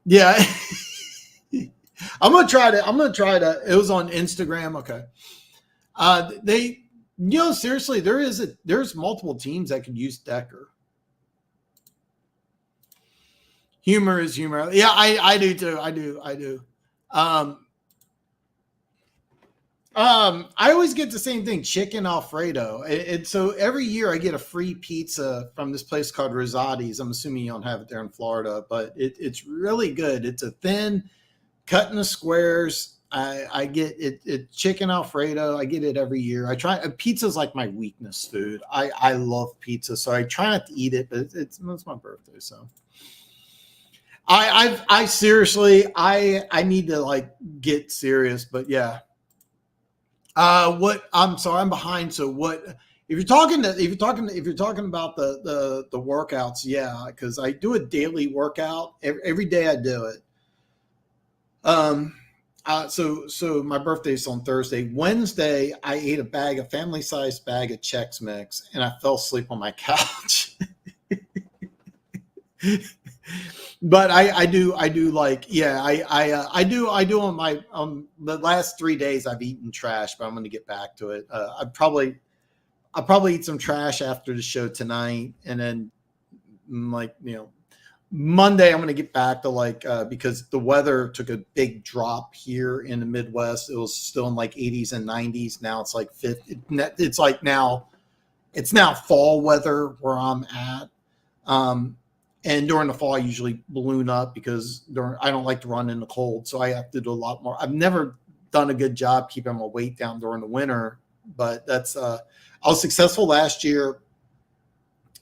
Speaker 1: Yeah. I'm gonna try to. It was on Instagram. Okay. They, you know, seriously, there's multiple teams that could use Decker. Humor is humor. Yeah, I do too. I do. I always get the same thing, chicken Alfredo. And so every year I get a free pizza from this place called Rosati's. I'm assuming you don't have it there in Florida, but it's really good. It's a thin, cut in the squares. I get it chicken Alfredo. I get it every year. I try. Pizza's like my weakness food. I love pizza, so I try not to eat it, but it's my birthday, so. I seriously I need to like get serious, but yeah. What I'm sorry, I'm behind. So what if you're talking about the workouts, yeah, because I do a daily workout every day I do it. So my birthday's on Thursday. Wednesday, I ate a family-sized bag of Chex Mix, and I fell asleep on my couch. But I do like, yeah, I do on my the last 3 days I've eaten trash, but I'm going to get back to it. I'll probably eat some trash after the show tonight, and then like, you know, Monday I'm going to get back to like because the weather took a big drop here in the Midwest. It was still in like 80s and 90s. Now it's like 50. It's like now fall weather where I'm at. And during the fall, I usually balloon up because I don't like to run in the cold. So I have to do a lot more. I've never done a good job keeping my weight down during the winter, but that's, I was successful last year.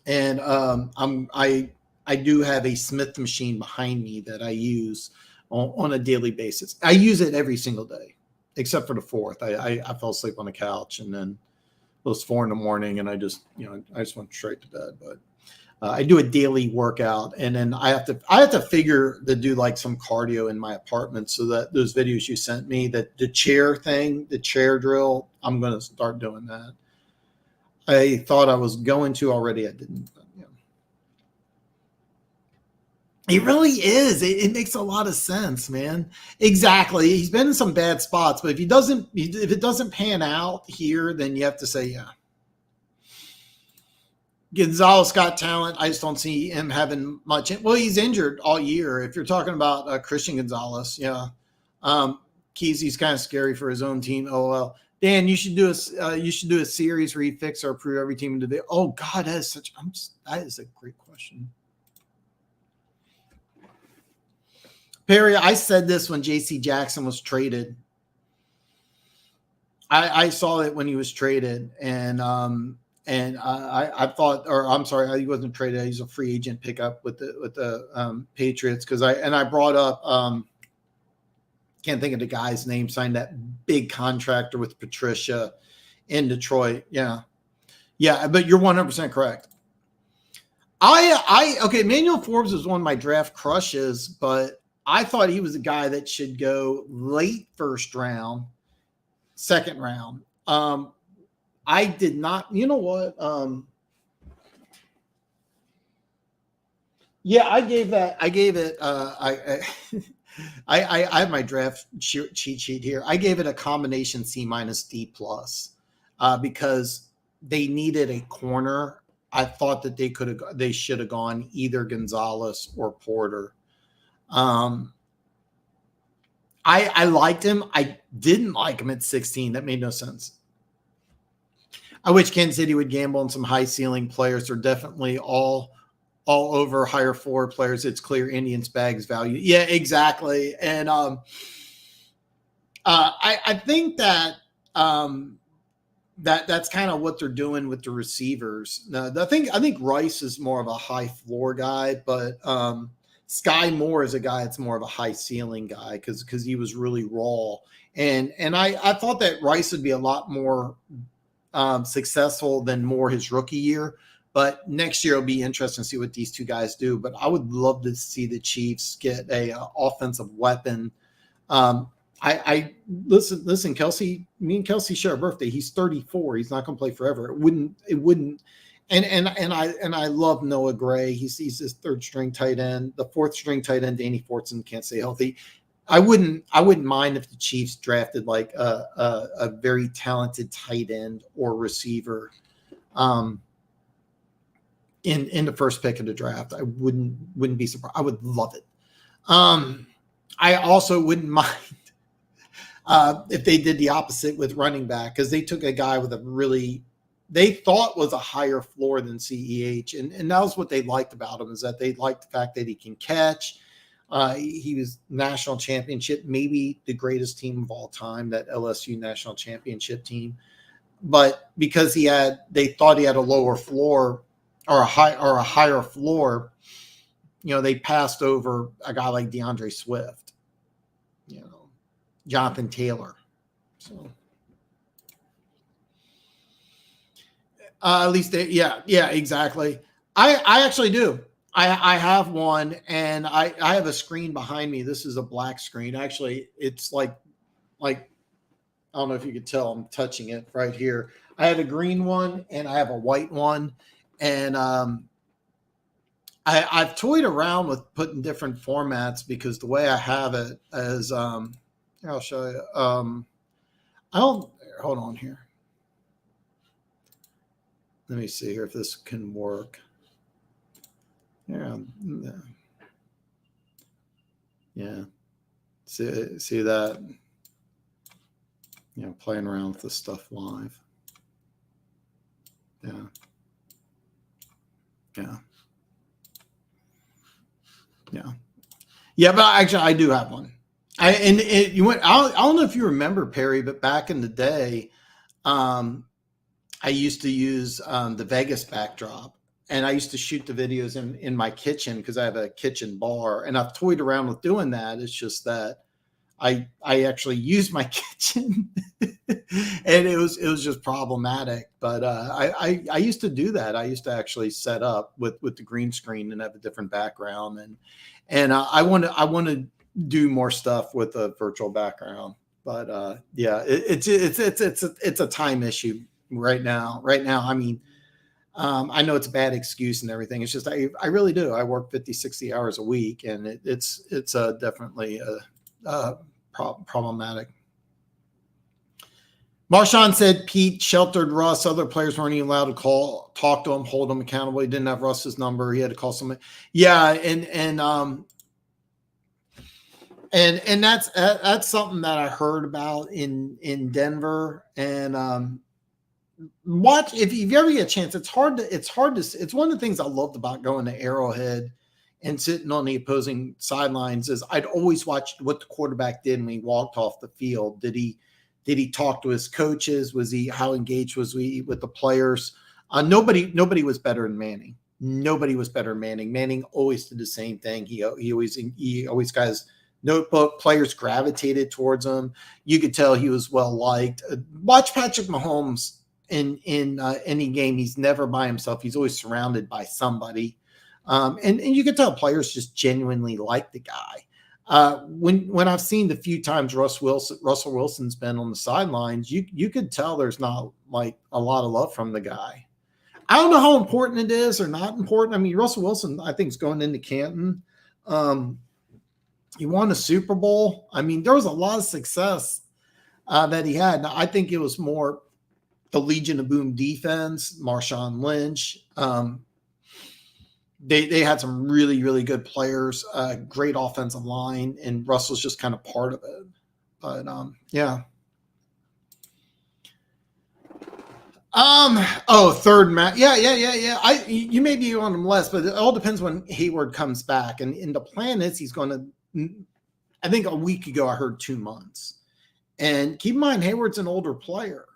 Speaker 1: And I do have a Smith machine behind me that I use on a daily basis. I use it every single day, except for the 4th. I fell asleep on the couch, and then it was 4 a.m. and I just went straight to bed, but I do a daily workout, and then I have to figure to do like some cardio in my apartment, so that those videos you sent me, that the chair thing, the chair drill, I'm going to start doing that. I thought I was going to already. I didn't. But, yeah. It really is. It makes a lot of sense, man. Exactly. He's been in some bad spots, but if it doesn't pan out here, then you have to say, yeah. Gonzalez got talent. I just don't see him having much. Well, he's injured all year. If you're talking about Christian Gonzalez, yeah. Kesey's kind of scary for his own team. Oh well, Dan, you should do a series where you fix or approve every team into the. Oh God, that is a great question. Perry, I said this when J.C. Jackson was traded. I saw it when he was traded, and I thought, or I'm sorry, he wasn't traded. He's a free agent pickup with the Patriots, because I brought up can't think of the guy's name, signed that big contractor with Patricia in Detroit. Yeah, but you're 100% correct. Okay, Emmanuel Forbes was one of my draft crushes, but I thought he was a guy that should go late first round, second round. I did not, you know what? Yeah, I gave it, I have my draft cheat sheet here. I gave it a combination C- D+, because they needed a corner. I thought that they should have gone either Gonzalez or Porter. I liked him. I didn't like him at 16. That made no sense. I wish Kansas City would gamble on some high ceiling players. They're definitely all over higher floor players. It's clear Indians bags value. Yeah, exactly. And I think that that's kind of what they're doing with the receivers. Now, I think Rice is more of a high floor guy, but Sky Moore is a guy that's more of a high ceiling guy because he was really raw. And I thought that Rice would be a lot more successful than Moore his rookie year. But next year it'll be interesting to see what these two guys do. But I would love to see the Chiefs get a offensive weapon. I listen, Kelsey. Me and Kelsey share a birthday. He's 34. He's not going to play forever. It wouldn't. And I love Noah Gray. He's his third string tight end. The fourth string tight end, Danny Fortson, can't stay healthy. I wouldn't mind if the Chiefs drafted like a very talented tight end or receiver in the first pick of the draft. I wouldn't be surprised. I would love it. I also wouldn't mind if they did the opposite with running back, because they took a guy with they thought was a higher floor than CEH. And that was what they liked about him, is that they liked the fact that he can catch. He was national championship, maybe the greatest team of all time, that LSU national championship team. But because they thought he had a lower floor or a higher floor, they passed over a guy like DeAndre Swift, Jonathan Taylor. So at least exactly. I actually do. I have one, and I have a screen behind me. This is a black screen. Actually, it's like I don't know if you could tell, I'm touching it right here. I have a green one and I have a white one. And I've toyed around with putting different formats, because the way I have it is I'll show you. Hold on here. Let me see here if this can work. Yeah. See that? Playing around with this stuff live. Yeah. But actually, I do have one. I don't know if you remember, Perry, but back in the day, I used to use the Vegas backdrop, and I used to shoot the videos in my kitchen, because I have a kitchen bar, and I've toyed around with doing that. It's just that I actually use my kitchen and it was just problematic. But I used to do that. I used to actually set up with the green screen and have a different background, and I want to do more stuff with a virtual background. But it's a time issue right now. I mean, I know it's a bad excuse and everything. It's just I really do. I work 50, 60 hours a week, and it's definitely problematic. Marshawn said Pete sheltered Russ. Other players weren't even allowed to talk to him, hold him accountable. He didn't have Russ's number. He had to call somebody. Yeah, and that's something that I heard about in Denver. And watch, if you ever get a chance. It's one of the things I loved about going to Arrowhead and sitting on the opposing sidelines, is I'd always watch what the quarterback did when he walked off the field. Did he talk to his coaches? How engaged was he with the players? Nobody was better than Manning. Nobody was better than Manning. Manning always did the same thing. He always got his notebook. Players gravitated towards him. You could tell he was well liked. Watch Patrick Mahomes in any game. He's never by himself. He's always surrounded by somebody. And you can tell players just genuinely like the guy. When I've seen the few times Russell Wilson's been on the sidelines, you could tell there's not like a lot of love from the guy. I don't know how important it is or not important. I mean, Russell Wilson, I think, is going into Canton. He won a Super Bowl. I mean, there was a lot of success that he had. Now, I think it was more the Legion of Boom defense, Marshawn Lynch. they had some really, really good players, great offensive line, and Russell's just kind of part of it. But yeah. Third match. Yeah. You may be on him less, but it all depends when Hayward comes back. And the plan is he's going to, I think a week ago I heard 2 months. And keep in mind, Hayward's an older player.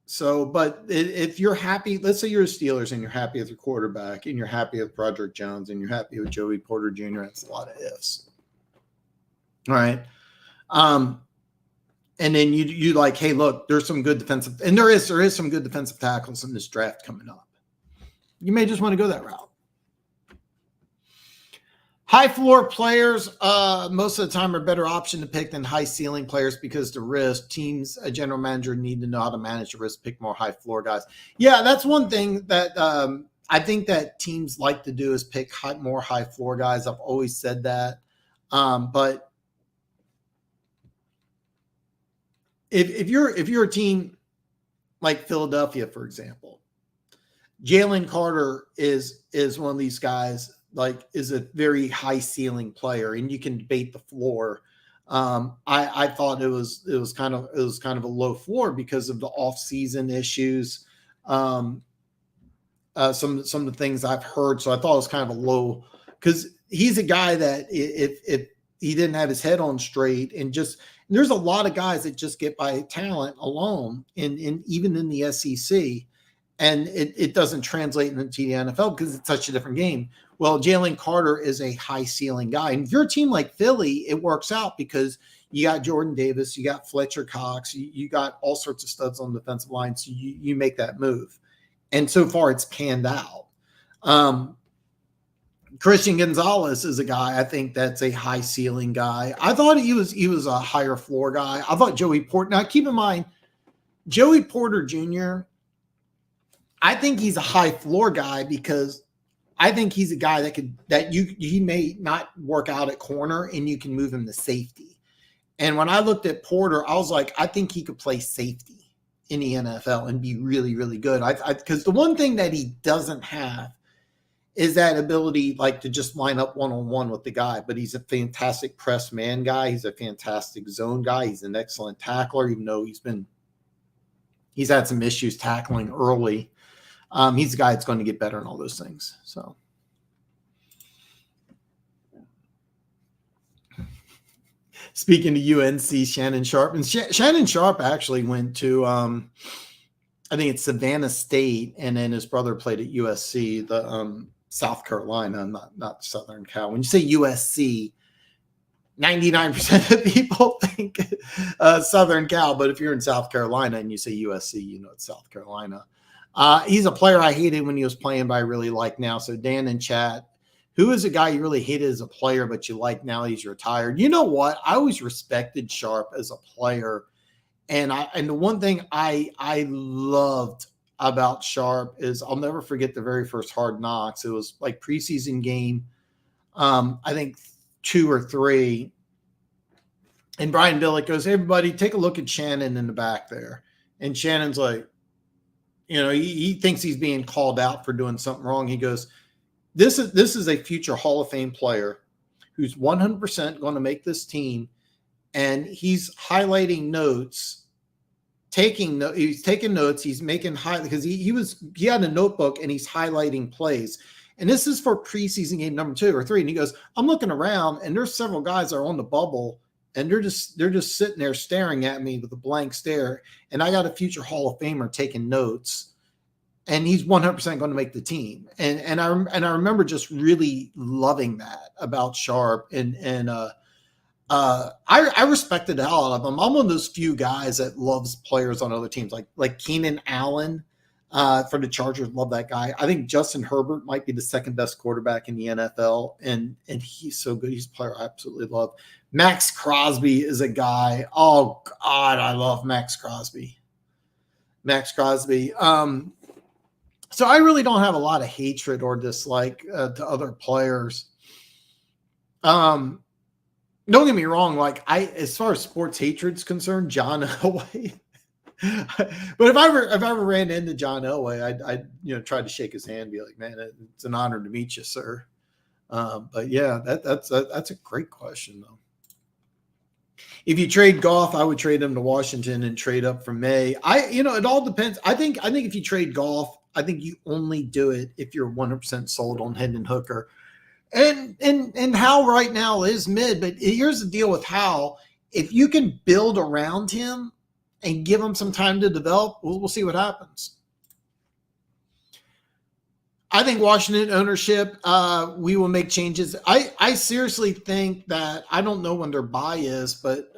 Speaker 1: So, but if you're happy, let's say you're a Steelers and you're happy with your quarterback and you're happy with Broderick Jones and you're happy with Joey Porter Jr., that's a lot of ifs. All right. And then you like, hey, look, there's some good defensive, and there is some good defensive tackles in this draft coming up. You may just want to go that route. High floor players, most of the time, are a better option to pick than high ceiling players because the risk. Teams, a general manager need to know how to manage the risk, pick more high floor guys. Yeah, that's one thing that I think that teams like to do is pick more high floor guys. I've always said that. But if you're a team like Philadelphia, for example, Jalen Carter is one of these guys, like, is a very high ceiling player, and you can debate the floor. I thought it was kind of a low floor because of the off-season issues. Some of the things I've heard, so I thought it was kind of a low, because he's a guy that if he didn't have his head on straight, and there's a lot of guys that just get by talent alone, in even in the SEC, and it doesn't translate into the NFL because it's such a different game. Well, Jalen Carter is a high ceiling guy. And if you're a team like Philly, it works out because you got Jordan Davis, you got Fletcher Cox, you got all sorts of studs on the defensive line. So you make that move. And so far it's panned out. Christian Gonzalez is a guy, I think that's a high ceiling guy. I thought he was a higher floor guy. I thought Joey Porter, now keep in mind, Joey Porter Jr., I think he's a high floor guy because I think he's a guy he may not work out at corner and you can move him to safety. And when I looked at Porter, I was like, I think he could play safety in the NFL and be really, really good. Because the one thing that he doesn't have is that ability, like, to just line up one-on-one with the guy. But he's a fantastic press man guy. He's a fantastic zone guy. He's an excellent tackler, even though he's had some issues tackling early. He's a guy that's going to get better in all those things. So, speaking to UNC, Shannon Sharp, and Shannon Sharp actually went to, I think it's Savannah State, and then his brother played at USC, the South Carolina, not Southern Cal. When you say USC, 99% of people think Southern Cal, but if you're in South Carolina and you say USC, you know it's South Carolina. He's a player I hated when he was playing, but I really like now. So Dan in chat, who is a guy you really hated as a player, but you like now he's retired? You know what? I always respected Sharp as a player. And the one thing I loved about Sharp is I'll never forget the very first Hard Knocks. It was like preseason game, I think 2 or 3. And Brian Billick goes, hey, everybody, take a look at Shannon in the back there. And Shannon's like, he thinks he's being called out for doing something wrong. He goes, this is a future Hall of Fame player who's 100% going to make this team. And he's highlighting notes, he's taking notes. He's making because he had a notebook and he's highlighting plays. And this is for preseason game number 2 or 3. And he goes, I'm looking around and there's several guys that are on the bubble and they're just sitting there staring at me with a blank stare. And I got a future Hall of Famer taking notes, and he's 100% going to make the team. And I remember just really loving that about Sharp. And I respected the hell out of him. I'm one of those few guys that loves players on other teams, like Keenan Allen for the Chargers. Love that guy. I think Justin Herbert might be the second best quarterback in the NFL, and he's so good. He's a player I absolutely love. Max Crosby is a guy. Oh God, I love Max Crosby. So I really don't have a lot of hatred or dislike to other players. Don't get me wrong. Like as far as sports hatred's concerned, John Elway, But if I ever ran into John Elway, I'd try to shake his hand, and be like, man, it's an honor to meet you, sir. But yeah, that's a great question though. If you trade Goff, I would trade him to Washington and trade up from May. It all depends. I think if you trade Goff, I think you only do it if you're 100% sold on Hendon Hooker. And Howell right now is mid, but here's the deal with Howell. If you can build around him and give him some time to develop, we'll see what happens. I think Washington ownership, we will make changes. I seriously think that, I don't know when their buy is, but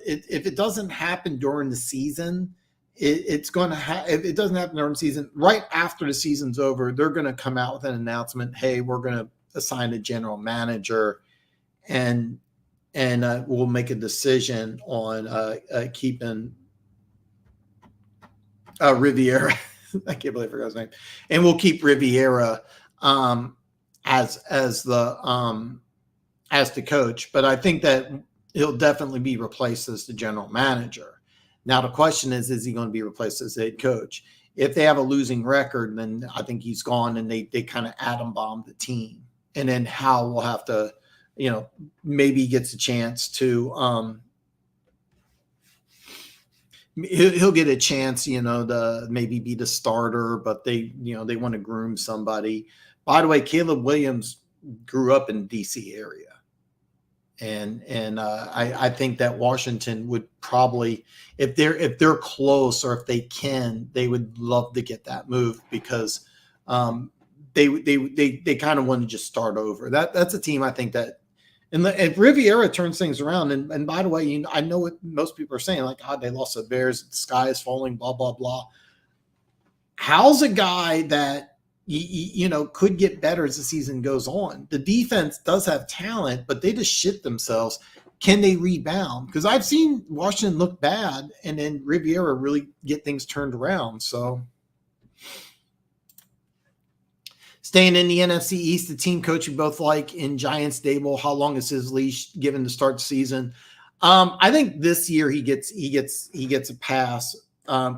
Speaker 1: if it doesn't happen during the season, it's going to if it doesn't happen during the season, right after the season's over, they're going to come out with an announcement. Hey, we're going to assign a general manager, and we'll make a decision on keeping Riviera. I can't believe I forgot his name. And we'll keep Riviera as the coach. But I think that he'll definitely be replaced as the general manager. Now the question is he going to be replaced as head coach? If they have a losing record, then I think he's gone, and they kind of atom bomb the team. And then Howell will have to, maybe he gets a chance to he'll get a chance, to maybe be the starter, but they want to groom somebody. By the way, Caleb Williams grew up in DC area. And I think that Washington would probably, if they're close, or if they can, they would love to get that move, because they kind of want to just start over. That's a team I think that, and if Riviera turns things around, and by the way, I know what most people are saying, like, they lost the Bears, the sky is falling, blah, blah, blah. How's a guy that, could get better as the season goes on. The defense does have talent, but they just shit themselves. Can they rebound? Because I've seen Washington look bad, and then Riviera really get things turned around. So, staying in the NFC East, the team coach you both like in Giants Dable, how long is his leash given to start the season? I think this year he gets a pass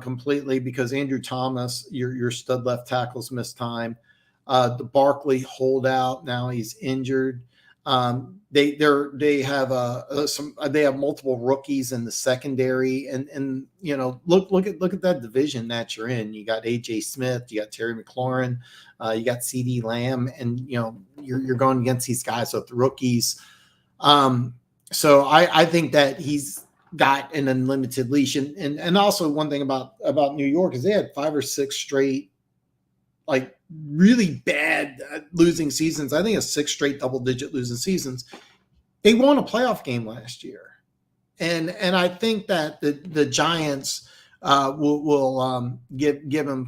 Speaker 1: completely, because Andrew Thomas, your stud left tackle's missed time. The Barkley holdout, now he's injured. They have multiple rookies in the secondary, and look at that division that you're in. You got AJ Smith, you got Terry McLaurin, you got CD Lamb, and you're going against these guys with rookies. So I think that he's got an unlimited leash, and also one thing about New York is they had 5 or 6 straight, like, really bad losing seasons. I think it's 6 straight double-digit losing seasons. They won a playoff game last year, and I think that the Giants will give them,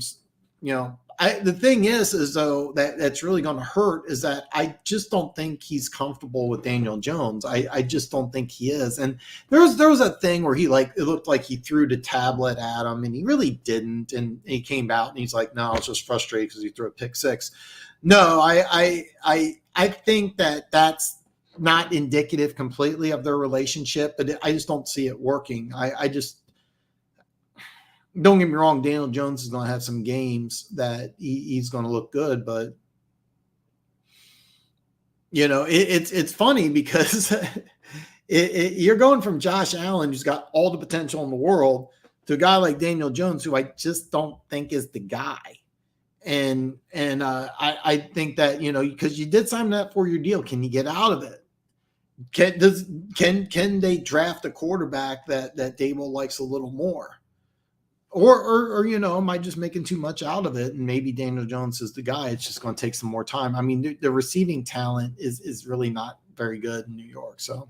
Speaker 1: the thing is though that's really going to hurt is that I just don't think he's comfortable with Daniel Jones. I just don't think he is. And there was a thing where it looked like he threw the tablet at him, and he really didn't. And he came out and he's like, no, I was just frustrated because he threw a pick 6. No, I think that that's not indicative completely of their relationship, but I just don't see it working. I just, don't get me wrong, Daniel Jones is going to have some games that he's going to look good, but it's funny because you're going from Josh Allen, who's got all the potential in the world, to a guy like Daniel Jones, who I just don't think is the guy. And I think that, because you did sign that 4-year deal, can you get out of it? Can they draft a quarterback that Dable likes a little more? Or am I just making too much out of it? And maybe Daniel Jones is the guy. It's just going to take some more time. I mean, the receiving talent is really not very good in New York. So,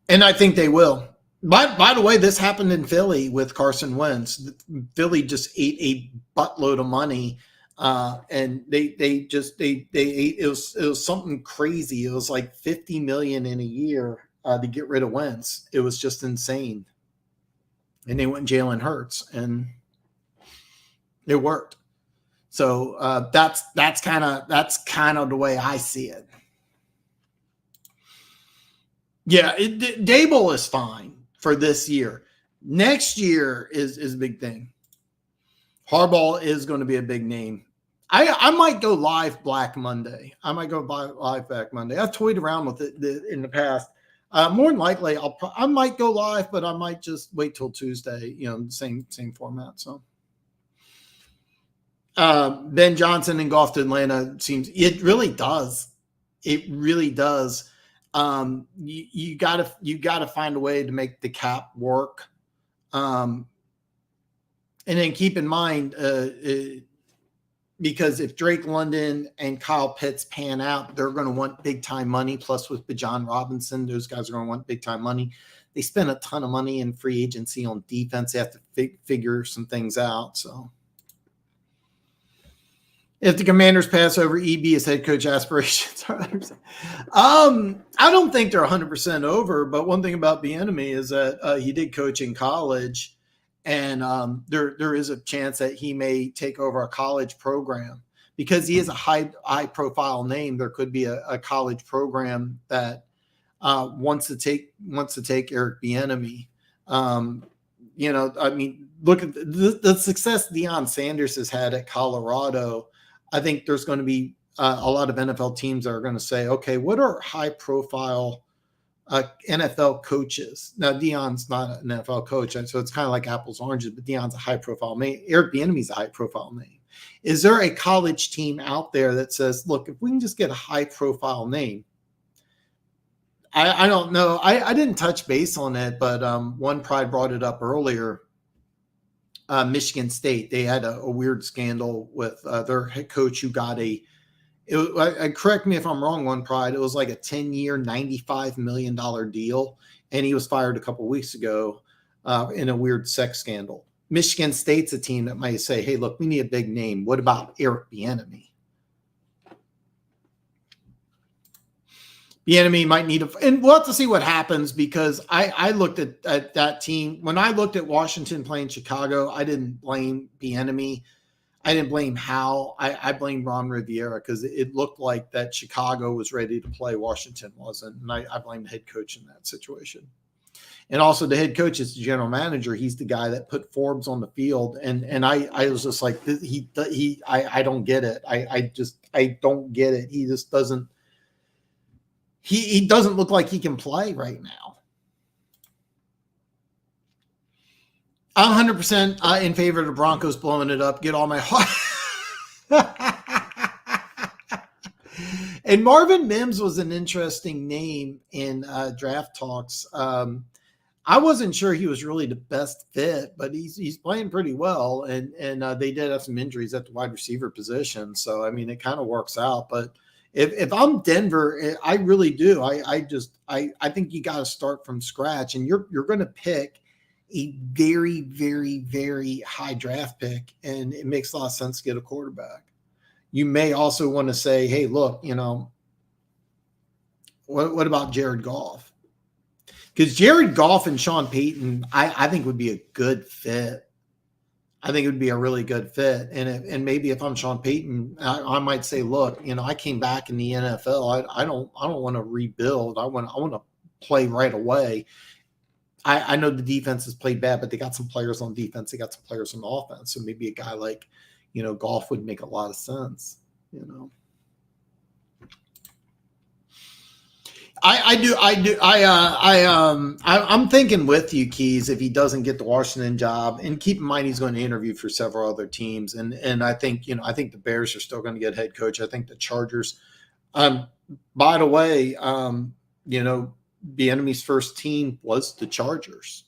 Speaker 1: and I think they will. By the way, this happened in Philly with Carson Wentz. Philly just ate a buttload of money, and they ate. It was something crazy. It was like $50 million in a year to get rid of Wentz. It was just insane. And they went Jalen Hurts, and it worked. So that's kind of the way I see it. Yeah, Dable is fine. for this year. Next year is a big thing. Harbaugh is going to be a big name. I might go live Black Monday. I might go live Black Monday. I've toyed around with it in the past. More than likely, I might go live, but I might just wait till Tuesday. Same format. So Ben Johnson and Golf to Atlanta seems it really does. It really does. You gotta find a way to make the cap work. And then keep in mind, because if Drake London and Kyle Pitts pan out, they're going to want big time money. Plus, with Bijan Robinson, those guys are going to want big time money. They spend a ton of money in free agency on defense. They have to figure some things out. So, if the Commanders pass over EB as head coach aspirations are 100%. I don't think they're 100% over. But one thing about Bieniemy is that he did coach in college. And there is a chance that he may take over a college program because he is a high profile name. There could be a college program that wants to take Eric Bieniemy. Look at the success Deion Sanders has had at Colorado. I think there's going to be a lot of NFL teams that are going to say, okay, what are high profile NFL coaches? Now, Deion's not an NFL coach, so it's kind of like apples and oranges, but Deion's a high-profile name. Eric Bieniemy's a high-profile name. Is there a college team out there that says, look, if we can just get a high-profile name? I don't know. I didn't touch base on it, but One Pride brought it up earlier. Michigan State, they had a weird scandal with their head coach who got correct me if I'm wrong, One Pride. It was like a 10-year, $95 million deal, and he was fired a couple of weeks ago in a weird sex scandal. Michigan State's a team that might say, hey, look, we need a big name. What about Eric Bieniemy? Bieniemy might need and we'll have to see what happens because I looked at that team. When I looked at Washington playing Chicago, I didn't blame Bieniemy. I didn't blame Hal. I blamed Ron Rivera because it looked like that Chicago was ready to play. Washington wasn't. And I blamed the head coach in that situation. And also the head coach is the general manager. He's the guy that put Forbes on the field. And I was just like, I don't get it. I don't get it. He just doesn't. He doesn't look like he can play right now. I'm 100% in favor of the Broncos blowing it up. Get all my heart. And Marvin Mims was an interesting name in draft talks. I wasn't sure he was really the best fit, but he's playing pretty well. And they did have some injuries at the wide receiver position. So, I mean, it kind of works out. But if I'm Denver, I really do. I think you got to start from scratch. And you're going to pick a very, very, very high draft pick, and it makes a lot of sense to get a quarterback. You may also want to say, hey, look, what about Jared Goff? Because Jared Goff and Sean Payton, I think would be a good fit. I think it would be a really good fit. And maybe if I'm Sean Payton, I might say, look, I came back in the NFL. I don't want to rebuild. I want to play right away. I know the defense has played bad, but they got some players on defense. They got some players on offense. So maybe a guy like, Goff would make a lot of sense, I'm thinking with you, Keys, if he doesn't get the Washington job, and keep in mind he's going to interview for several other teams. And I think, I think the Bears are still going to get head coach. I think the Chargers, by the way, Bieniemy's first team was the Chargers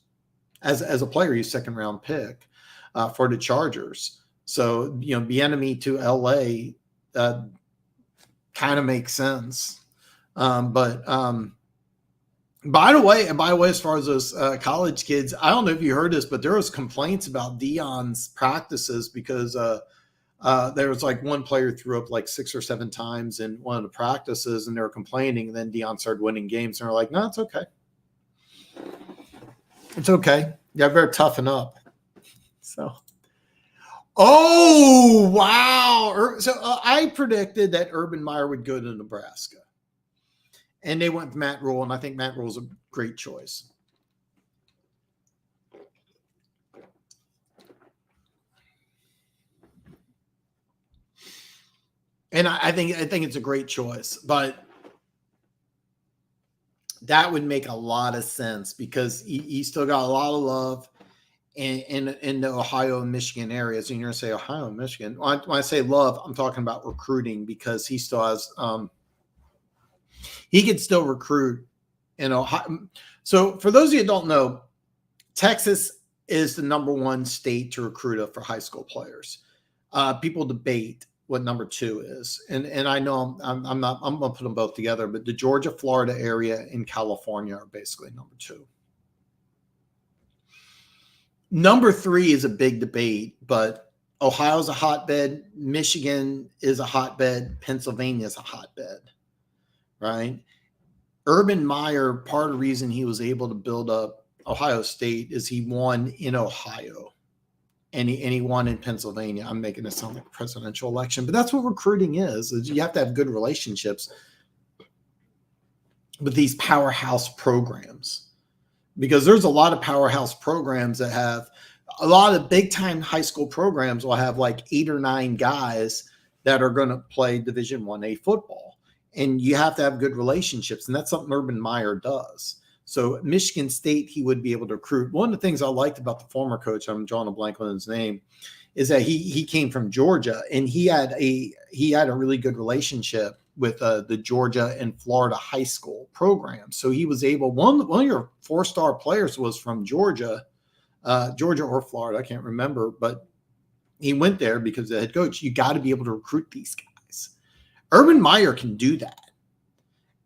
Speaker 1: as a player. He's second round pick for the Chargers. So, Bieniemy to LA kind of makes sense. But by the way, as far as those college kids, I don't know if you heard this, but there was complaints about Deion's practices because there was like one player threw up like 6 or 7 times in one of the practices, and they were complaining. And then Deion started winning games, and they're like, "No, it's okay. It's okay. You better toughen up." So, oh wow! So I predicted that Urban Meyer would go to Nebraska. And they went with Matt Rule, and I think Matt Rule is a great choice. And I think it's a great choice, but that would make a lot of sense because he still got a lot of love in the Ohio and Michigan areas. And you're going to say Ohio and Michigan. When I say love, I'm talking about recruiting because he still has, he could still recruit in Ohio. So for those of you that don't know, Texas is the #1 state to recruit for high school players. People debate what #2 is, and I know I'm gonna put them both together, but the Georgia, Florida area and California are basically #2. #3 is a big debate, but Ohio's a hotbed, Michigan is a hotbed, Pennsylvania is a hotbed, right? Urban Meyer, part of the reason he was able to build up Ohio State is he won in Ohio. And he won in Pennsylvania. I'm making it sound like a presidential election, but that's what recruiting is you have to have good relationships with these powerhouse programs, because there's a lot of powerhouse programs that have a lot of big time high school programs will have like 8 or 9 guys that are going to play Division 1A football. And you have to have good relationships. And that's something Urban Meyer does. So Michigan State, he would be able to recruit. One of the things I liked about the former coach, I'm drawing a blank on his name, is that he came from Georgia and he had a really good relationship with the Georgia and Florida high school program. So he was able, one of your 4-star players was from Georgia or Florida, I can't remember, but he went there because the head coach. You got to be able to recruit these guys. Urban Meyer can do that.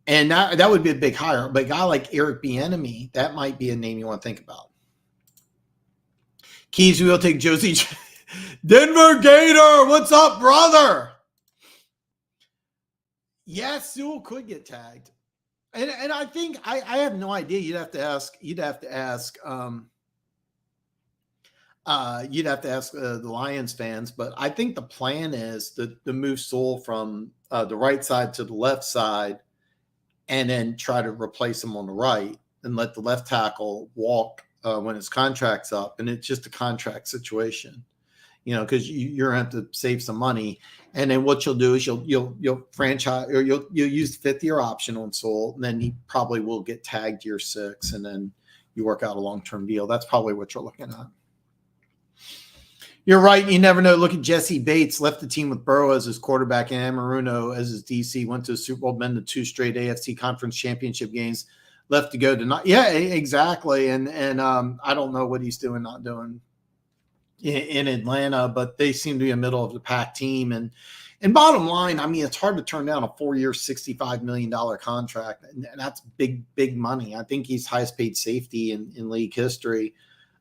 Speaker 1: And that would be a big hire. But a guy like Eric Bieniemy, that might be a name you want to think about. Keys, we will take Josie. Denver Gator, what's up, brother? Yes, Sewell could get tagged. And I think I have no idea. You'd have to ask the Lions fans, but I think the plan is to move Sewell from the right side to the left side, and then try to replace him on the right and let the left tackle walk when his contract's up. And it's just a contract situation, because you're going to have to save some money. And then what you'll do is you'll franchise, or you'll use the 5th-year option on Sewell, and then he probably will get tagged year 6, and then you work out a long-term deal. That's probably what you're looking at. You're right. You never know. Look at Jesse Bates, left the team with Burrow as his quarterback and Amaruno as his DC, went to the Super Bowl, been to 2 straight AFC conference championship games, left to go to not. Yeah, exactly. And I don't know what he's doing, not doing in Atlanta, but they seem to be a middle of the pack team. And bottom line, I mean, it's hard to turn down a 4-year, $65 million contract. And that's big, big money. I think he's highest paid safety in league history.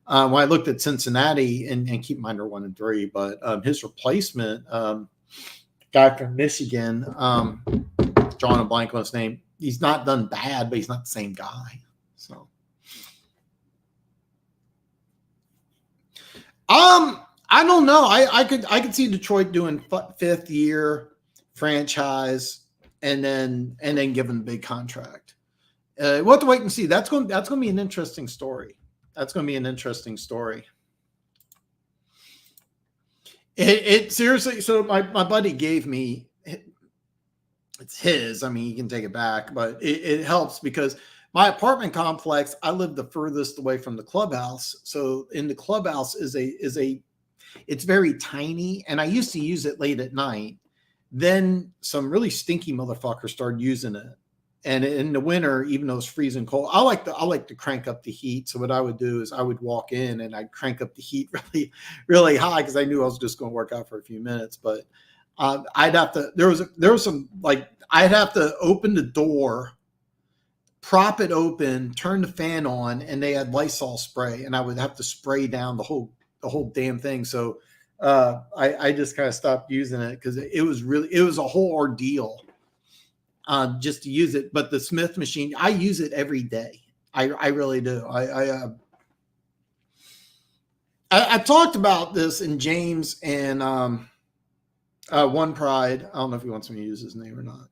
Speaker 1: When I looked at Cincinnati, and keep in mind they're 1-3, but his replacement, guy from Michigan, drawing a blank on his name, he's not done bad, but he's not the same guy. So, I don't know. I could see Detroit doing 5th-year franchise and then give him a big contract. We'll have to wait and see. That's going to be an interesting story. It seriously. So my buddy gave me, it's his. I mean, you can take it back, but it helps because my apartment complex, I live the furthest away from the clubhouse. So in the clubhouse it's very tiny, and I used to use it late at night. Then some really stinky motherfuckers started using it. And in the winter, even though it's freezing cold, I like to crank up the heat. So what I would do is I would walk in and I'd crank up the heat really, really high because I knew I was just going to work out for a few minutes. But I'd have to. There was some I'd have to open the door, prop it open, turn the fan on, and they had Lysol spray, and I would have to spray down the whole damn thing. So I just kind of stopped using it because it was a whole ordeal. Just to use it. But the Smith machine, I use it every day. I really do. I talked about this in James and One Pride. I don't know if he wants me to use his name or not.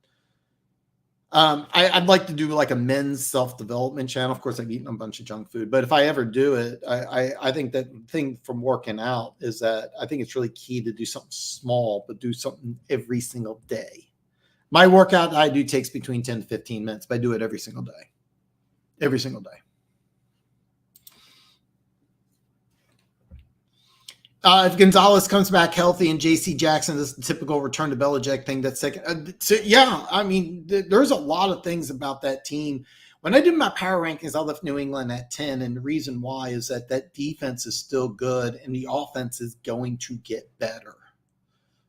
Speaker 1: I'd like to do like a men's self-development channel. Of course, I've eaten a bunch of junk food, but if I ever do it, I think that the thing from working out is that I think it's really key to do something small, but do something every single day. My workout I do takes between 10 to 15 minutes, but I do it every single day. Every single day. If Gonzalez comes back healthy and J.C. Jackson is the typical return to Belichick thing, that's second. So yeah, I mean, there's a lot of things about that team. When I did my power rankings, I left New England at 10, and the reason why is that defense is still good and the offense is going to get better.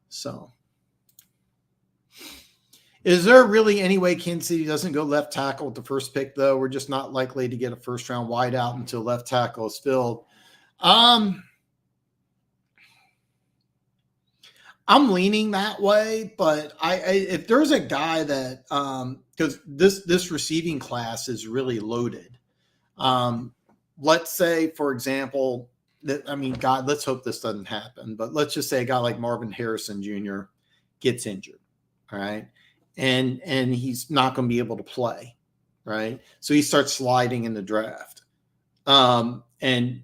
Speaker 1: So, is there really any way Kansas City doesn't go left tackle with the first pick, though? We're just not likely to get a first-round wideout until left tackle is filled. I'm leaning that way, but if there's a guy that because this receiving class is really loaded. Let's say, for example, God, let's hope this doesn't happen, but let's just say a guy like Marvin Harrison Jr. gets injured, all right, and he's not going to be able to play, right? So he starts sliding in the draft, and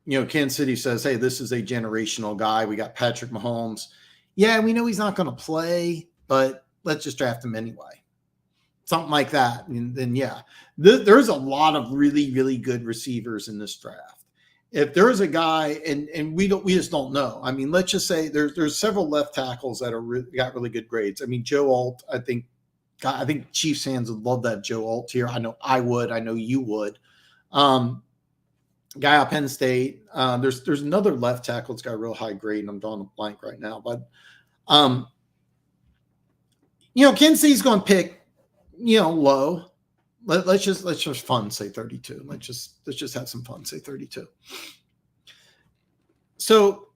Speaker 1: Kansas City says, "Hey, this is a generational guy. We got Patrick Mahomes." Yeah, we know he's not going to play, but let's just draft him anyway. Something like that. And then, yeah, there's a lot of really, really good receivers in this draft. If there's a guy, and we just don't know. I mean, let's just say there's several left tackles that are got really good grades. I mean, Joe Alt, I think Chiefs fans would love that Joe Alt here. I know I would. I know you would. Guy at Penn State. There's another left tackle that's got a real high grade, and I'm drawing a blank right now. But Kansas City's going to pick, low. Let's just fun say 32. Let's just have some fun, say 32. So,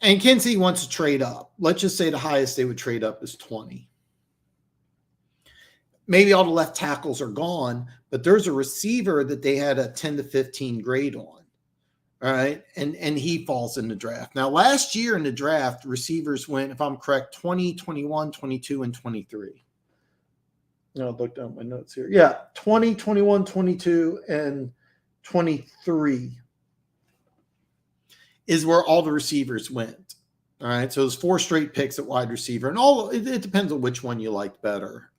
Speaker 1: and Kansas City wants to trade up. Let's just say the highest they would trade up is 20. Maybe all the left tackles are gone, but there's a receiver that they had a 10 to 15 grade on. All right. And he falls in the draft. Now, last year in the draft, receivers went, if I'm correct, 20, 21, 22, and 23. I'll look down my notes here. Yeah. 20, 21, 22, and 23 is where all the receivers went. All right. So there's 4 straight picks at wide receiver, and it depends on which one you liked better.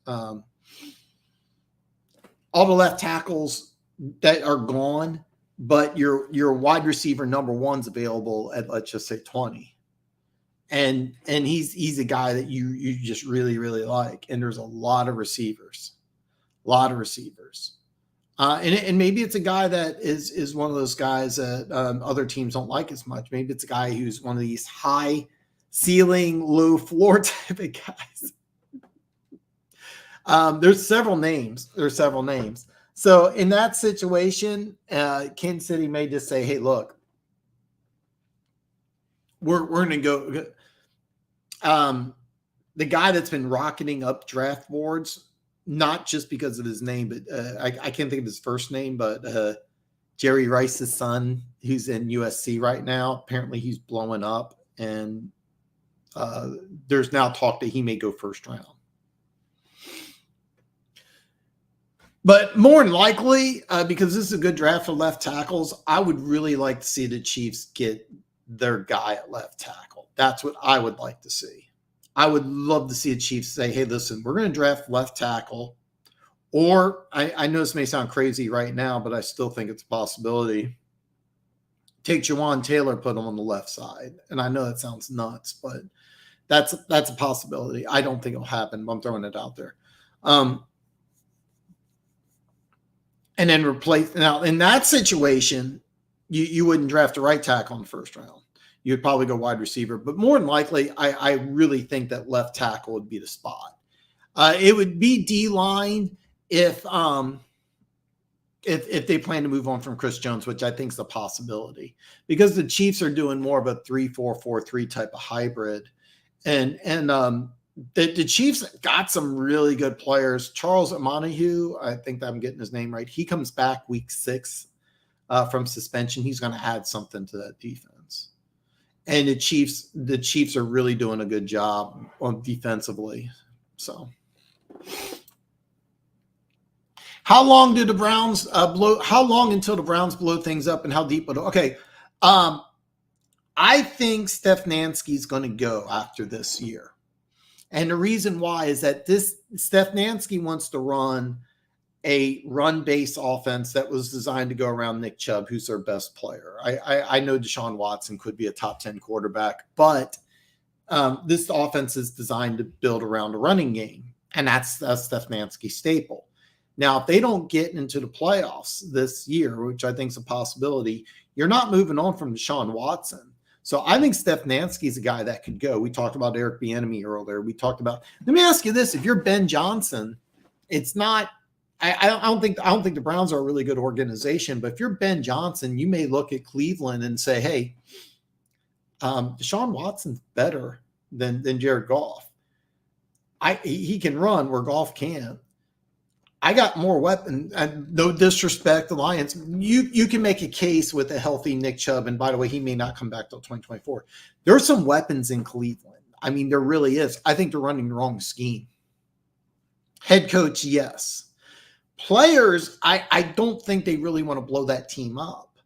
Speaker 1: All the left tackles that are gone, but your wide receiver number one's available at, let's just say 20. And he's a guy that you just really, really like. And there's a lot of receivers. And maybe it's a guy that is one of those guys that other teams don't like as much. Maybe it's a guy who's one of these high ceiling, low floor type of guys. There's several names. So in that situation, Kansas City may just say, "Hey, look, we're going to go." The guy that's been rocketing up draft boards, not just because of his name, but I can't think of his first name, but Jerry Rice's son, who's in USC right now. Apparently, he's blowing up, and there's now talk that he may go first round. But more than likely, because this is a good draft for left tackles, I would really like to see the Chiefs get their guy at left tackle. That's what I would like to see. I would love to see the Chiefs say, "Hey, listen, we're going to draft left tackle." Or I know this may sound crazy right now, but I still think it's a possibility. Take Jawan Taylor, put him on the left side. And I know that sounds nuts, but that's a possibility. I don't think it'll happen, but I'm throwing it out there. And then replace. Now, in that situation, you wouldn't draft a right tackle in the first round. You'd probably go wide receiver. But more than likely, I really think that left tackle would be the spot. It would be D-line if they plan to move on from Chris Jones, which I think is a possibility. Because the Chiefs are doing more of a 3-4-4-3 type of hybrid. And the Chiefs got some really good players. Charles Omenihu, I think that I'm getting his name right. He comes back week 6 from suspension. He's going to add something to that defense. And the Chiefs are really doing a good job on defensively. So How long do the Browns blow? How long until the Browns blow things up, and how deep? Okay, I think Stefanski is going to go after this year, and the reason why is that this Stefanski wants to run a run-based offense that was designed to go around Nick Chubb, who's their best player. I know Deshaun Watson could be a top 10 quarterback, but this offense is designed to build around a running game, and that's a Stefanski staple. Now, if they don't get into the playoffs this year, which I think is a possibility, you're not moving on from Deshaun Watson. So I think Stefanski is a guy that could go. We talked about Eric Bieniemy earlier. We talked about. Let me ask you this: if you're Ben Johnson, it's not. I don't think the Browns are a really good organization, but if you're Ben Johnson, you may look at Cleveland and say, "Hey, Deshaun Watson's better than Jared Goff. He can run where Goff can't. I got more weapons." And no disrespect, the Lions. You can make a case with a healthy Nick Chubb, and by the way, he may not come back till 2024. There's some weapons in Cleveland. I mean, there really is. I think they're running the wrong scheme. Head coach, yes. Players, I don't think they really want to blow that team up.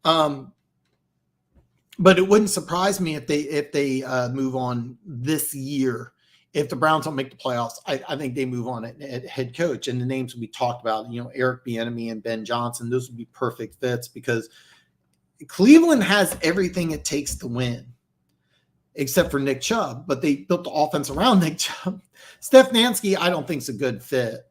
Speaker 1: But it wouldn't surprise me if they move on this year. If the Browns don't make the playoffs, I think they move on at head coach. And the names we talked about, Eric Bieniemy and Ben Johnson, those would be perfect fits because Cleveland has everything it takes to win, except for Nick Chubb. But they built the offense around Nick Chubb. Stefanski, I don't think is a good fit.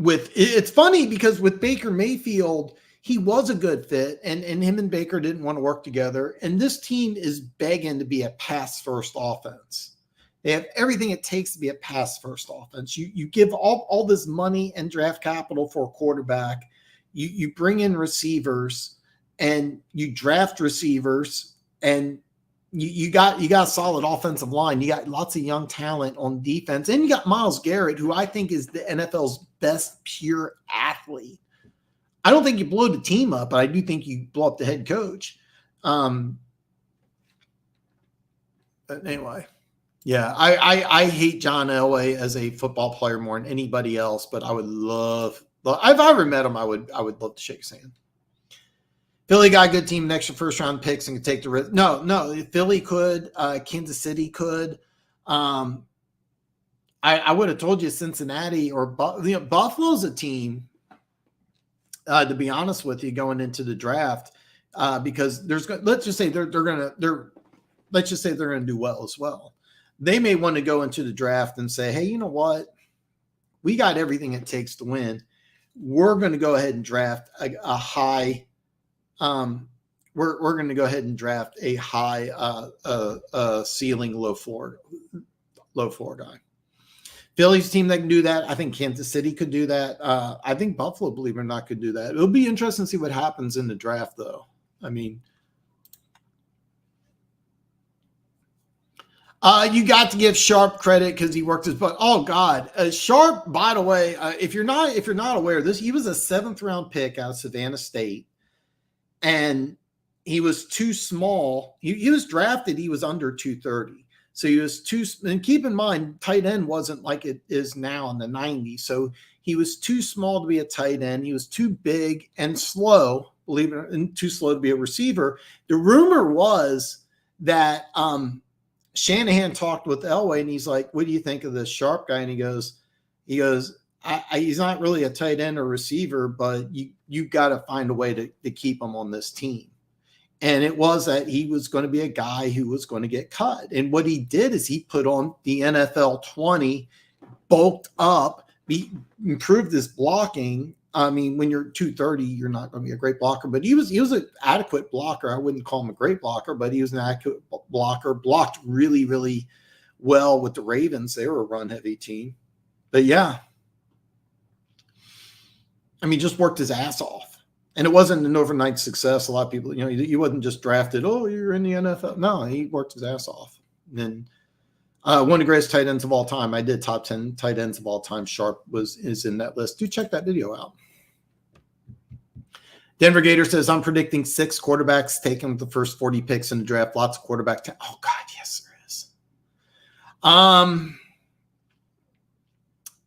Speaker 1: It's funny because with Baker Mayfield, he was a good fit, and him and Baker didn't want to work together. And this team is begging to be a pass-first offense. They have everything it takes to be a pass-first offense. You give all this money and draft capital for a quarterback. You bring in receivers, and you draft receivers, and you got a solid offensive line. You got lots of young talent on defense, and you got Myles Garrett, who I think is the NFL's best pure athlete. I don't think you blow the team up, but I do think you blow up the head coach. But anyway, yeah, I hate John Elway as a football player more than anybody else, but I would love if I ever met him, I would love to shake his hand. Philly got a good team, an extra first-round picks, and could take the risk. No, Philly could. Kansas City could. I would have told you Cincinnati or Buffalo's a team, to be honest with you, going into the draft, because let's just say they're going to do well as well. They may want to go into the draft and say, hey, you know what? We got everything it takes to win. We're going to go ahead and draft a high. We're going to go ahead and draft a high ceiling, low floor guy. Philly's team that can do that. I think Kansas City could do that. I think Buffalo, believe it or not, could do that. It'll be interesting to see what happens in the draft, though. I mean, you got to give Sharp credit because he worked his butt. Oh God, Sharp. By the way, if you're not aware, he was a 7th round pick out of Savannah State. And he was too small. He was drafted. He was under 230. So he was too, and keep in mind, tight end wasn't like it is now in the 90s. So he was too small to be a tight end. He was too big and slow, believe it, and too slow to be a receiver. The rumor was that Shanahan talked with Elway, and he's like, what do you think of this Sharp guy? And he goes, he's not really a tight end or receiver, but you got to find a way to keep him on this team. And it was that he was going to be a guy who was going to get cut. And what he did is he put on the NFL 20, bulked up, improved his blocking. I mean, when you're 230, you're not going to be a great blocker, but he was an adequate blocker. I wouldn't call him a great blocker, but he was an adequate blocker, blocked really, really well with the Ravens. They were a run-heavy team. But yeah, I mean, just worked his ass off. And it wasn't an overnight success. A lot of people, he wasn't just drafted, oh, you're in the NFL. No, he worked his ass off. And then one of the greatest tight ends of all time. I did top 10 tight ends of all time. Sharp is in that list. Do check that video out. Denver Gator says, I'm predicting 6 quarterbacks taken with the first 40 picks in the draft. Lots of quarterback. Oh, God, yes, there is.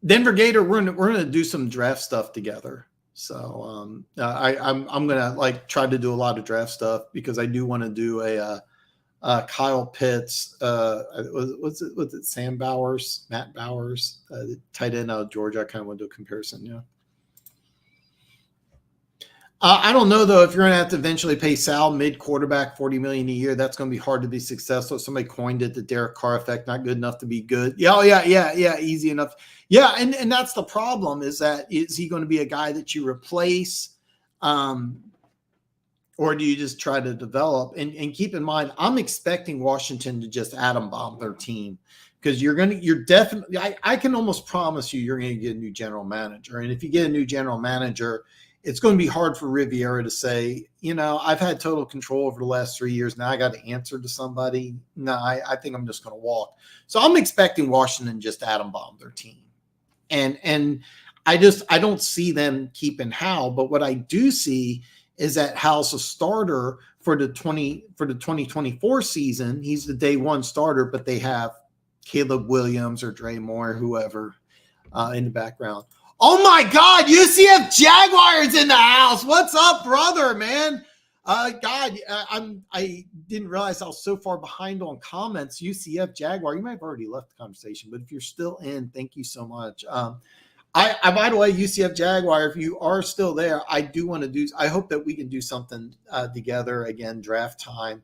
Speaker 1: Denver Gator, we're gonna do some draft stuff together. So I'm gonna like try to do a lot of draft stuff because I do want to do a Kyle Pitts. Was it Sam Bowers, Matt Bowers, tight end out of Georgia? I kind of want to do a comparison. Yeah. I don't know though if you're going to have to eventually pay Sal mid quarterback $40 million a year. That's going to be hard to be successful. Somebody coined it the Derek Carr effect, not good enough to be good. Yeah, oh, yeah, easy enough. Yeah, and that's the problem is he going to be a guy that you replace, or do you just try to develop? And keep in mind, I'm expecting Washington to just atom bomb their team because you're definitely. I can almost promise you're going to get a new general manager, and if you get a new general manager, it's going to be hard for Riviera to say, I've had total control over the last 3 years. Now I got to answer to somebody. No, I think I'm just going to walk. So I'm expecting Washington just atom bomb their team. And I don't see them keeping Hal. But what I do see is that Hal's a starter for the 2024 season. He's the day one starter, but they have Caleb Williams or Dre Moore, whoever in the background. Oh my God, UCF Jaguars in the house. What's up, brother, man? God, I didn't realize I was so far behind on comments. UCF Jaguar, you might have already left the conversation, but if you're still in, thank you so much. By the way, UCF Jaguar, if you are still there, I hope that we can do something together again, draft time.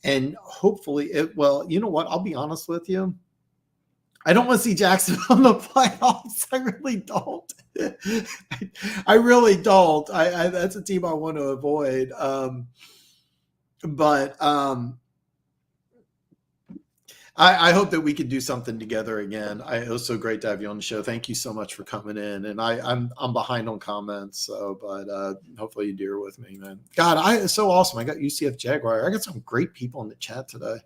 Speaker 1: And hopefully you know what? I'll be honest with you. I don't want to see Jacksonville in the playoffs. I really don't. I really don't. That's a team I want to avoid. But I hope that we could do something together again. It was so great to have you on the show. Thank you so much for coming in. And I'm behind on comments, but hopefully you deal with me, man. God, it's so awesome. I got UCF Jaguar. I got some great people in the chat today.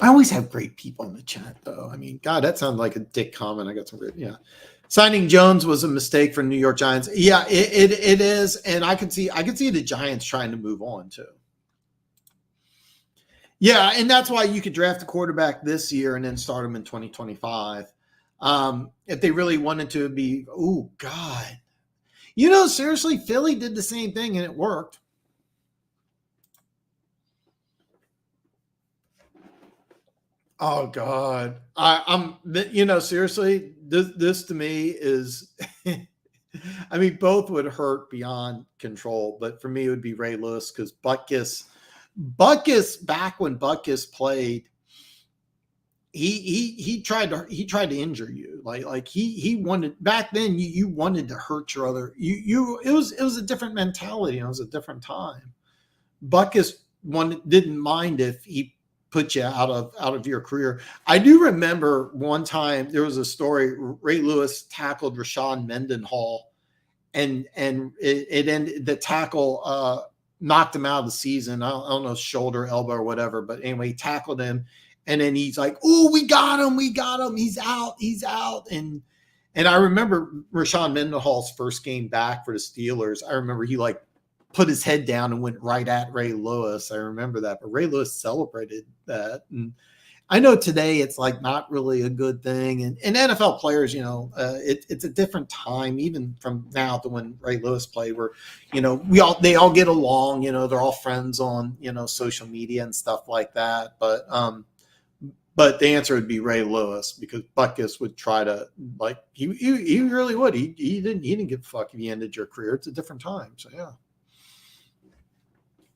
Speaker 1: I always have great people in the chat, though. I mean, God, that sounded like a dick comment. I got some great, yeah. Signing Jones was a mistake for New York Giants. Yeah, it is, and I could see the Giants trying to move on too. Yeah, and that's why you could draft a quarterback this year and then start him in 2025. If they really wanted to be, oh God, seriously, Philly did the same thing and it worked. Oh God, I'm seriously, this to me is, I mean, both would hurt beyond control, but for me it would be Ray Lewis because Butkus back when Butkus played, he tried to injure you, like he wanted back then. You wanted to hurt your other it was a different mentality. It was a different time. Butkus didn't mind if he put you out of your career. I do remember one time there was a story. Ray Lewis tackled Rashawn Mendenhall, and it ended. The tackle knocked him out of the season. I don't know, shoulder, elbow, or whatever. But anyway, he tackled him, and then he's like, "Oh, we got him! He's out!" And I remember Rashawn Mendenhall's first game back for the Steelers. I remember he put his head down and went right at Ray Lewis. I remember that, but Ray Lewis celebrated that. And I know today it's not really a good thing. And NFL players, it's a different time, even from now to when Ray Lewis played, where, they all get along, they're all friends on, social media and stuff like that. But the answer would be Ray Lewis, because Butkus would try to he really would. He didn't give a fuck if he ended your career. It's a different time. So yeah.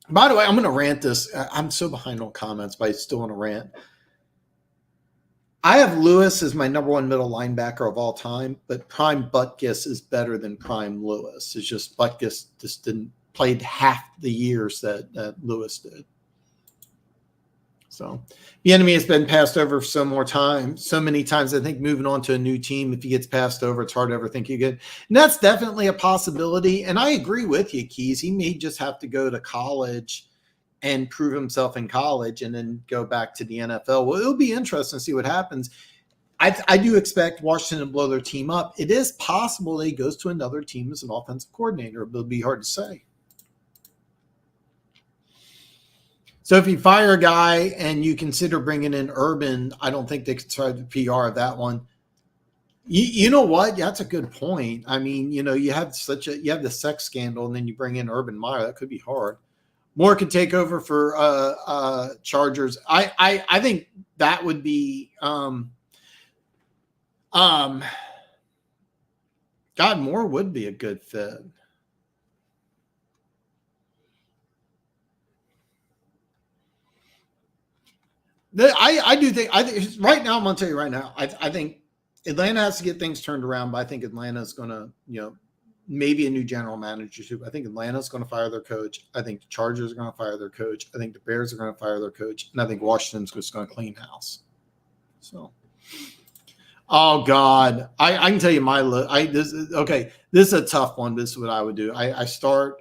Speaker 1: By the way, I'm going to rant this. I'm so behind on comments, but I still want to rant. I have Lewis as my number one middle linebacker of all time, but prime Butkus is better than prime Lewis. It's just Butkus just didn't played half the years that Lewis did. So the enemy has been passed over so many times. I think moving on to a new team, if he gets passed over, it's hard to ever think you get. And that's definitely a possibility. And I agree with you, Keys. He may just have to go to college and prove himself in college and then go back to the NFL. Well, it'll be interesting to see what happens. I do expect Washington to blow their team up. It is possible that he goes to another team as an offensive coordinator, but it'll be hard to say. So if you fire a guy and you consider bringing in Urban, I don't think they could try the PR of that one. You know what? Yeah, that's a good point. I mean, you have the sex scandal, and then you bring in Urban Meyer. That could be hard. Moore could take over for Chargers. I think that would be God, Moore would be a good fit. I do think right now, I'm gonna tell you right now, I think Atlanta has to get things turned around, but I think Atlanta's gonna, maybe a new general manager too. I think Atlanta's going to fire their coach. I think the Chargers are going to fire their coach. I think the Bears are going to fire their coach, and I think Washington's just going to clean house. So, oh God, I can tell you my look. This is a tough one. This is what I would do. God.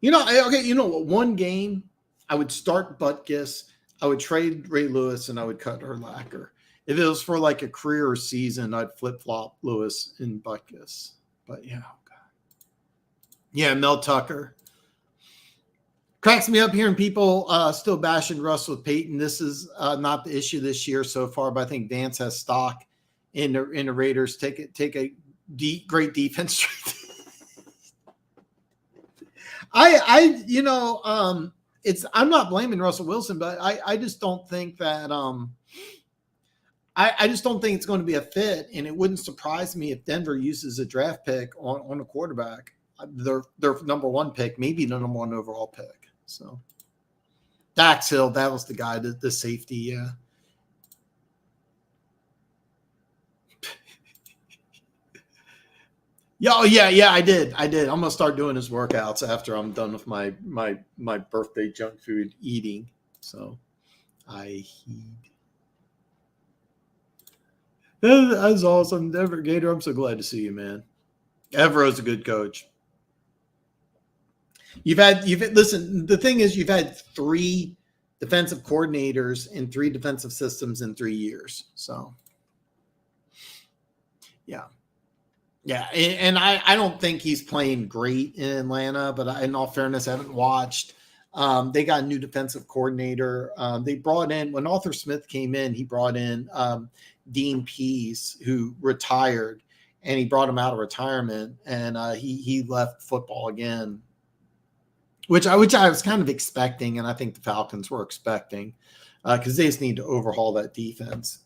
Speaker 1: One game I would start Butkus, I would trade Ray Lewis, and I would cut Urlacher. If it was for like a career or season, I'd flip flop Lewis and Butkus. But yeah, oh God. Yeah, Mel Tucker. Cracks me up hearing people still bashing Russ with Peyton. This is not the issue this year so far, but I think Vance has stock in the Raiders. Take a great defense. I'm not blaming Russell Wilson, but I just don't think that I just don't think it's going to be a fit, and it wouldn't surprise me if Denver uses a draft pick on a quarterback, their number one pick, maybe the number one overall pick. So Dax Hill, that was the guy, the safety, yeah. Yeah, I did. I'm gonna start doing his workouts after I'm done with my birthday junk food eating. So I heed. That's awesome, Denver Gator. I'm so glad to see you, man. Evero's a good coach. Listen, the thing is, you've had 3 defensive coordinators in 3 defensive systems in 3 years. So yeah. Yeah, and I don't think he's playing great in Atlanta, but in all fairness, I haven't watched. They got a new defensive coordinator. They brought in, when Arthur Smith came in, he brought in Dean Pease, who retired, and he brought him out of retirement, and he left football again, which I was kind of expecting, and I think the Falcons were expecting, because they just need to overhaul that defense.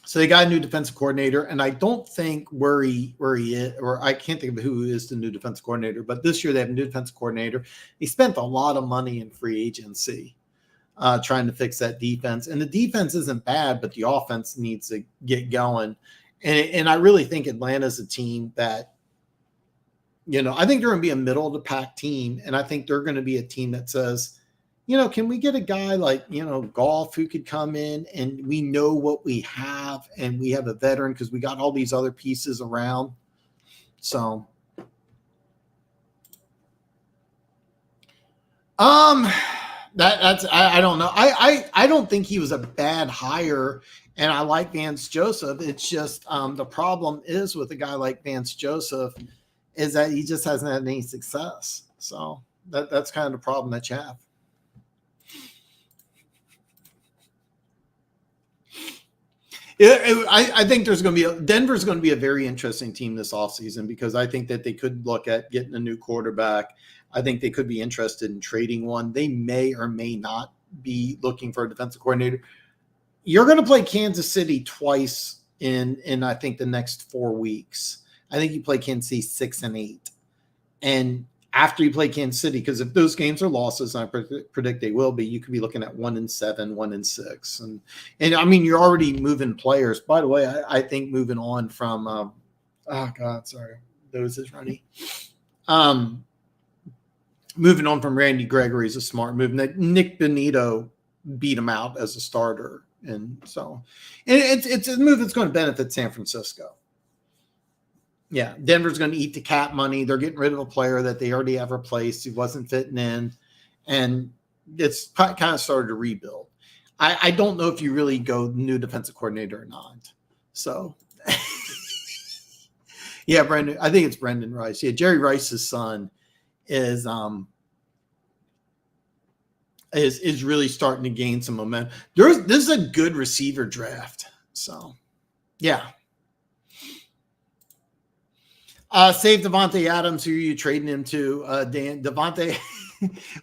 Speaker 1: So they got a new defensive coordinator, and I don't think where he is, or I can't think of who is the new defensive coordinator, but this year they have a new defensive coordinator. He spent a lot of money in free agency trying to fix that defense. And the defense isn't bad, but the offense needs to get going. And I really think Atlanta's a team that, I think they're going to be a middle of the pack team. And I think they're going to be a team that says, can we get a guy like, Goff who could come in, and we know what we have, and we have a veteran because we got all these other pieces around. So, that's I don't know. I don't think he was a bad hire, and I like Vance Joseph. It's just the problem is with a guy like Vance Joseph is that he just hasn't had any success. So that's kind of the problem that you have. I think Denver's going to be a very interesting team this offseason, because I think that they could look at getting a new quarterback. I think they could be interested in trading one. They may or may not be looking for a defensive coordinator. You're going to play Kansas City twice in I think the next 4 weeks. I think you play Kansas City 6 and 8. And after you play Kansas City, because if those games are losses, and I predict they will be, you could be looking at 1-7, 1-6, and I mean, you're already moving players. By the way, I think moving on from those is runny. Moving on from Randy Gregory is a smart move. Nick Benito beat him out as a starter, and so it's a move that's going to benefit San Francisco. Yeah, Denver's going to eat the cap money. They're getting rid of a player that they already have replaced who wasn't fitting in, and it's kind of started to rebuild. I don't know if you really go new defensive coordinator or not. So, Yeah, Brendan. I think it's Brendan Rice. Yeah, Jerry Rice's son is really starting to gain some momentum. This is a good receiver draft. So, yeah. Save Devontae Adams. Who are you trading him to? Dan Devontae.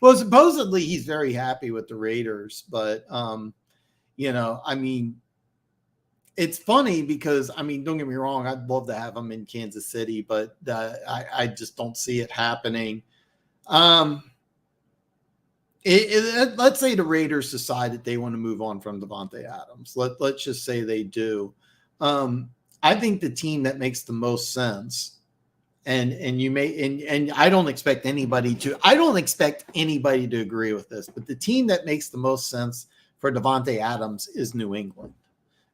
Speaker 1: Well, supposedly he's very happy with the Raiders, but you know, I mean, it's funny because I mean, don't get me wrong, I'd love to have him in Kansas City, but I just don't see it happening. Let's say the Raiders decide that they want to move on from Devontae Adams. Let's just say they do. I think the team that makes the most sense. And you may and I don't expect anybody to agree with this, but the team that makes the most sense for Devontae Adams is New England,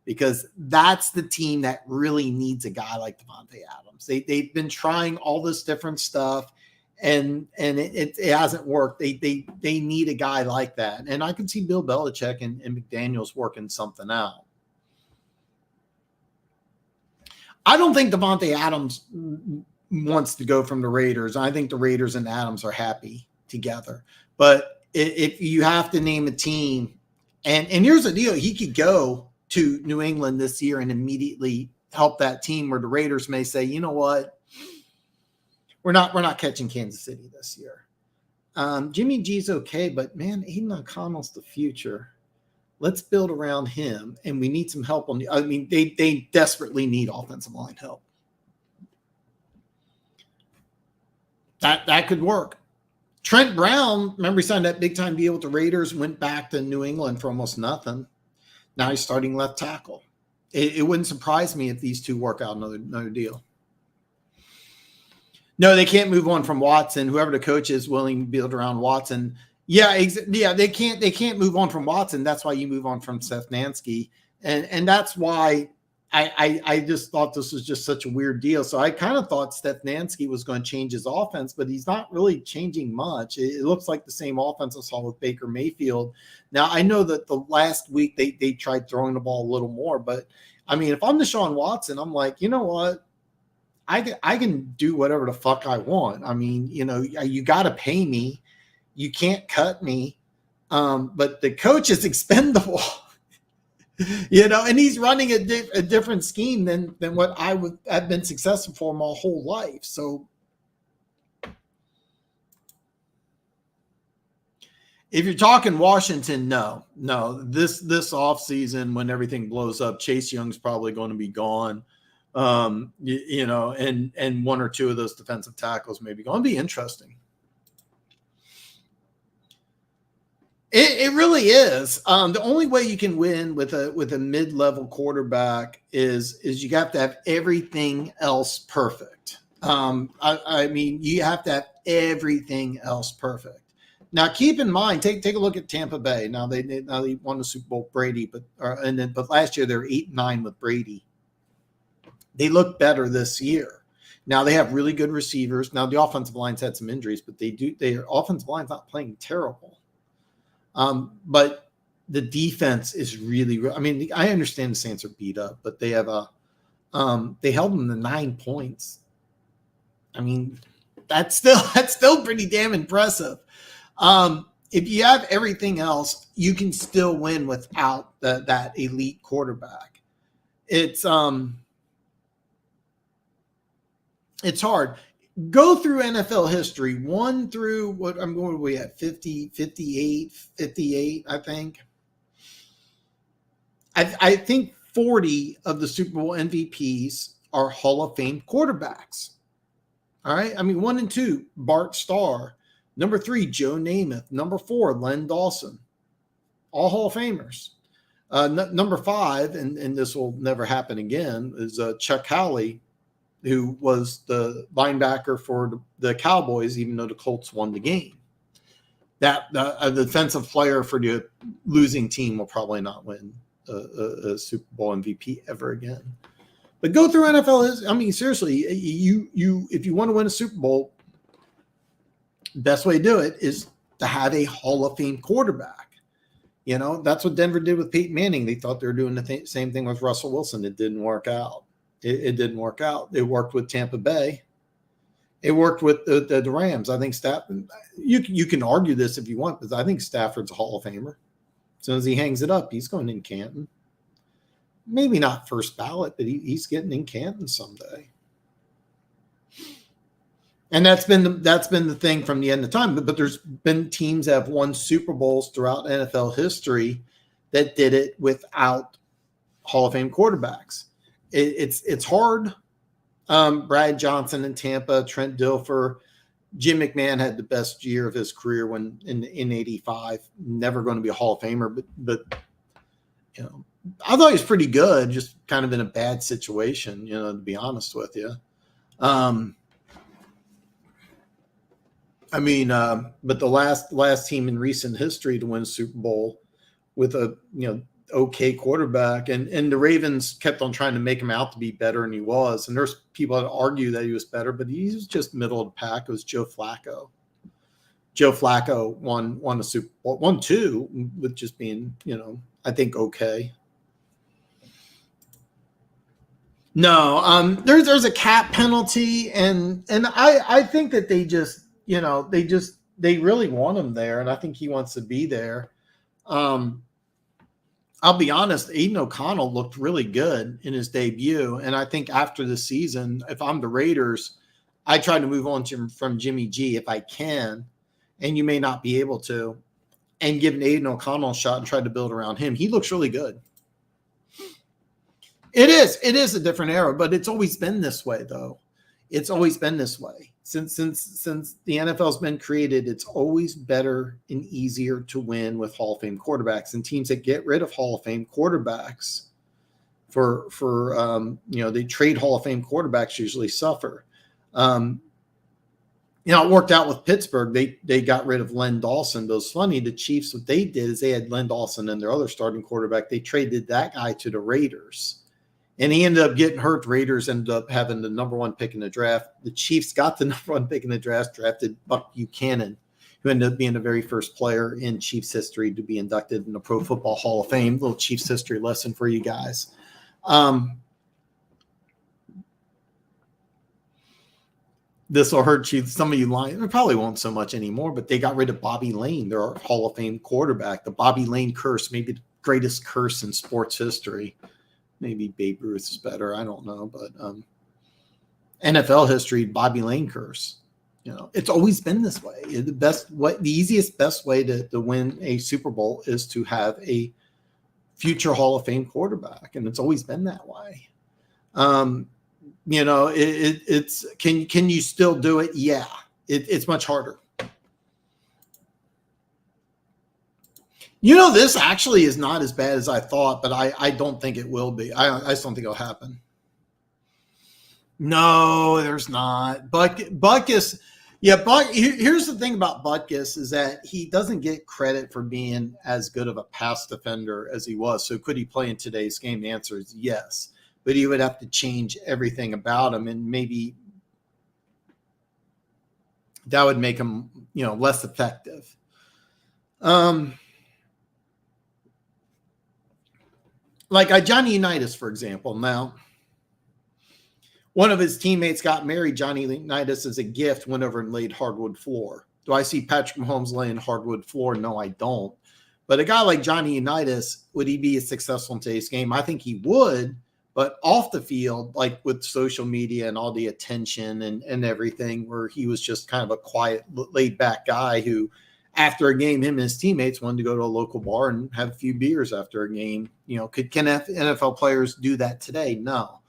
Speaker 1: because that's the team that really needs a guy like Devontae Adams. They've been trying all this different stuff and it hasn't worked. They need a guy like that. And I can see Bill Belichick and McDaniels working something out. I don't think Devontae Adams wants to go from the Raiders. I think the Raiders and Adams are happy together. But if you have to name a team, and here's the deal, he could go to New England this year and immediately help that team, where the Raiders may say, you know what, we're not catching Kansas City this year. Jimmy G's okay, but man, Aiden O'Connell's the future. Let's build around him, and we need some help on the. I mean, they desperately need offensive line help. That could work. Trent Brown, remember he signed that big time deal with the Raiders, went back to New England for almost nothing. Now he's starting left tackle. It wouldn't surprise me if these two work out another deal. No, they can't move on from Watson. Whoever the coach is willing to build around Watson. Yeah, they can't move on from Watson. That's why you move on from Stefanski. And that's why I just thought this was just such a weird deal. So I kind of thought Stefanski was going to change his offense, but he's not really changing much. It looks like the same offense I saw with Baker Mayfield. Now, I know that the last week they tried throwing the ball a little more, but I mean, if I'm Deshaun Watson, I'm like, you know what? I can do whatever the fuck I want. I mean, you know, you got to pay me. You can't cut me. But the coach is expendable. You know, and he's running a different scheme than what I would have been successful for my whole life. So if you're talking Washington, no, this offseason, when everything blows up, Chase Young's probably going to be gone. You know, and one or two of those defensive tackles may be going to be interesting. It really is. The only way you can win with a mid-level quarterback is you have to have everything else perfect. I mean, you have to have everything else perfect. Now, keep in mind, take a look at Tampa Bay. Now they won the Super Bowl with Brady, but last year they were 8-9 with Brady. They look better this year. Now they have really good receivers. Now the offensive line's had some injuries, but their offensive line's not playing terrible. But the defense is really, I mean, I understand the Saints are beat up, but they have they held them to 9 points. I mean, that's still pretty damn impressive. If you have everything else, you can still win without that elite quarterback. It's hard. Go through NFL history, 1 through what I'm going to be at 50, 58, I think. I think 40 of the Super Bowl MVPs are Hall of Fame quarterbacks. All right. I mean, 1 and 2, Bart Starr. Number 3, Joe Namath. Number 4, Len Dawson. All Hall of Famers. Number 5, and this will never happen again, is Chuck Howley, who was the linebacker for the Cowboys, even though the Colts won the game. That a defensive player for the losing team will probably not win a Super Bowl MVP ever again. But go through NFL. I mean, seriously, you if you want to win a Super Bowl, best way to do it is to have a Hall of Fame quarterback. You know, that's what Denver did with Peyton Manning. They thought they were doing the same thing with Russell Wilson. It didn't work out. It didn't work out. It worked with Tampa Bay. It worked with the Rams. I think Stafford, you can argue this if you want, but I think Stafford's a Hall of Famer. As soon as he hangs it up, he's going in Canton. Maybe not first ballot, but he's getting in Canton someday. And that's been the thing from the end of time. But there's been teams that have won Super Bowls throughout NFL history that did it without Hall of Fame quarterbacks. It's hard. Brad Johnson in Tampa, Trent Dilfer, Jim McMahon had the best year of his career when in '85. Never going to be a Hall of Famer, but you know, I thought he was pretty good, just kind of in a bad situation, you know, to be honest with you. But the last team in recent history to win a Super Bowl with a, you know, okay quarterback, and the Ravens kept on trying to make him out to be better than he was. And there's people that argue that he was better, but he was just middle of the pack. It was Joe Flacco. Joe Flacco won a Super Bowl, won two, with just being, you know, I think okay. No, there's a cap penalty, and I think that they just, you know, they really want him there, and I think he wants to be there. I'll be honest, Aiden O'Connell looked really good in his debut, and I think after the season, if I'm the Raiders, I try to move on from Jimmy G if I can, and you may not be able to, and give Aiden O'Connell a shot and try to build around him. He looks really good. It is a different era, but it's always been this way, though. It's always been this way. Since the NFL's been created, it's always better and easier to win with Hall of Fame quarterbacks. And teams that get rid of Hall of Fame quarterbacks for you know, they trade Hall of Fame quarterbacks usually suffer. You know, it worked out with Pittsburgh. They got rid of Len Dawson. But it was funny, the Chiefs, what they did is they had Len Dawson and their other starting quarterback. They traded that guy to the Raiders. And he ended up getting hurt. The Raiders ended up having the number one pick in the draft. The Chiefs got the number one pick in the draft, drafted Buck Buchanan, who ended up being the very first player in Chiefs history to be inducted in the Pro Football Hall of Fame. Little Chiefs history lesson for you guys. This will hurt you. Some of you lying. It probably won't so much anymore, but they got rid of Bobby Lane, their Hall of Fame quarterback. The Bobby Lane curse, maybe the greatest curse in sports history. Maybe Babe Ruth is better. I don't know. But NFL history, Bobby Lane curse. You know, it's always been this way. The easiest, best way to win a Super Bowl is to have a future Hall of Fame quarterback. And it's always been that way. You know, it's can you still do it? Yeah, it's much harder. You know, this actually is not as bad as I thought, but I don't think it will be. I just don't think it'll happen. No, there's not. Butkus, yeah, here's the thing about Butkus is that he doesn't get credit for being as good of a pass defender as he was. So could he play in today's game? The answer is yes. But he would have to change everything about him, and maybe that would make him, you know, less effective. Like Johnny Unitas, for example. Now, one of his teammates got married. Johnny Unitas, as a gift, went over and laid hardwood floor. Do I see Patrick Mahomes laying hardwood floor? No, I don't. But a guy like Johnny Unitas, would he be successful in today's game? I think he would. But off the field, like with social media and all the attention and everything, where he was just kind of a quiet, laid-back guy who, after a game, him and his teammates wanted to go to a local bar and have a few beers after a game. You know, can NFL players do that today? No.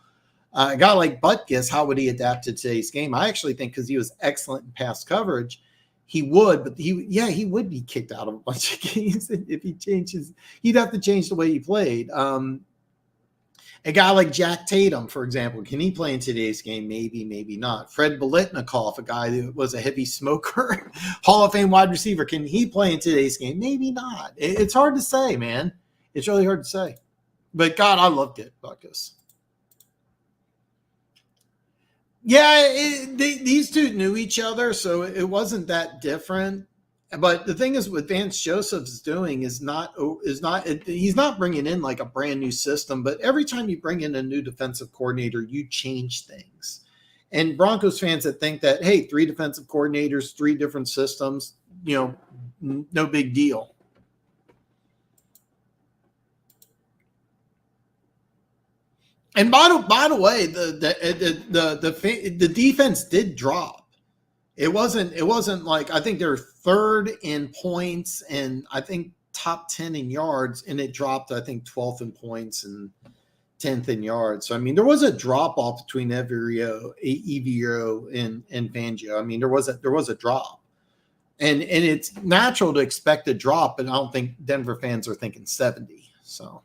Speaker 1: A guy like Butkus, how would he adapt to today's game? I actually think because he was excellent in pass coverage, he would. But he would be kicked out of a bunch of games if he changes. He'd have to change the way he played. A guy like Jack Tatum, for example, can he play in today's game? Maybe, maybe not. Fred Biletnikoff, a guy who was a heavy smoker, Hall of Fame wide receiver, can he play in today's game? Maybe not. It's hard to say, man. It's really hard to say. But, God, I loved it, Butkus. Yeah, these two knew each other, so it wasn't that different. But the thing is, what Vance Joseph's doing is he's not bringing in like a brand new system. But every time you bring in a new defensive coordinator, you change things. And Broncos fans that think that, hey, 3 defensive coordinators, 3 different systems, no big deal. And by the way, the defense did drop. It wasn't like, I think they're 3rd in points and I think top 10 in yards, and it dropped, I think, 12th in points and 10th in yards. So I mean, there was a drop off between Evero and Fangio. I mean, there was a drop, and it's natural to expect a drop, but I don't think Denver fans are thinking 70. So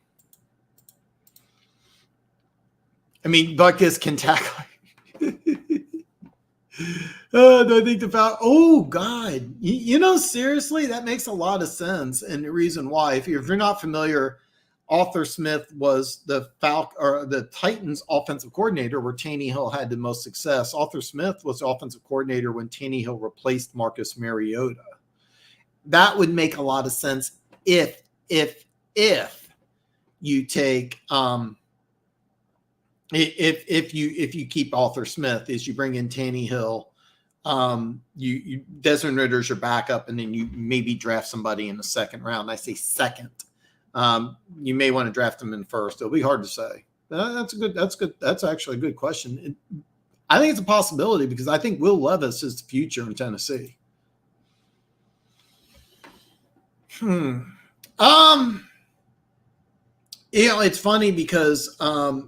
Speaker 1: I mean, Butkus can tackle. I think oh God, seriously, that makes a lot of sense. And the reason why, if you're not familiar, Arthur Smith was the Titans offensive coordinator where Tannehill had the most success. Arthur Smith was the offensive coordinator when Tannehill replaced Marcus Mariota. That would make a lot of sense if you take if you keep Arthur Smith, is you bring in Tannehill, you Desmond Ritter's your backup, and then you maybe draft somebody in the 2nd round. I say 2nd. You may want to draft them in 1st. It'll be hard to say. That's good. That's actually a good question. I think it's a possibility because I think Will Levis is the future in Tennessee. It's funny because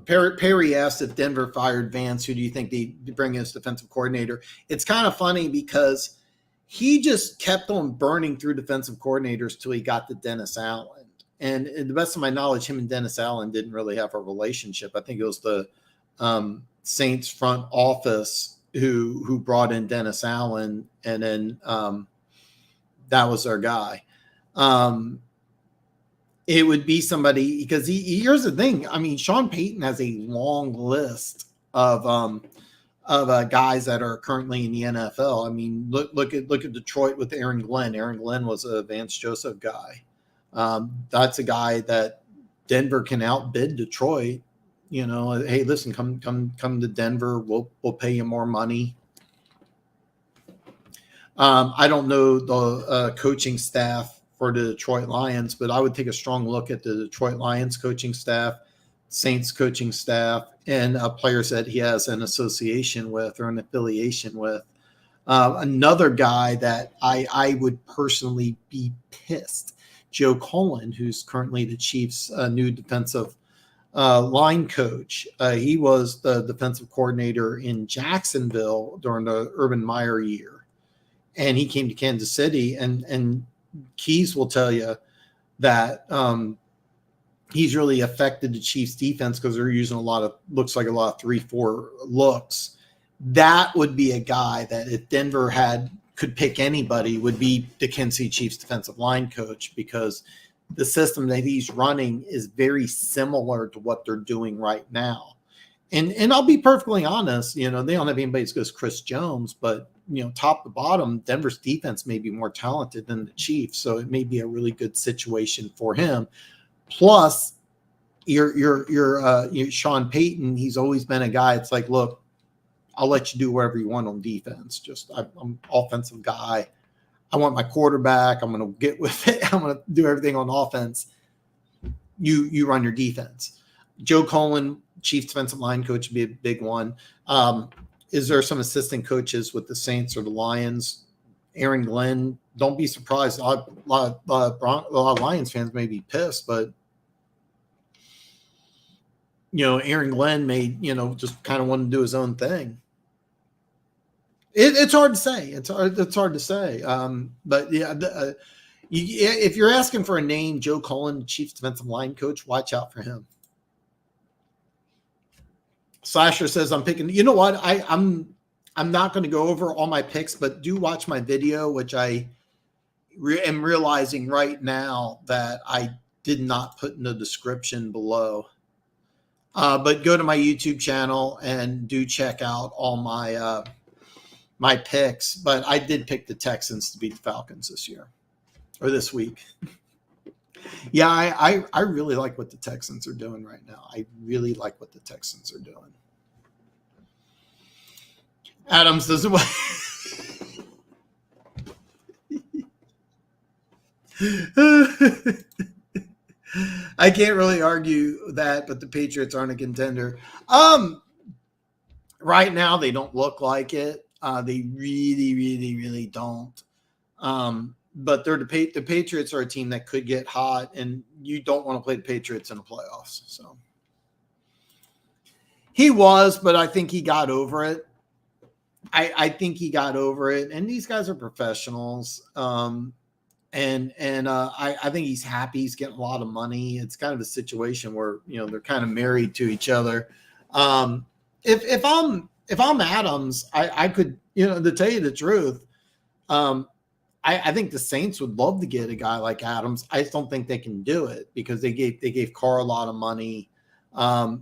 Speaker 1: Perry asked if Denver fired Vance, who do you think they bring in as defensive coordinator? It's kind of funny because he just kept on burning through defensive coordinators till he got to Dennis Allen. And to the best of my knowledge, him and Dennis Allen didn't really have a relationship. I think it was the Saints front office who brought in Dennis Allen, and then that was their guy. It would be somebody, because here's the thing. I mean, Sean Payton has a long list of guys that are currently in the NFL. I mean, look at Detroit with Aaron Glenn. Aaron Glenn was a Vance Joseph guy. That's a guy that Denver can outbid Detroit. Hey, listen, come to Denver. We'll pay you more money. I don't know the coaching staff for the Detroit Lions, but I would take a strong look at the Detroit Lions coaching staff, Saints coaching staff, and players that he has an association with or an affiliation with. Another guy that I would personally be pissed, Joe Cullen, who's currently the Chiefs' new defensive line coach. He was the defensive coordinator in Jacksonville during the Urban Meyer year, and he came to Kansas City, and Keys will tell you that he's really affected the Chiefs defense because they're using a lot of 3-4 looks. That would be a guy that if Denver could pick anybody, would be the Kansas City Chiefs defensive line coach, because the system that he's running is very similar to what they're doing right now. And I'll be perfectly honest, they don't have anybody as good as Chris Jones, but top to bottom, Denver's defense may be more talented than the Chiefs, so it may be a really good situation for him. Plus, you're Sean Payton. He's always been a guy. It's like, look, I'll let you do whatever you want on defense. I'm an offensive guy. I want my quarterback. I'm going to get with it. I'm going to do everything on offense. You run your defense. Joe Cullen, Chief defensive line coach, would be a big one. Is there some assistant coaches with the Saints or the Lions? Aaron Glenn, don't be surprised. A lot of Lions fans may be pissed, but Aaron Glenn may, just kind of want to do his own thing. It's hard to say. It's hard to say. But yeah, if you're asking for a name, Joe Cullen, Chiefs defensive line coach, watch out for him. Slasher says, I'm picking. You know what? I'm not going to go over all my picks, but do watch my video, which I am realizing right now that I did not put in the description below. But go to my YouTube channel and do check out all my my picks, but I did pick the Texans to beat the Falcons this year or this week. Yeah, I really like what the Texans are doing right now. I really like what the Texans are doing. Adams doesn't. I can't really argue that, but the Patriots aren't a contender. Right now they don't look like it. They really, really, really don't. But they're the Patriots are a team that could get hot, and you don't want to play the Patriots in the playoffs. So he was, but I think he got over it. I think he got over it, and these guys are professionals. I think he's happy. He's getting a lot of money. It's kind of a situation where they're kind of married to each other. If I'm Adams, I could to tell you the truth. I think the Saints would love to get a guy like Adams. I just don't think they can do it because they gave Carr a lot of money.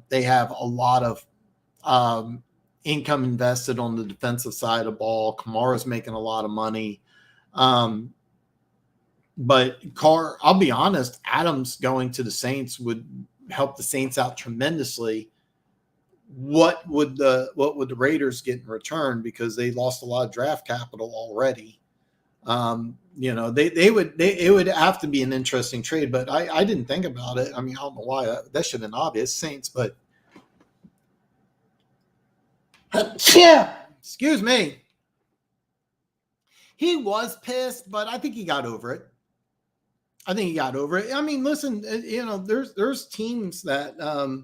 Speaker 1: They have a lot of income invested on the defensive side of the ball. Kamara's making a lot of money. But Carr, I'll be honest, Adams going to the Saints would help the Saints out tremendously. What would the Raiders get in return? Because they lost a lot of draft capital already. It would have to be an interesting trade, but I didn't think about it. I mean, I don't know why that should have been obvious. Saints, but yeah, excuse me. He was pissed, but I think he got over it. I mean, listen, there's teams that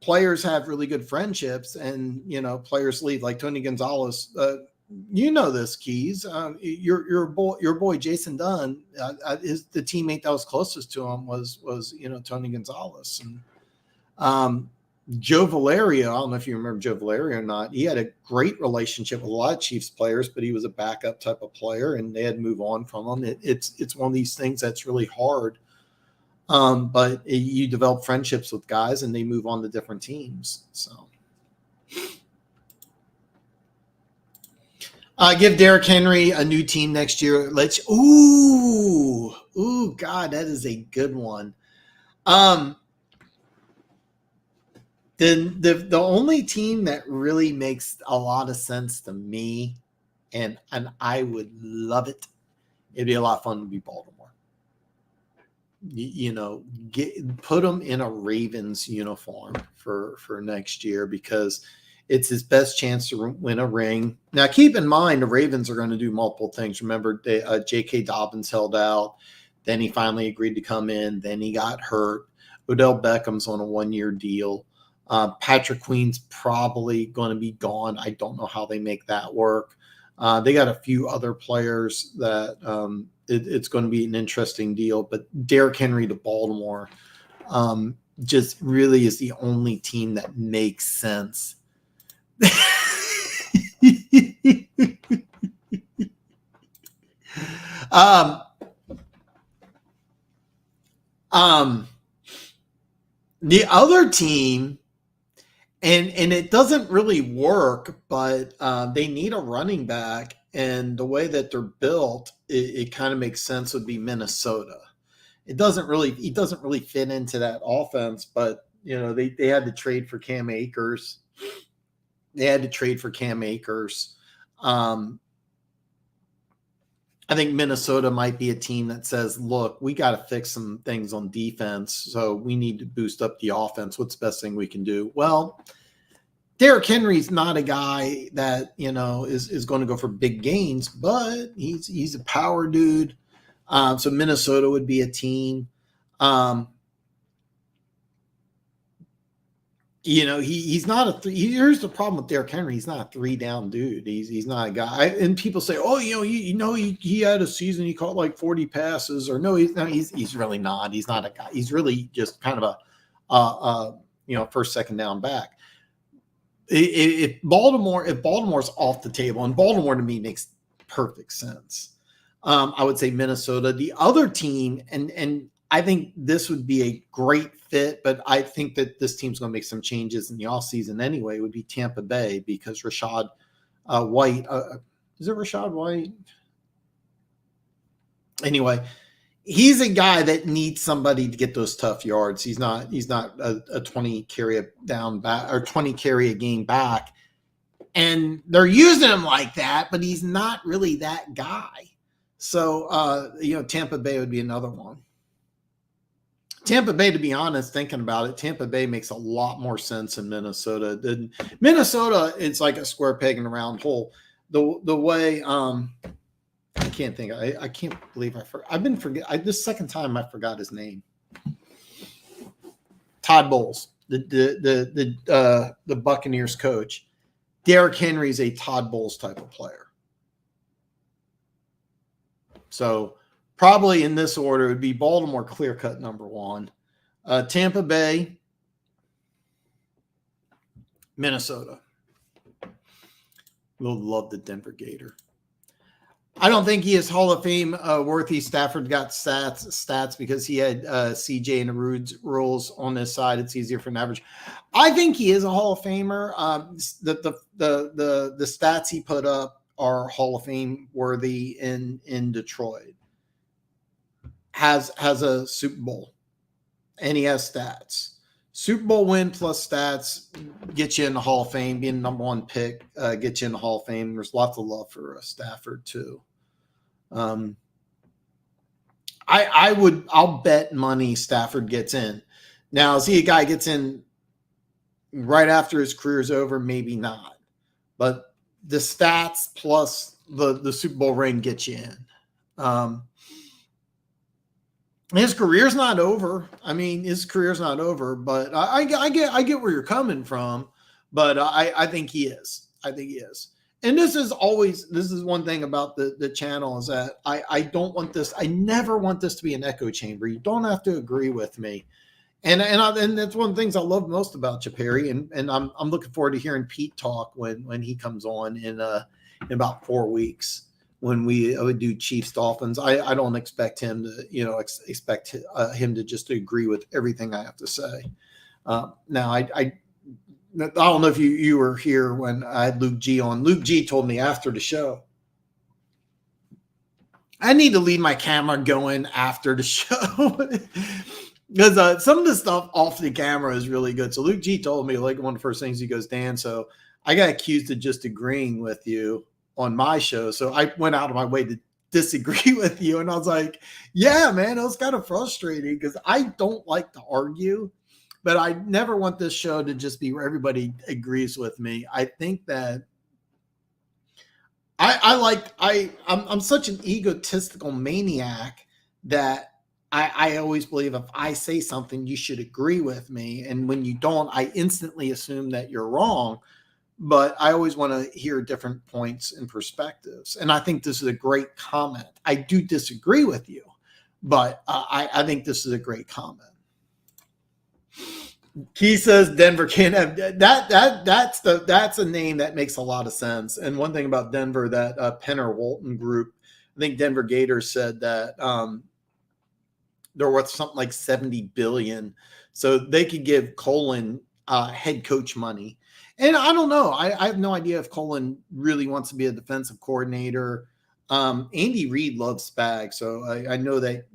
Speaker 1: players have really good friendships, and players leave, like Tony Gonzalez. This, Keys. Your boy Jason Dunn is the teammate that was closest to him was Tony Gonzalez, and Joe Valerio. I don't know if you remember Joe Valerio or not. He had a great relationship with a lot of Chiefs players, but he was a backup type of player, and they had to move on from him. It's one of these things that's really hard. But you develop friendships with guys, and they move on to different teams. So. Give Derrick Henry a new team next year. Ooh, God, that is a good one. The only team that really makes a lot of sense to me, and I would love it. It'd be a lot of fun to be Baltimore. Put them in a Ravens uniform for next year, because it's his best chance to win a ring. Now, keep in mind, the Ravens are going to do multiple things. Remember, J.K. Dobbins held out. Then he finally agreed to come in. Then he got hurt. Odell Beckham's on a one-year deal. Patrick Queen's probably going to be gone. I don't know how they make that work. They got a few other players that it's going to be an interesting deal. But Derrick Henry to Baltimore just really is the only team that makes sense. The other team, and it doesn't really work, but they need a running back, and the way that they're built, it kind of makes sense, would be Minnesota. It doesn't really fit into that offense, but they had to trade for Cam Akers. I think Minnesota might be a team that says, look, we got to fix some things on defense, so we need to boost up the offense. What's the best thing we can do? Well, Derrick Henry's not a guy that, is going to go for big gains, but he's a power dude. So Minnesota would be a team. He's not here's the problem with Derrick Henry. He's not a 3-down dude. He's not a guy. And people say, oh, he had a season. He caught like 40 passes, or no, he's really not. He's not a guy. He's really just kind of a first, second down back. If Baltimore's off the table, and Baltimore to me makes perfect sense. I would say Minnesota. The other team, and I think this would be a great fit, but I think that this team's going to make some changes in the offseason anyway, would be Tampa Bay, because Rashad White. Is it Rashad White? Anyway, he's a guy that needs somebody to get those tough yards. He's not a 20 carry down back or 20 carry a game back. And they're using him like that, but he's not really that guy. So, Tampa Bay would be another one. Tampa Bay, to be honest, thinking about it, Tampa Bay makes a lot more sense in Minnesota. Minnesota, it's like a square peg in a round hole. The way I can't think. I can't believe I've been this second time I forgot his name. Todd Bowles, the Buccaneers coach. Derrick Henry is a Todd Bowles type of player. So probably in this order, it would be Baltimore clear-cut number one, Tampa Bay, Minnesota. We'll love the Denver Gator. I don't think he is Hall of Fame worthy. Stafford got stats because he had CJ and the rules on his side. It's easier for an average. I think he is a Hall of Famer. The stats he put up are Hall of Fame worthy in Detroit. Has a Super Bowl, and he has stats. Super Bowl win plus stats get you in the Hall of Fame. Being the number one pick get you in the Hall of Fame. There's lots of love for Stafford too. I'll bet money Stafford gets in. Now, is he a guy gets in right after his career's over? Maybe not. But the stats plus the Super Bowl ring get you in. His career's not over. I mean, his career's not over, but I get where you're coming from, but I think he is. I think he is. And this is one thing about the channel is that I don't want this. I never want this to be an echo chamber. You don't have to agree with me. And that's one of the things I love most about Chaperi. And I'm looking forward to hearing Pete talk when he comes on in about 4 weeks. When we would do Chiefs Dolphins, I don't expect him to, expect him to just agree with everything I have to say. Now, I don't know if you were here when I had Luke G on. Luke G told me after the show, I need to leave my camera going after the show because some of the stuff off the camera is really good. So Luke G told me, like, one of the first things he goes, Dan, so I got accused of just agreeing with you on my show. So I went out of my way to disagree with you. And I was like, yeah, man, it was kind of frustrating because I don't like to argue, but I never want this show to just be where everybody agrees with me. I think that I'm such an egotistical maniac that I always believe if I say something, you should agree with me. And when you don't, I instantly assume that you're wrong. But I always want to hear different points and perspectives. And I think this is a great comment. I do disagree with you, but I think this is a great comment. He says Denver can't have that's a name that makes a lot of sense. And one thing about Denver, that Penner Walton group, I think Denver Gators said that they're worth something like $70 billion. So they could give Colin head coach money. And I don't know. I have no idea if Colin really wants to be a defensive coordinator. Andy Reid loves Spags, so I know that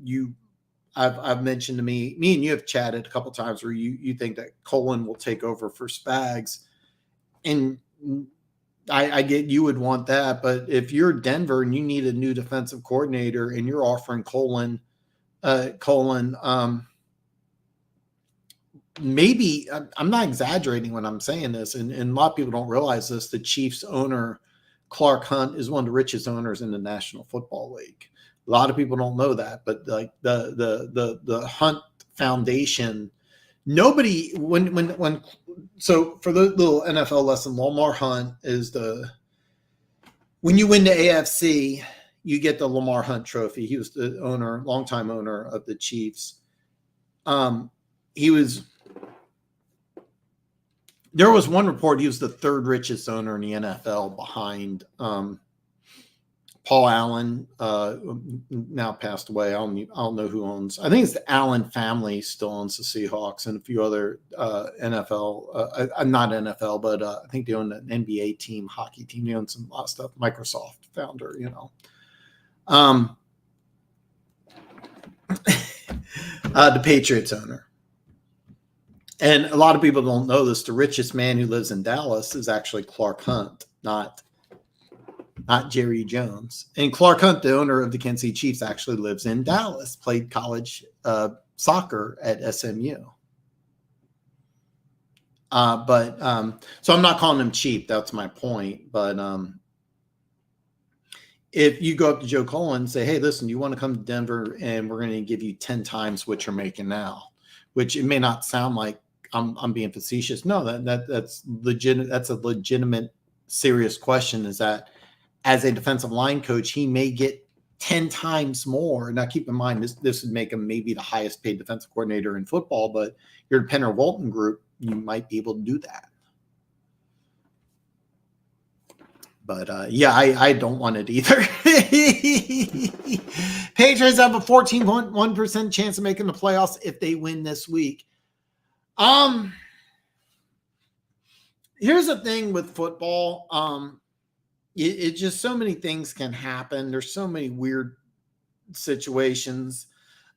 Speaker 1: I've mentioned to me and you have chatted a couple times where you think that Colin will take over for Spags, and I get you would want that. But if you're Denver and you need a new defensive coordinator and you're offering Colin, maybe I'm not exaggerating when I'm saying this, and a lot of people don't realize this. The Chiefs owner, Clark Hunt, is one of the richest owners in the National Football League. A lot of people don't know that, but like the Hunt Foundation, nobody so for the little NFL lesson, Lamar Hunt is when you win the AFC, you get the Lamar Hunt Trophy. He was the longtime owner of the Chiefs. There was one report he was the third richest owner in the NFL behind Paul Allen, now passed away. I don't know who owns. I think it's the Allen family still owns the Seahawks and a few other NFL, not NFL, but I think they own an NBA team, hockey team. They own some lot of stuff. Microsoft founder, the Patriots owner. And a lot of people don't know this. The richest man who lives in Dallas is actually Clark Hunt, not Jerry Jones. And Clark Hunt, the owner of the Kansas City Chiefs, actually lives in Dallas, played college soccer at SMU. So I'm not calling him cheap. That's my point. But if you go up to Joe Cullen and say, hey, listen, you want to come to Denver and we're going to give you 10 times what you're making now, which it may not sound like I'm being facetious. No, that's legit. That's a legitimate, serious question, is that as a defensive line coach, he may get 10 times more. Now, keep in mind, this would make him maybe the highest paid defensive coordinator in football, but your Penner Walton group, you might be able to do that. But I don't want it either. Patriots have a 14.1% chance of making the playoffs if they win this week. Here's the thing with football. It just, so many things can happen. There's so many weird situations.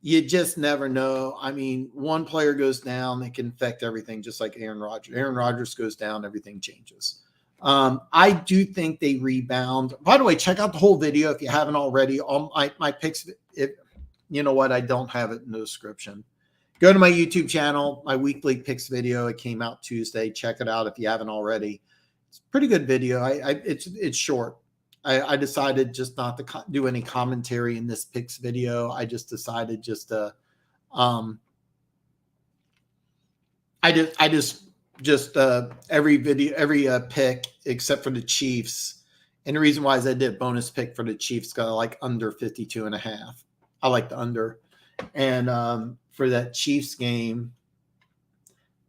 Speaker 1: You just never know. I mean, one player goes down, it can affect everything, just like Aaron Rodgers. Aaron Rodgers goes down, everything changes. I do think they rebound. By the way, check out the whole video if you haven't already. All my picks, you know what? I don't have it in the description. Go to my YouTube channel, my weekly picks video. It came out Tuesday. Check it out if you haven't already. It's a pretty good video. It's short. I decided just not to do any commentary in this picks video. I just decided just to, every video, every pick except for the Chiefs. And the reason why is I did bonus pick for the Chiefs, got like under 52.5. I like the under. And for that Chiefs game,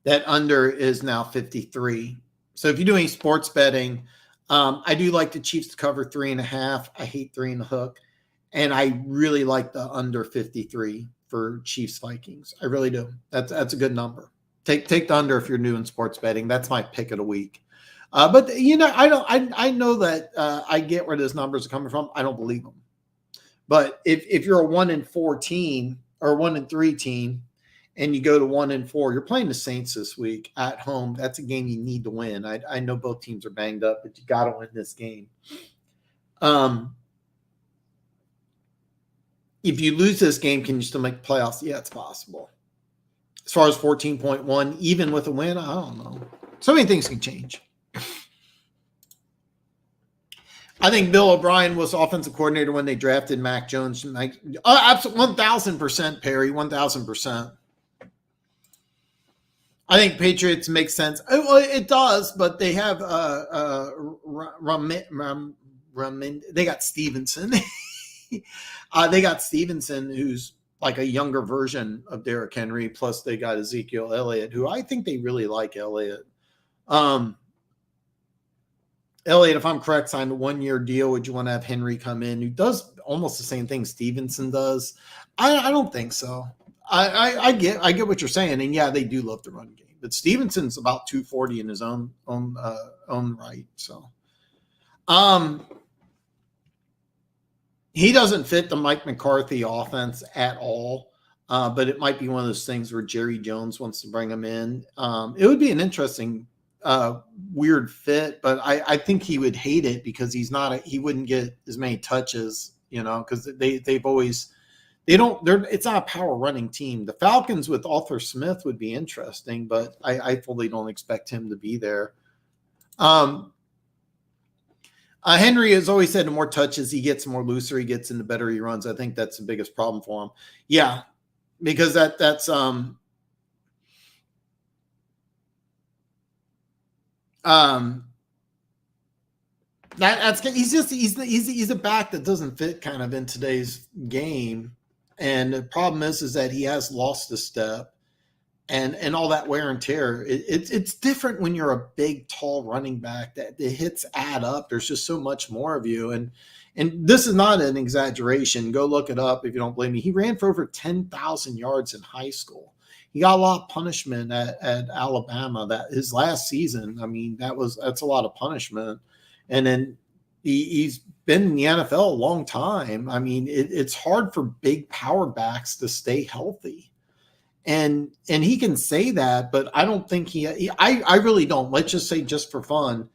Speaker 1: that under is now 53. So if you're doing sports betting, I do like the Chiefs to cover 3.5. I hate 3 in the hook. And I really like the under 53 for Chiefs Vikings. I really do. That's a good number. Take the under if you're new in sports betting. That's my pick of the week. But I know that I get where those numbers are coming from. I don't believe them. But if you're a 1-4 team or a 1-3 team, and you go to 1-4, you're playing the Saints this week at home. That's a game you need to win. I know both teams are banged up, but you got to win this game. If you lose this game, can you still make the playoffs? Yeah, it's possible. As far as 14.1, even with a win, I don't know. So many things can change. I think Bill O'Brien was offensive coordinator when they drafted Mac Jones. Absolutely, 1,000%, Perry, 1,000%. I think Patriots make sense. Well, it does, but they have they got Stevenson. They got Stevenson, who's like a younger version of Derrick Henry. Plus, they got Ezekiel Elliott, who I think they really like Elliott. Elliott, if I'm correct, signed a 1-year deal. Would you want to have Henry come in, who does almost the same thing Stevenson does? I don't think so. I get what you're saying, and yeah, they do love the run game. But Stevenson's about 240 in his own right. So, he doesn't fit the Mike McCarthy offense at all. But it might be one of those things where Jerry Jones wants to bring him in. It would be an interesting, weird fit, but I think he would hate it because he wouldn't get as many touches, because it's not a power running team. The Falcons with Arthur Smith would be interesting, but I fully don't expect him to be there. Henry has always said the more touches he gets, the more looser he gets and the better he runs. I think that's the biggest problem for him. Yeah, because that's he's a back that doesn't fit kind of in today's game. And the problem is that he has lost a step and all that wear and tear. It's different when you're a big, tall running back that the hits add up. There's just so much more of you. And And this is not an exaggeration. Go look it up if you don't believe me. He ran for over 10,000 yards in high school. He got a lot of punishment at Alabama. That his last season, I mean, that's a lot of punishment. And then he's been in the NFL a long time. I mean, it's hard for big power backs to stay healthy. And he can say that, but I don't think I really don't. Let's just say, just for fun,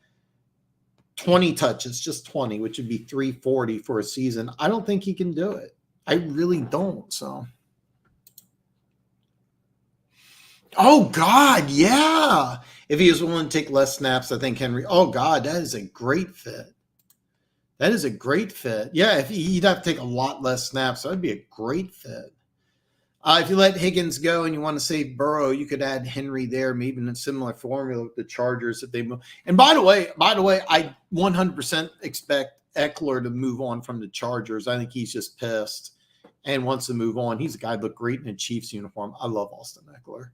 Speaker 1: 20 touches, just 20, which would be 340 for a season. I don't think he can do it. I really don't. So, oh God, yeah. If he was willing to take less snaps, I think Henry. Oh God, that is a great fit. That is a great fit. Yeah, if he'd have to take a lot less snaps, that'd be a great fit. If you let Higgins go and you want to save Burrow, you could add Henry there, maybe in a similar formula with the Chargers if they move. And by the way, I 100% expect Eckler to move on from the Chargers. I think he's just pissed and wants to move on. He's a guy who looked great in a Chiefs uniform. I love Austin Eckler.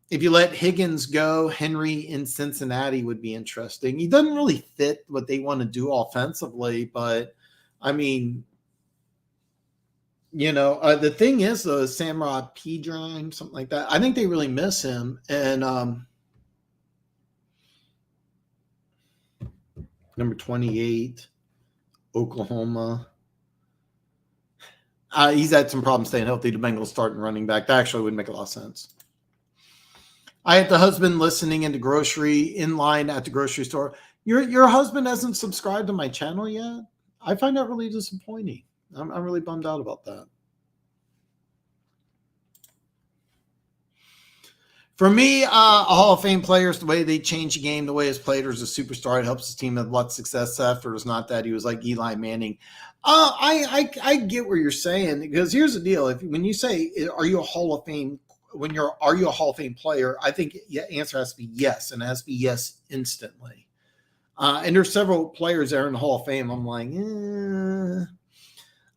Speaker 1: If you let Higgins go, Henry in Cincinnati would be interesting. He doesn't really fit what they want to do offensively, but I mean, you know, the thing is, though, Samrod Pedrine, something like that. I think they really miss him. And number 28, Oklahoma. He's had some problems staying healthy. The Bengals starting running back. That actually would make a lot of sense. I had the husband listening in line at the grocery store. Your husband hasn't subscribed to my channel yet? I find that really disappointing. I'm really bummed out about that. For me, a Hall of Fame player is the way they change the game, the way he's played, or as a superstar. It helps his team have lots of success after. It's not that he was like Eli Manning. I get what you're saying, because here's the deal. When you say, are you a Hall of Fame, are you a Hall of Fame player? I think the answer has to be yes, and it has to be yes instantly. And there's several players that are in the Hall of Fame. I'm like,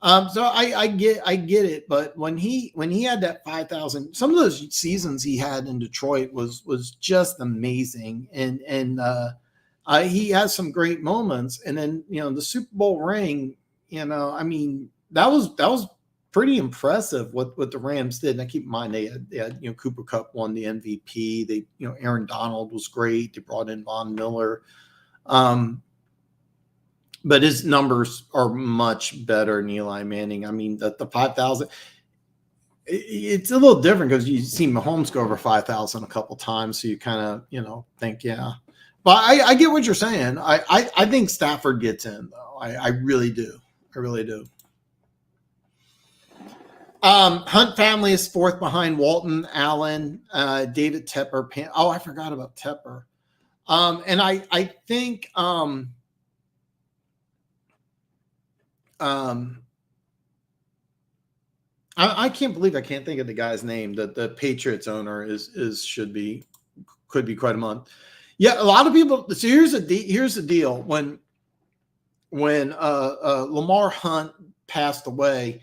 Speaker 1: So I get it, but when he had that 5,000, some of those seasons he had in Detroit was just amazing, and he has some great moments. And then, you know, the Super Bowl ring, you know, I mean, that was pretty impressive what the Rams did. And I keep in mind they had, you know, Cooper Kupp won the MVP. They, you know, Aaron Donald was great. They brought in Von Miller. But his numbers are much better than Eli Manning. I mean, the 5,000, it's a little different because you see Mahomes go over 5,000 a couple times. So you kind of, you know, think, yeah. But I get what you're saying. I think Stafford gets in, though. I really do. I really do. Hunt family is fourth behind Walton, Allen, David Tepper. I forgot about Tepper. And I think I can't believe I can't think of the guy's name. That the Patriots owner could be quite a month. Yeah, a lot of people. So here's the deal. When Lamar Hunt passed away,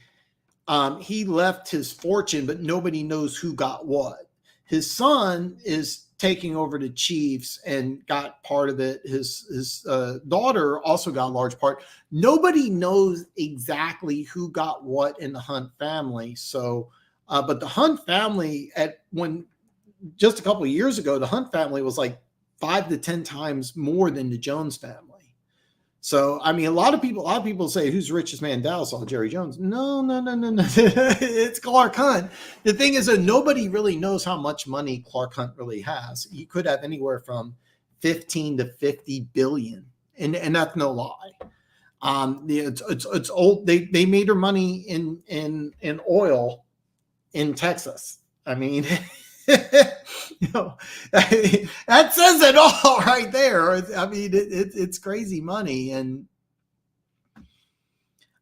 Speaker 1: he left his fortune, but nobody knows who got what. His son is taking over the Chiefs and got part of it. His daughter also got a large part. Nobody knows exactly who got what in the Hunt family. So, but the Hunt family just a couple of years ago, the Hunt family was like 5 to 10 times more than the Jones family. So, I mean, a lot of people say, who's the richest man in Dallas? Oh, Jerry Jones. No. It's Clark Hunt. The thing is that nobody really knows how much money Clark Hunt really has. He could have anywhere from 15 to 50 billion. And that's no lie. It's old. They made their money in oil in Texas. I mean, you know, that says it all right there. I mean, it's crazy money, and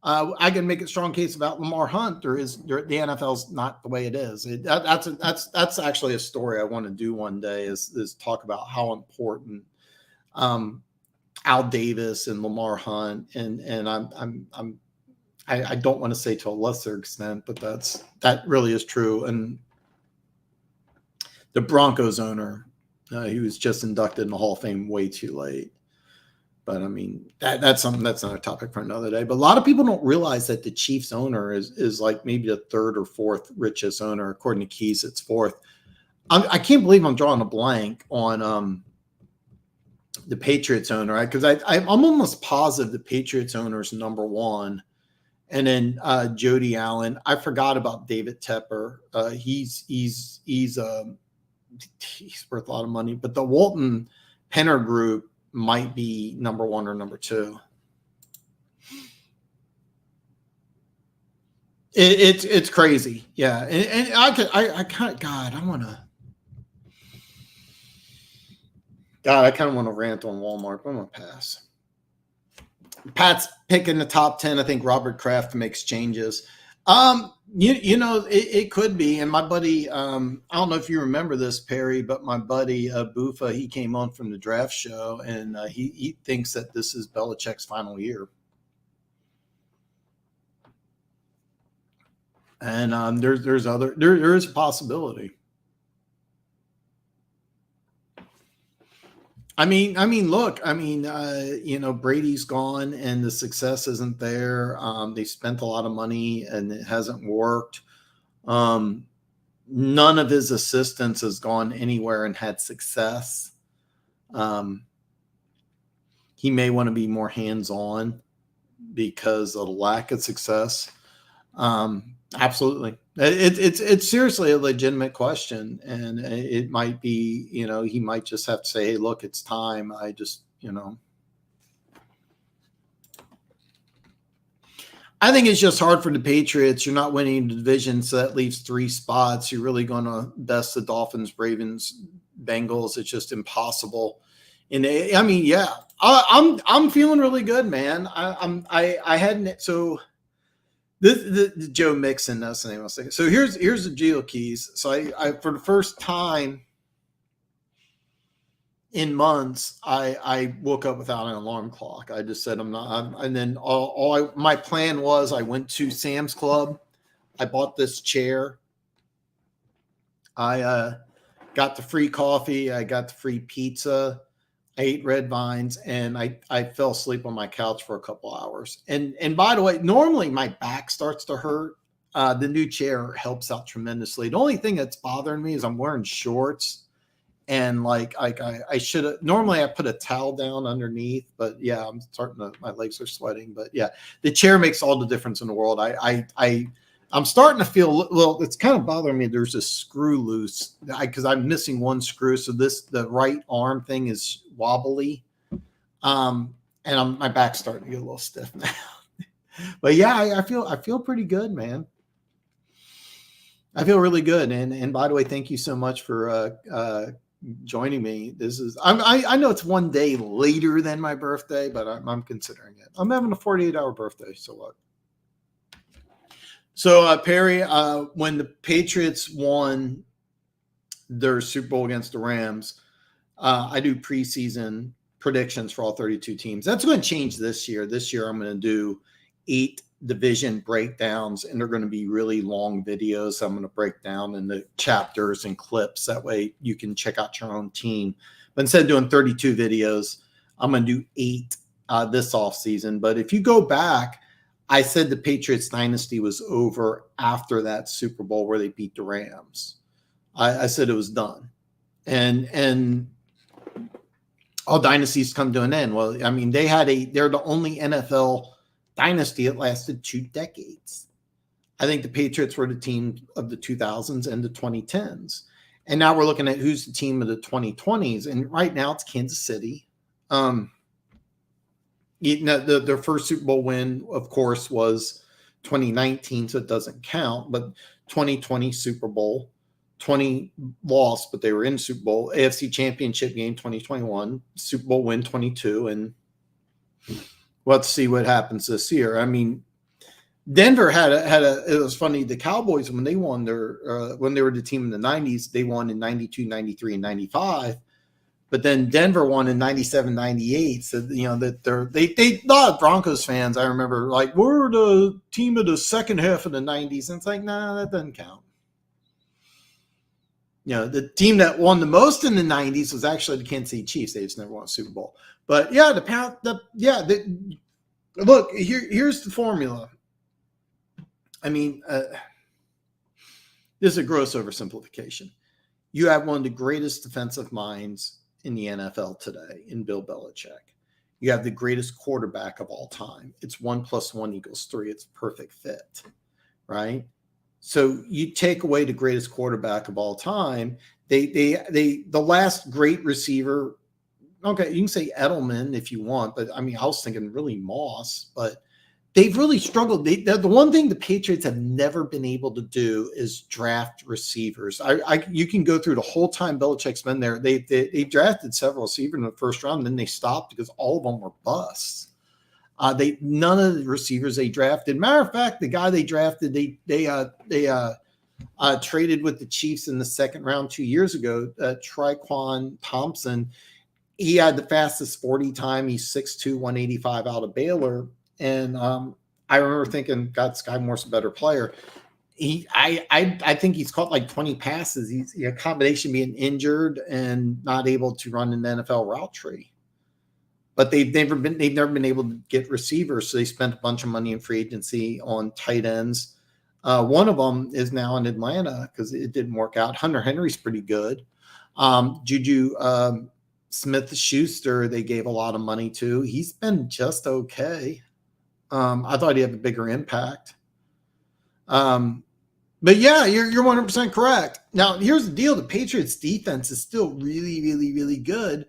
Speaker 1: I can make a strong case about Lamar Hunt. The NFL's not the way it is. That's actually a story I want to do one day. Is talk about how important Al Davis and Lamar Hunt, and I don't want to say to a lesser extent, but that really is true. And the Broncos owner, he was just inducted in the Hall of Fame way too late. But I mean, that's something that's another topic for another day. But a lot of people don't realize that the Chiefs owner is like maybe the third or fourth richest owner. According to Keys, it's fourth. I can't believe I'm drawing a blank on the Patriots owner, right? Because I'm almost positive the Patriots owner is number one. And then Jody Allen. I forgot about David Tepper. He's worth a lot of money. But the Walton Penner Group might be number one or number two. It's crazy, yeah. And I kind of I kind of want to rant on Walmart, but I'm gonna pass. Pat's picking the top 10. I think Robert Kraft makes changes. You know, it could be. And my buddy, I don't know if you remember this, Perry, but my buddy Bufa, he came on from the draft show, and he thinks that this is Belichick's final year. And there is a possibility. I mean, look, you know, Brady's gone and the success isn't there. They spent a lot of money and it hasn't worked. None of his assistants has gone anywhere and had success. He may want to be more hands-on because of the lack of success. Absolutely. It's seriously a legitimate question, and it might be, you know, he might just have to say, hey, look, it's time. I just, you know, I think it's just hard for the Patriots. You're not winning the division, so that leaves 3 spots. You're really going to best the Dolphins, Ravens, Bengals. It's just impossible. And I mean, yeah, I'm feeling really good, man. I hadn't so. The Joe Mixon, that's the name I'll say. So here's the deal, Keys. So I for the first time in months, I woke up without an alarm clock. I just said and then my plan was I went to Sam's Club. I bought this chair. I got the free coffee. I got the free pizza. I ate red vines, and I fell asleep on my couch for a couple hours. And by the way, normally my back starts to hurt. The new chair helps out tremendously. The only thing that's bothering me is I'm wearing shorts, and like I should have. Normally I put a towel down underneath, but yeah, I'm starting to. My legs are sweating, but yeah, the chair makes all the difference in the world. I'm starting to feel, well, it's kind of bothering me. There's a screw loose because I'm missing one screw. So the right arm thing is wobbly. And my back's starting to get a little stiff now. But yeah, I feel pretty good, man. I feel really good. And by the way, thank you so much for joining me. I know it's one day later than my birthday, but I'm considering it. I'm having a 48-hour birthday. So what? So, Perry, when the Patriots won their Super Bowl against the Rams, I do preseason predictions for all 32 teams. That's going to change this year. This year, I'm going to do 8 division breakdowns, and they're going to be really long videos. I'm going to break down into chapters and clips. That way you can check out your own team. But instead of doing 32 videos, I'm going to do 8 this offseason. But if you go back, I said the Patriots dynasty was over after that Super Bowl where they beat the Rams. I said it was done. And all dynasties come to an end. Well, I mean, they're the only NFL dynasty that lasted 2 decades. I think the Patriots were the team of the 2000s and the 2010s. And now we're looking at who's the team of the 2020s. And right now it's Kansas City. You know, their first Super Bowl win, of course, was 2019, so it doesn't count. But 2020 Super Bowl, 20 lost, but they were in Super Bowl. AFC Championship game 2021, Super Bowl win 22, and let's see what happens this year. I mean, Denver had a. It was funny. The Cowboys, when they won when they were the team in the 90s, they won in 92, 93, and 95. But then Denver won in 97, 98. So, you know, that they a lot of Broncos fans, I remember, like, we're the team of the second half of the 90s. And it's like, nah, that doesn't count. the team that won the most in the 90s was actually the Kansas City Chiefs. They just never won a Super Bowl. But yeah, look, here's the formula. I mean, this is a gross oversimplification. You have one of the greatest defensive minds in the NFL today in Bill Belichick. You have the greatest quarterback of all time. It's 1 + 1 = 3. It's a perfect fit, right? So you take away the greatest quarterback of all time. The last great receiver. Okay, you can say Edelman if you want, but I mean, I was thinking really Moss, but they've really struggled. The one thing the Patriots have never been able to do is draft receivers. You can go through the whole time Belichick's been there. They drafted several receivers in the first round, and then they stopped because all of them were busts. None of the receivers they drafted. Matter of fact, the guy they drafted, they traded with the Chiefs in the second round 2 years ago. Triquan Thompson. He had the fastest 40 time. He's 6'2", 185 out of Baylor. And I remember thinking, God, Sky Moore's a better player. I think he's caught like 20 passes. He's a combination being injured and not able to run an NFL route tree. But they've never been able to get receivers, so they spent a bunch of money in free agency on tight ends. One of them is now in Atlanta because it didn't work out. Hunter Henry's pretty good. Juju Smith-Schuster, they gave a lot of money to. He's been just okay. I thought he'd have a bigger impact. But yeah, you're 100% correct. Now, here's the deal. The Patriots defense is still really, really, really good.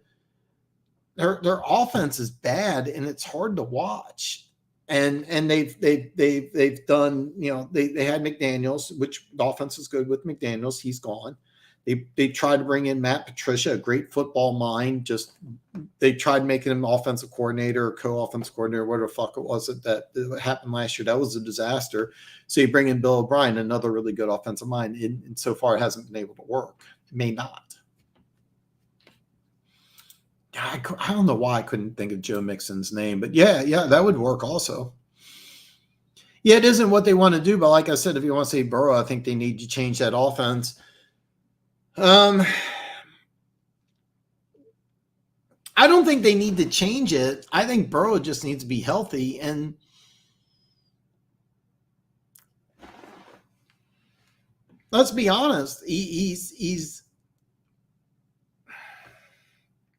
Speaker 1: Their offense is bad, and it's hard to watch. And they've done, they had McDaniels, which the offense is good with McDaniels. He's gone. They tried to bring in Matt Patricia, a great football mind. They tried making him offensive coordinator or co-offensive coordinator, whatever the fuck it was that happened last year. That was a disaster. So you bring in Bill O'Brien, another really good offensive mind, and so far it hasn't been able to work. It may not. I don't know why I couldn't think of Joe Mixon's name, but yeah, that would work also. Yeah, it isn't what they want to do, but like I said, if you want to say Burrow, I think they need to change that offense. I don't think they need to change it. I think Burrow just needs to be healthy. And let's be honest, he's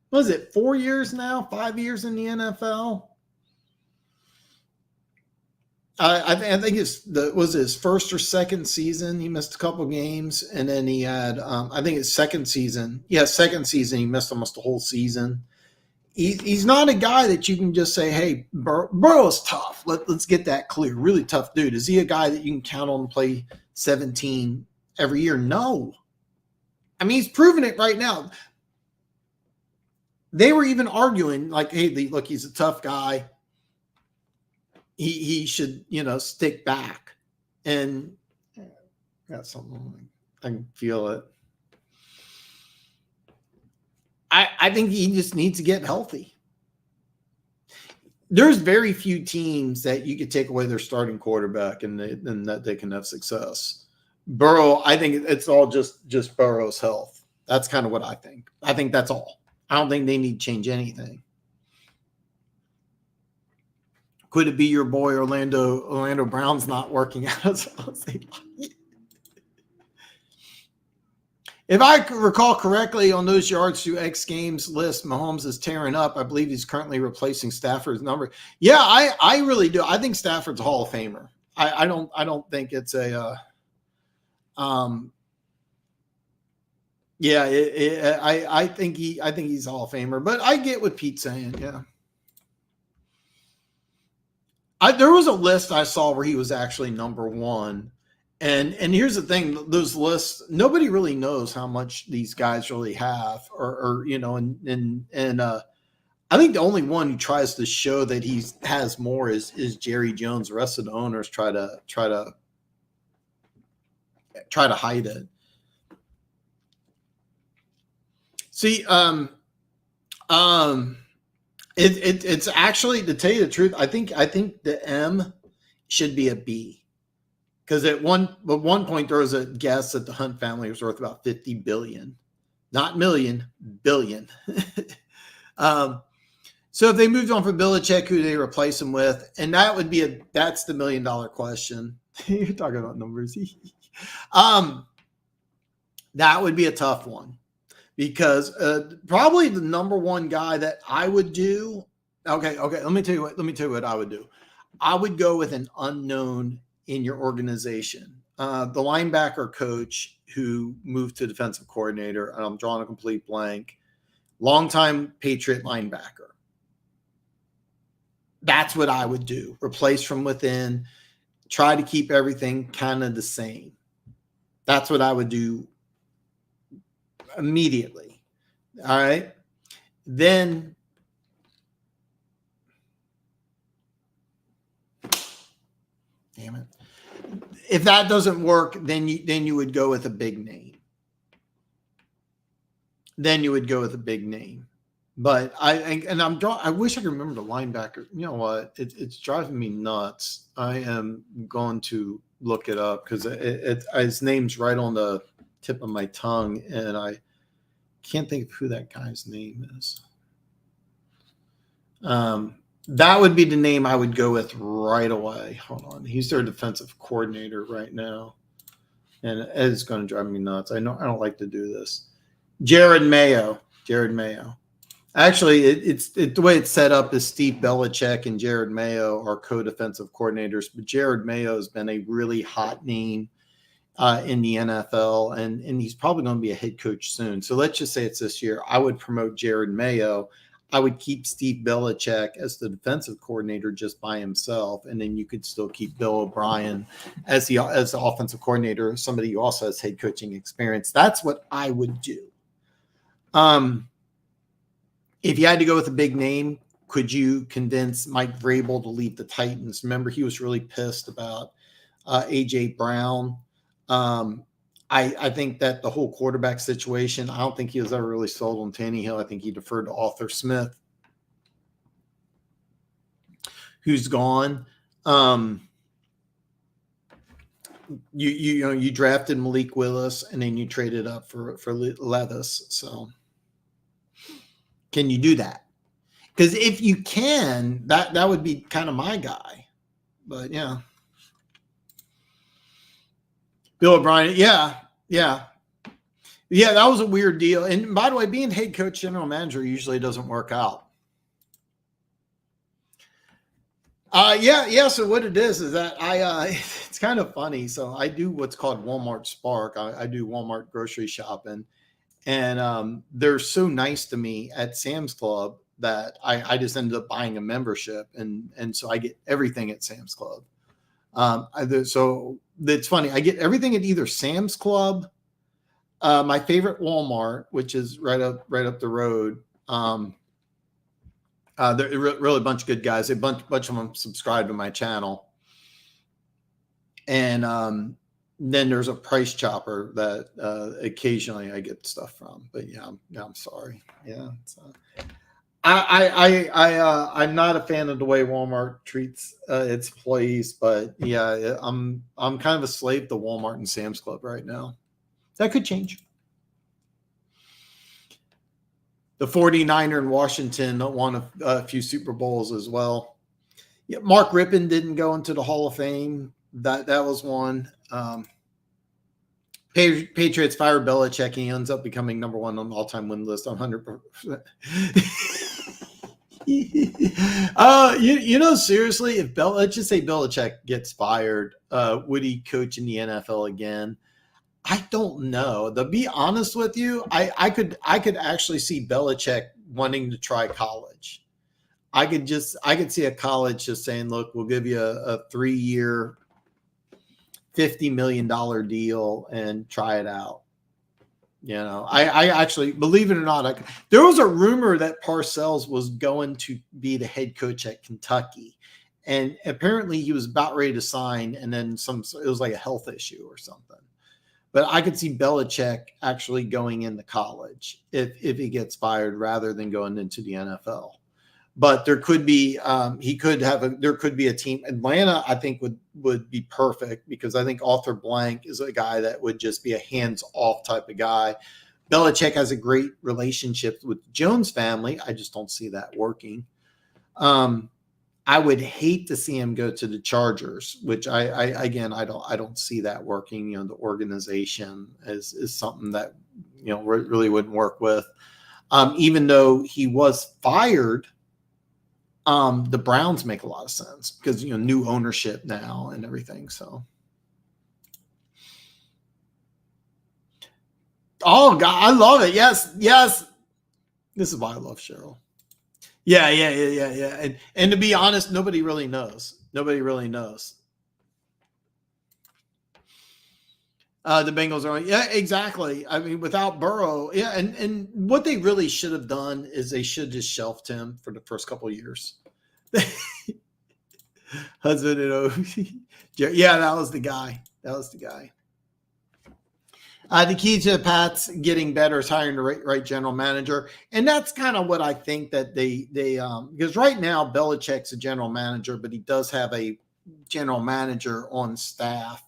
Speaker 1: what is it, 4 years now, 5 years in the NFL? I think was his first or second season. He missed a couple games, and then he had, I think his second season. Yeah, second season he missed almost the whole season. He's not a guy that you can just say, "Hey, Burrow's tough. Let's get that clear. Really tough dude." Is he a guy that you can count on to play 17 every year? No. I mean, he's proven it right now. They were even arguing like, "Hey, look, he's a tough guy. He should, stick back." And got something. I can feel it. I think he just needs to get healthy. There's very few teams that you could take away their starting quarterback and that they can have success. Burrow, I think it's all just Burrow's health. That's kind of what I think. I think that's all. I don't think they need to change anything. Could it be your boy Orlando Brown's not working out? If I recall correctly, on those yards to X Games list, Mahomes is tearing up. I believe he's currently replacing Stafford's number. Yeah, I really do. I think Stafford's a Hall of Famer. I don't think it's a yeah. I think he's a Hall of Famer. But I get what Pete's saying. Yeah. There was a list I saw where he was actually number one. And here's the thing, those lists, nobody really knows how much these guys really have, or I think the only one who tries to show that he has more is Jerry Jones. The rest of the owners try to hide it. See, it's actually, to tell you the truth, I think the M should be a B. Because at one point there was a guess that the Hunt family was worth about 50 billion, not million, billion. So if they moved on from Belichick, who do they replace him with? And that's the $1 million question. You're talking about numbers. That would be a tough one, because probably the number one guy that I would do. Okay. Let me tell you what I would do. I would go with an unknown in your organization. The linebacker coach who moved to defensive coordinator, and I'm drawing a complete blank, longtime Patriot linebacker. That's what I would do. Replace from within, try to keep everything kind of the same. That's what I would do immediately. All right. Then damn it. If that doesn't work, then you would go with a big name. But I wish I could remember the linebacker. You know what? It's driving me nuts. I am going to look it up because his name's right on the tip of my tongue, and I can't think of who that guy's name is. That would be the name I would go with right away. Hold on. He's their defensive coordinator right now, and it's going to drive me nuts. I don't like to do this. Jared Mayo. Actually, it's the way it's set up is Steve Belichick and Jared Mayo are co-defensive coordinators, but Jared Mayo has been a really hot name in the NFL, and he's probably going to be a head coach soon. So let's just say it's this year. I would promote Jared Mayo. I would keep Steve Belichick as the defensive coordinator just by himself, and then you could still keep Bill O'Brien as the offensive coordinator, somebody who also has head coaching experience. That's what I would do. If you had to go with a big name, could you convince Mike Vrabel to leave the Titans? Remember, he was really pissed about A.J. Brown. I think that the whole quarterback situation, I don't think he was ever really sold on Tannehill. I think he deferred to Arthur Smith, who's gone. You drafted Malik Willis, and then you traded up for Levis. So can you do that? Because if you can, that would be kind of my guy. But yeah. Bill O'Brien, yeah, that was a weird deal. And by the way, being head coach, general manager usually doesn't work out. So what it is that it's kind of funny. So I do what's called Walmart Spark. I do Walmart grocery shopping, and they're so nice to me at Sam's Club that I just ended up buying a membership, and so I get everything at Sam's Club. So it's funny. I get everything at either Sam's Club, my favorite Walmart, which is right up the road. They're really a bunch of good guys. A bunch of them subscribe to my channel, and then there's a Price Chopper that occasionally I get stuff from. But yeah, I'm sorry. Yeah, I'm not a fan of the way Walmart treats its employees, but yeah, I'm kind of a slave to Walmart and Sam's Club right now. That could change. The 49er in Washington won a few Super Bowls as well. Yeah, Mark Rippon didn't go into the Hall of Fame. That was one. Patriots fire Belichick. He ends up becoming number one on the all-time win list on 100%. Seriously, if let's just say Belichick gets fired, would he coach in the NFL again? I don't know. To be honest with you, I could actually see Belichick wanting to try college. I could see a college just saying, look, we'll give you a 3-year, $50 million deal and try it out. I actually, believe it or not, there was a rumor that Parcells was going to be the head coach at Kentucky. And apparently he was about ready to sign, and then it was like a health issue or something. But I could see Belichick actually going into college if he gets fired rather than going into the NFL. but there could be there could be a team. Atlanta, I think would be perfect because I think Arthur Blank is a guy that would just be a hands-off type of guy. Belichick has a great relationship with the Jones family. I just don't see that working. I would hate to see him go to the Chargers, which I don't see that working. You know, the organization is something that, you know, really wouldn't work with. Even though he was fired, the Browns make a lot of sense because, you know, new ownership now and everything. So, oh God, I love it. Yes, yes. This is why I love Cheryl. Yeah. And to be honest, nobody really knows. Nobody really knows. The Bengals are, yeah, exactly. I mean, without Burrow, yeah, and what they really should have done is they should have just shelved him for the first couple of years. Husband and yeah, that was the guy. That was the guy. The key to the Pats getting better is hiring the right general manager, and that's kind of what I think that they because right now Belichick's a general manager, but he does have a general manager on staff.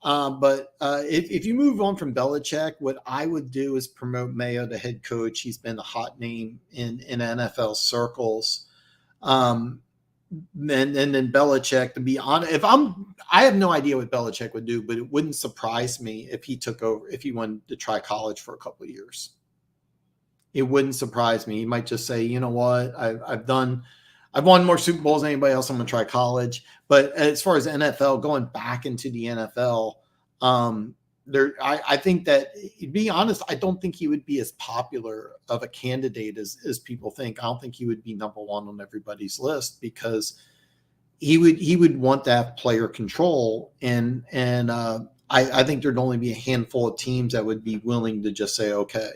Speaker 1: But if you move on from Belichick, what I would do is promote Mayo to head coach. He's been a hot name in NFL circles. And then Belichick, to be honest, I have no idea what Belichick would do, but it wouldn't surprise me if he took over, if he wanted to try college for a couple of years. It wouldn't surprise me. He might just say, you know what, I've won more Super Bowls than anybody else. I'm going to try college. But as far as NFL, going back into the NFL, I think that, to be honest, I don't think he would be as popular of a candidate as people think. I don't think he would be number one on everybody's list because he would want to have player control. And I think there'd only be a handful of teams that would be willing to just say, okay.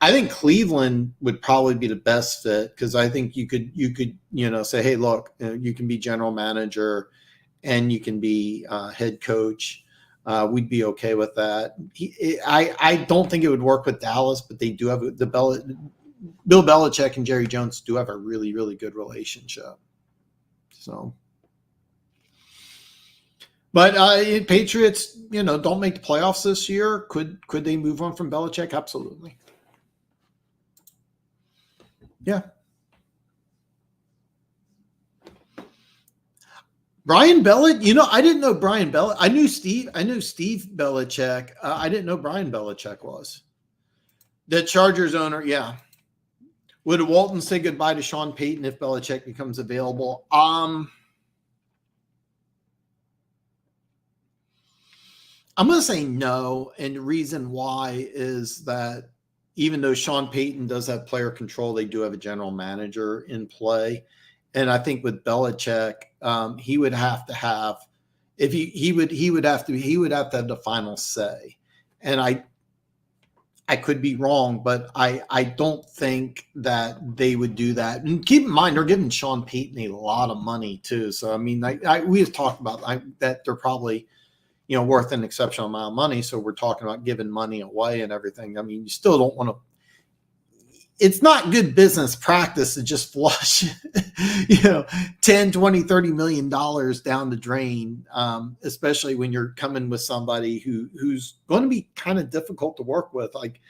Speaker 1: I think Cleveland would probably be the best fit because I think you could say, hey, look, you can be general manager and you can be head coach. We'd be okay with that. I don't think it would work with Dallas, but they do have Bill Belichick and Jerry Jones do have a really, really good relationship. So, but Patriots, don't make the playoffs this year. Could they move on from Belichick? Absolutely. Yeah. Brian Belichick, I didn't know Brian Belichick. I knew Steve Belichick. I didn't know Brian Belichick was. The Chargers owner, yeah. Would Walton say goodbye to Sean Payton if Belichick becomes available? I'm going to say no, and the reason why is that even though Sean Payton does have player control, they do have a general manager in play. And I think with Belichick, he would have to have the final say. And I could be wrong, but I don't think that they would do that. And keep in mind, they're giving Sean Payton a lot of money too. So I mean, we have talked about that they're probably worth an exceptional amount of money. So we're talking about giving money away and everything. I mean, you still don't want to. It's not good business practice to just flush, 10, 20, $30 million down the drain, especially when you're coming with somebody who's going to be kind of difficult to work with. Like,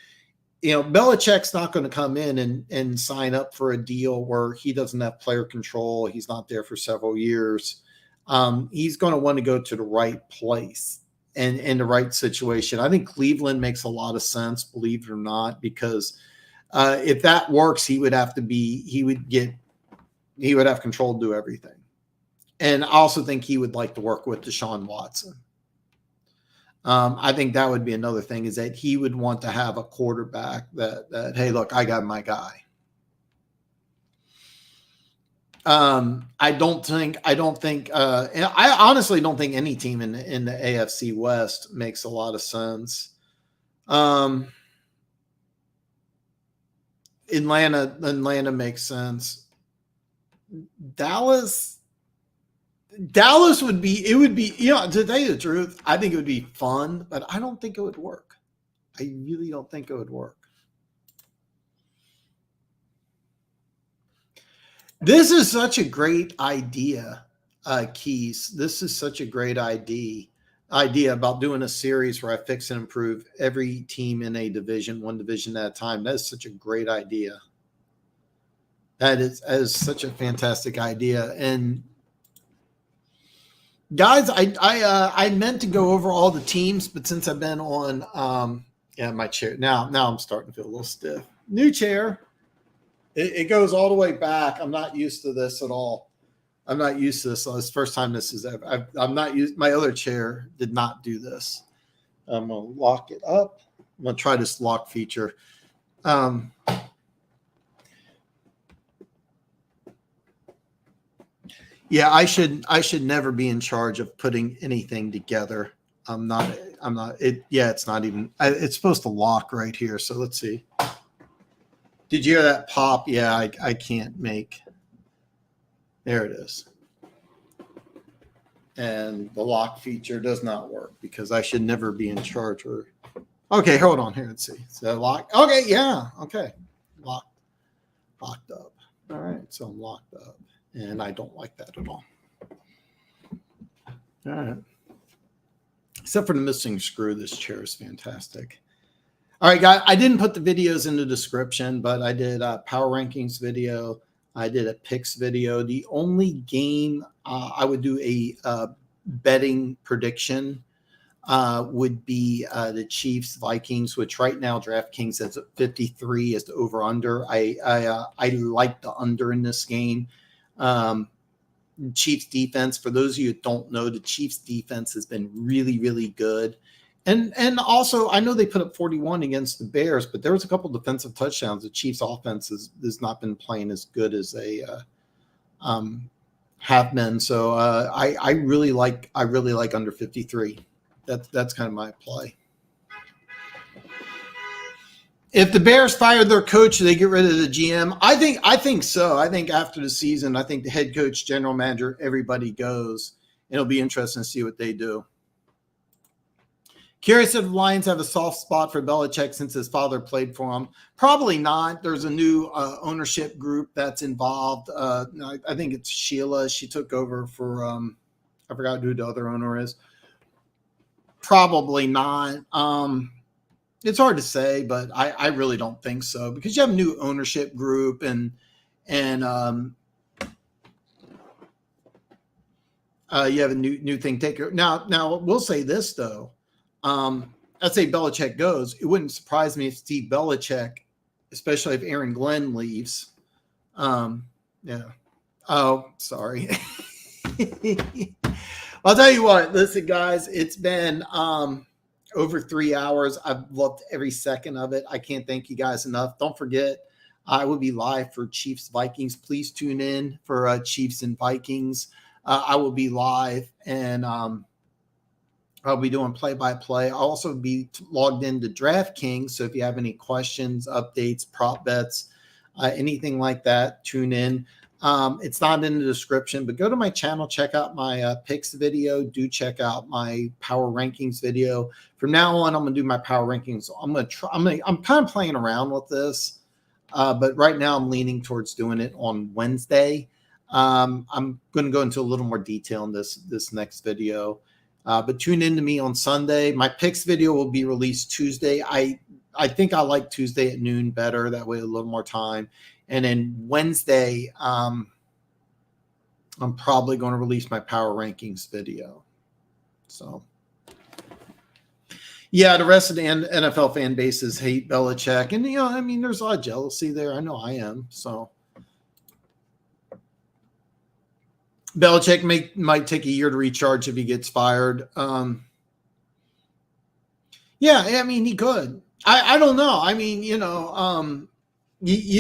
Speaker 1: Belichick's not going to come in and sign up for a deal where he doesn't have player control. He's not there for several years. He's going to want to go to the right place and the right situation. I think Cleveland makes a lot of sense, believe it or not, because if that works, he would have control to do everything. And I also think he would like to work with Deshaun Watson. I think that would be another thing, is that he would want to have a quarterback that hey, look, I got my guy. I honestly don't think any team in the AFC West makes a lot of sense. Atlanta makes sense. Dallas would be, to tell you the truth, I think it would be fun, but I don't think it would work. I really don't think it would work. This is such a great idea, Keys. This is such a great idea about doing a series where I fix and improve every team in a division, one division at a time. That is such a great idea. That is such a fantastic idea. And guys, I meant to go over all the teams, but since I've been on my chair now I'm starting to feel a little stiff. New chair. It goes all the way back. I'm not used to this at all. I'm not used to this. So it's the first time this is ever. I'm not used. My other chair did not do this. I'm gonna lock it up. I'm gonna try this lock feature. Yeah, I should never be in charge of putting anything together. I'm not. It's not even. It's supposed to lock right here. So let's see. Did you hear that pop? Yeah, I can't make. There it is. And the lock feature does not work because I should never be in charge. Okay, hold on here. Let's see. So lock. Okay, yeah. Okay, locked up. All right, so I'm locked up, and I don't like that at all. All right. Except for the missing screw, this chair is fantastic. All right, guys, I didn't put the videos in the description, but I did a power rankings video. I did a picks video. The only game I would do a betting prediction would be the Chiefs Vikings, which right now DraftKings has 53 as the over under. I like the under in this game. Chiefs defense, for those of you who don't know, the Chiefs defense has been really, really good. And also, I know they put up 41 against the Bears, but there was a couple defensive touchdowns. The Chiefs offense has not been playing as good as they have been. So I really like under 53. That's kind of my play. If the Bears fired their coach, they get rid of the GM. I think so. I think after the season, I think the head coach, general manager, everybody goes. It'll be interesting to see what they do. Curious if the Lions have a soft spot for Belichick since his father played for him. Probably not. There's a new ownership group that's involved. I think it's Sheila. She took over for I forgot who the other owner is. Probably not. It's hard to say, but I really don't think so because you have a new ownership group and you have a new thing taker. Now we'll say this though. Let's say Belichick goes. It wouldn't surprise me if Steve Belichick, especially if Aaron Glenn leaves. Yeah. Oh, sorry. I'll tell you what. Listen, guys, it's been over 3 hours. I've loved every second of it. I can't thank you guys enough. Don't forget, I will be live for Chiefs Vikings. Please tune in for Chiefs and Vikings. I will be live and I'll be doing play-by-play. I'll also be logged into DraftKings. So if you have any questions, updates, prop bets, anything like that, tune in. It's not in the description, but go to my channel, check out my picks video. Do check out my power rankings video. From now on, I'm going to do my power rankings. I'm kind of playing around with this, but right now I'm leaning towards doing it on Wednesday. I'm going to go into a little more detail in this next video. But tune in to me on Sunday. My picks video will be released Tuesday. I think I like Tuesday at noon better. That way a little more time. And then Wednesday, I'm probably going to release my power rankings video. So, yeah, the rest of the NFL fan bases hate Belichick. And, I mean, there's a lot of jealousy there. I know I am. So, Belichick might take a year to recharge if he gets fired. Yeah, I mean, he could. I don't know. I mean, you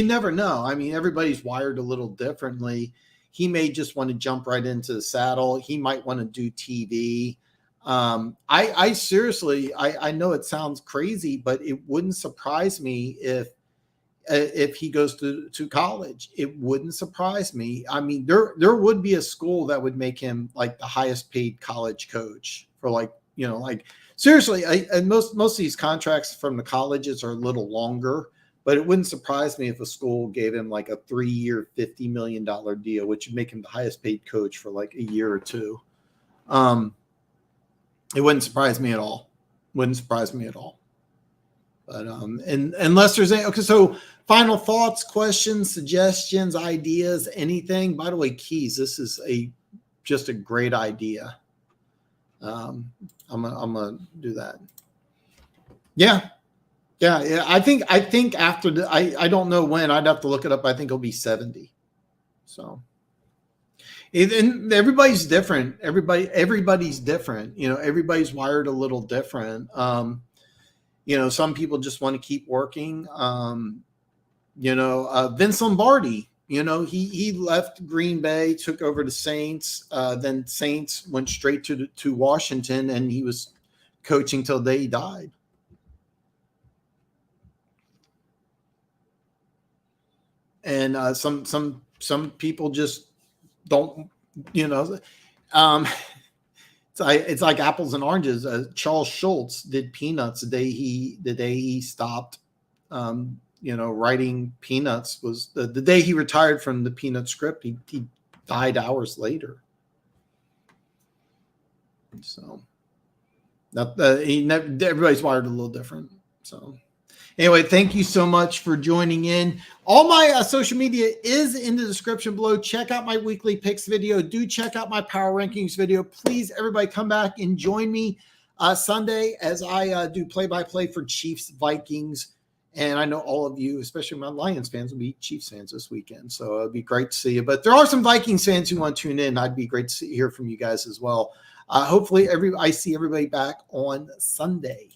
Speaker 1: never know. I mean, everybody's wired a little differently. He may just want to jump right into the saddle. He might want to do TV. I seriously, I know it sounds crazy, but it wouldn't surprise me if he goes to college. It wouldn't surprise me. I mean, there would be a school that would make him like the highest paid college coach for seriously. And most of these contracts from the colleges are a little longer But it wouldn't surprise me if a school gave him like a 3-year, $50 million deal, which would make him the highest paid coach for like a year or two. It wouldn't surprise me at all. Wouldn't surprise me at all. But and unless there's any, okay, so final thoughts, questions, suggestions, ideas, anything. By the way, Keys, this is just a great idea. I'm gonna do that. Yeah. I think after I don't know when, I'd have to look it up. I think he'll be 70. So, and everybody's different. Everybody's different. You know, everybody's wired a little different. You know, some people just want to keep working. You know, Vince Lombardi, you know, he left Green Bay, took over the Saints. Then Saints went straight to Washington, and he was coaching till the day he died. And some people just don't, you know. It's like apples and oranges. Charles Schultz did Peanuts the day he stopped. You know, writing Peanuts was the day he retired from the Peanut script. He died hours later. So everybody's wired a little different. So. Anyway, thank you so much for joining in. All my social media is in the description below. Check out my weekly picks video. Do check out my power rankings video. Please, everybody, come back and join me Sunday as I do play-by-play for Chiefs Vikings. And I know all of you, especially my Lions fans, will be Chiefs fans this weekend. So it'd be great to see you. But there are some Vikings fans who want to tune in. I'd be great to hear from you guys as well. Hopefully, I see everybody back on Sunday.